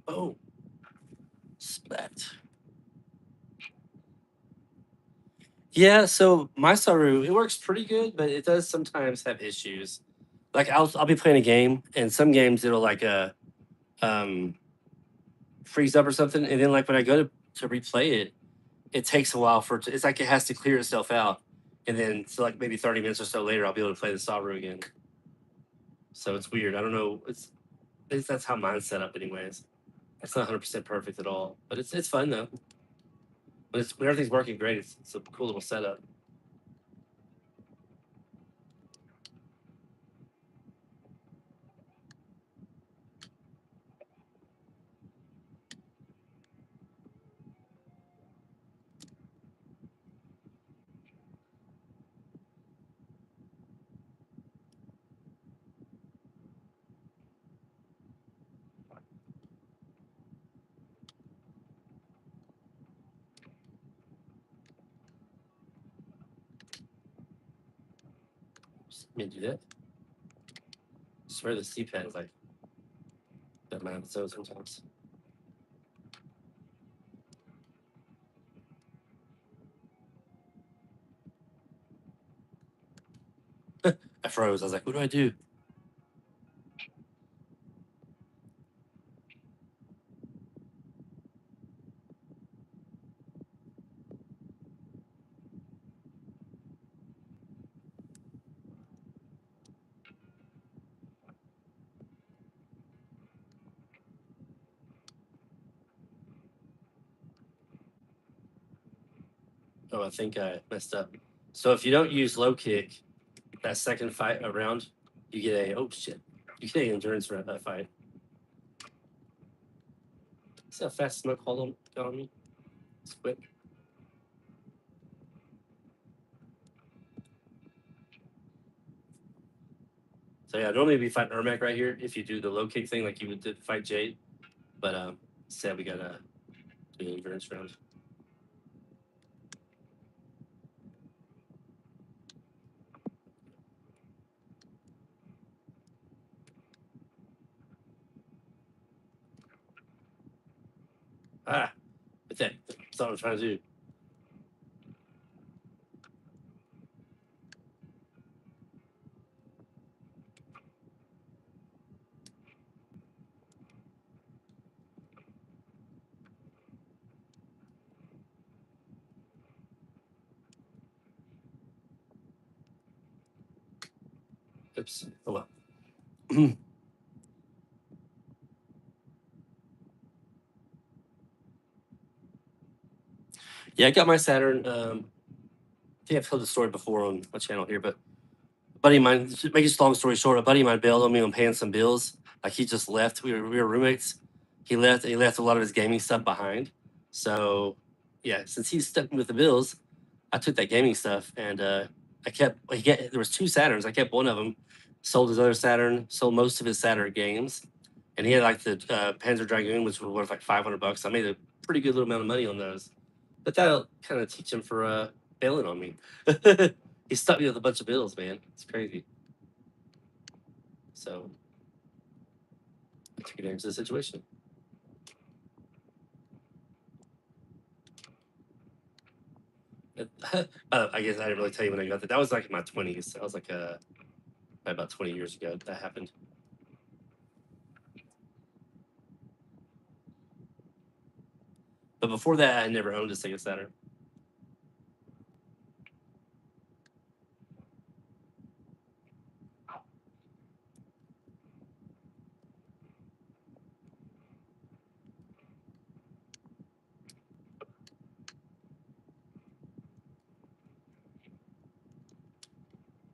Oh, splat. Yeah, so my Saru, it works pretty good, but it does sometimes have issues. Like I'll be playing a game, and some games it'll like um freeze up or something, and then like when I go to replay it, it takes a while for it to, it's like it has to clear itself out, and then so like maybe 30 minutes or so later, I'll be able to play the Saru again. So it's weird. I don't know. It's that's how mine's set up, anyways. It's not 100% perfect at all, but it's fun though. When everything's working great, it's a cool little setup. Let me do that. I swear the C-pad is like that man so sometimes. I froze. I was like, what do I do? Oh, I think I messed up. So if you don't use low kick, that second fight around, you get a oh shit, you get an endurance fight. See how fast smoke hold on me? It's quick. So yeah, normally we fight Ermac right here if you do the low kick thing like you would did fight Jade, but instead we gotta do an endurance round. Ah, but that's all I'm trying to do. Oops. Oh well. Yeah, I got my Saturn. I think I've told the story before on my channel here, but a buddy of mine, to make a long story short, a buddy of mine bailed on me on paying some bills. Like he just left. We were roommates. He left a lot of his gaming stuff behind. So yeah, since he stuck me with the bills, I took that gaming stuff and I kept there was two Saturns. I kept one of them, sold his other Saturn, sold most of his Saturn games, and he had like the Panzer Dragoon, which was worth like $500. I made a pretty good little amount of money on those. But that'll kind of teach him for bailing on me. He stuck me with a bunch of bills, man. It's crazy. So I took advantage of the situation. I guess I didn't really tell you when I got that. That was like in my 20s. That was like about 20 years ago that happened. But before that, I never owned a Sega Saturn.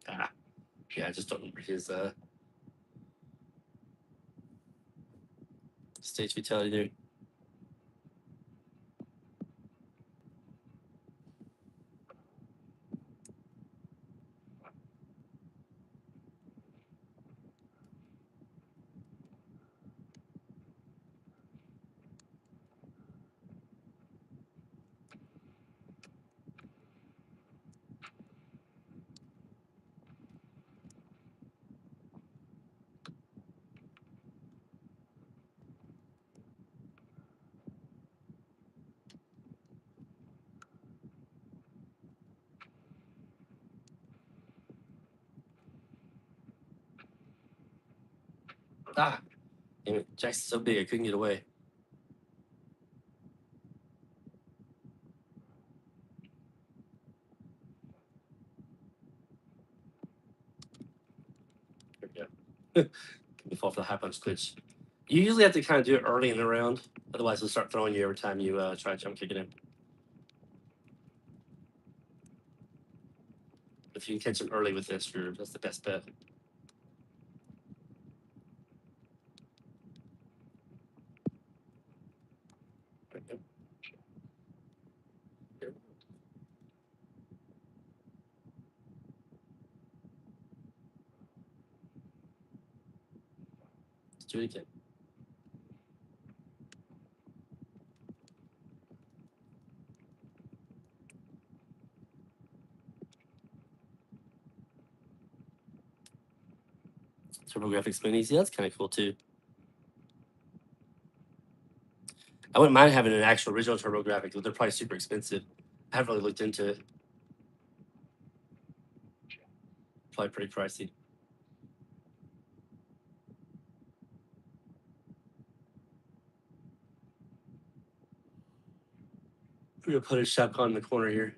Ah, yeah, I just don't remember his. Stage fatality there. Ah, damn it. Jackson's so big I couldn't get away. There we go. We fall for the high punch glitch. You usually have to kind of do it early in the round. Otherwise, it'll start throwing you every time you try jump kicking him. If you can catch him early with this, that's the best bet. There we go. Here. Let's do it again. TurboGrafx minis. Yeah, that's kind of cool too. I wouldn't mind having an actual original TurboGrafx, but they're probably super expensive. I haven't really looked into it. Probably pretty pricey. We're gonna put a Shao Kahn in the corner here.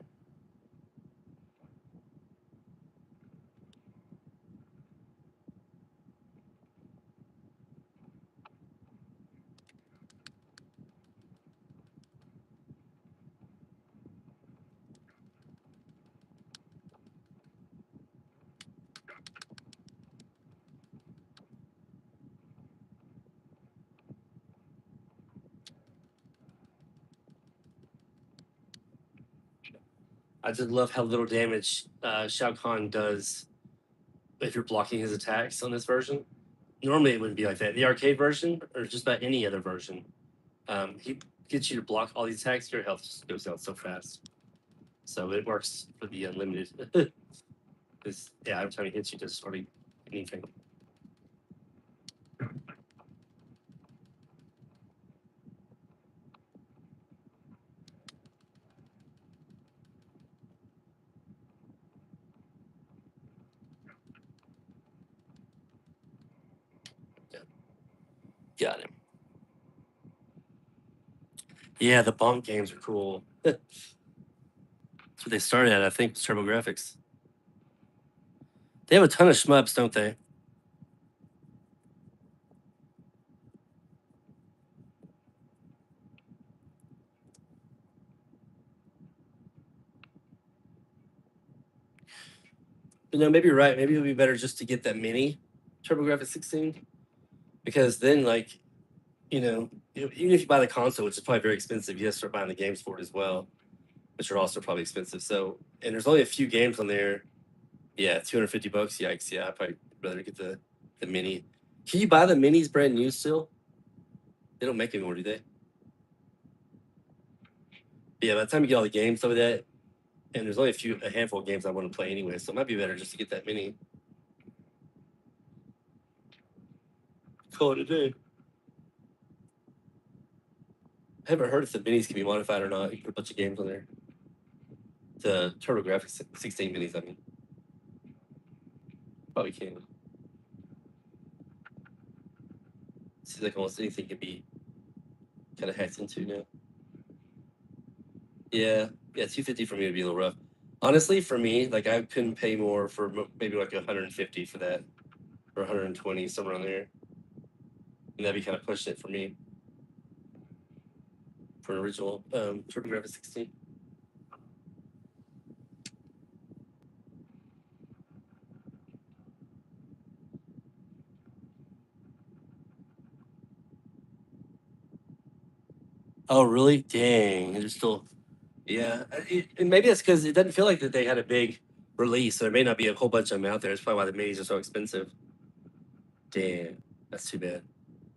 I just love how little damage Shao Kahn does if you're blocking his attacks on this version. Normally it wouldn't be like that. The arcade version, or just about any other version, he gets you to block all these attacks. Your health just goes down so fast. So it works for the unlimited. Because yeah, every time he hits you, just hardly anything. Got him. Yeah, the bonk games are cool. That's what they started at, I think, was TurboGrafx. They have a ton of shmups, don't they? But no, maybe you're right. Maybe it would be better just to get that mini TurboGrafx 16. Because then, like, even if you buy the console, which is probably very expensive, you have to start buying the games for it as well, which are also probably expensive. So, and there's only a few games on there. Yeah, $250. Yikes! Yeah, I'd probably rather get the mini. Can you buy the minis brand new still? They don't make anymore, do they? But yeah, by the time you get all the games over that, and there's only a handful of games I want to play anyway, so it might be better just to get that mini. Call it a day. I haven't heard if the minis can be modified or not. You can put a bunch of games on there. The TurboGrafx 16 minis, I mean. Probably can. Seems like almost anything could be kind of hacked into now. Yeah, 250 for me would be a little rough. Honestly, for me, like I couldn't pay more for maybe like 150 for that, or 120 somewhere on there, and that'd be kind of pushing it for me for an original TurboGrafx 16. Oh, really? Dang. It's still, yeah. And maybe that's because it doesn't feel like that they had a big release, so there may not be a whole bunch of them out there. That's probably why the minis are so expensive. Damn. That's too bad.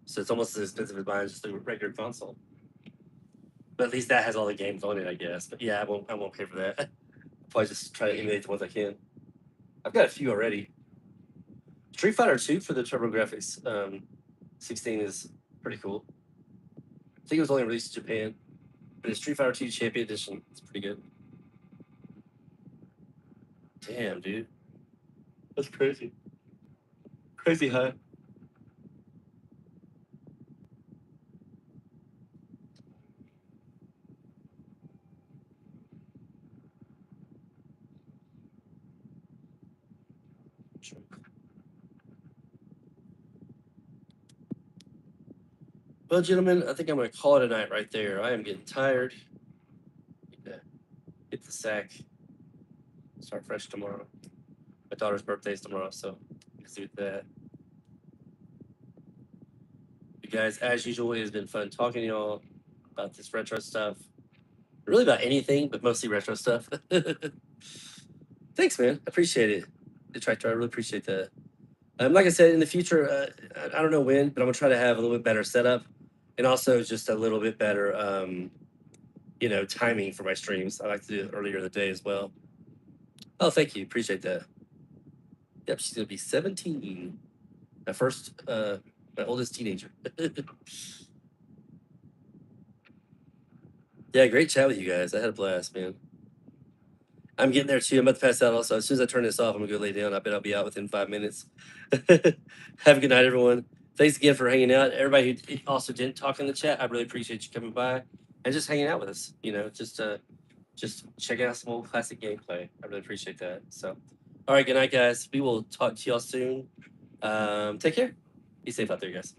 So it's almost as expensive as buying just a regular console. But at least that has all the games on it, I guess. But yeah, I won't pay for that. I'll probably just try to emulate the ones I can. I've got a few already. Street Fighter 2 for the TurboGrafx 16 is pretty cool. I think it was only released in Japan, but it's Street Fighter 2 Champion Edition. It's pretty good. Damn, dude. That's crazy. Crazy high. Well, gentlemen, I think I'm going to call it a night right there. I am getting tired. Hit the sack. Start fresh tomorrow. My daughter's birthday's tomorrow, so let's do that. You guys, as usual, it has been fun talking to y'all about this retro stuff. Really about anything, but mostly retro stuff. Thanks, man. I appreciate it. Detractor, I really appreciate that. Like I said, in the future, I don't know when, but I'm gonna try to have a little bit better setup, and also just a little bit better, timing for my streams. I like to do it earlier in the day as well. Oh, thank you. Appreciate that. Yep, she's gonna be 17. My oldest teenager. Yeah, great chat with you guys. I had a blast, man. I'm getting there too. I'm about to pass out also. As soon as I turn this off, I'm gonna go lay down. I bet I'll be out within 5 minutes. Have a good night, everyone. Thanks again for hanging out. Everybody who also didn't talk in the chat, I really appreciate you coming by and just hanging out with us. Just checking out some old classic gameplay. I really appreciate that. So, all right, good night, guys. We will talk to y'all soon. Take care. Be safe out there, guys.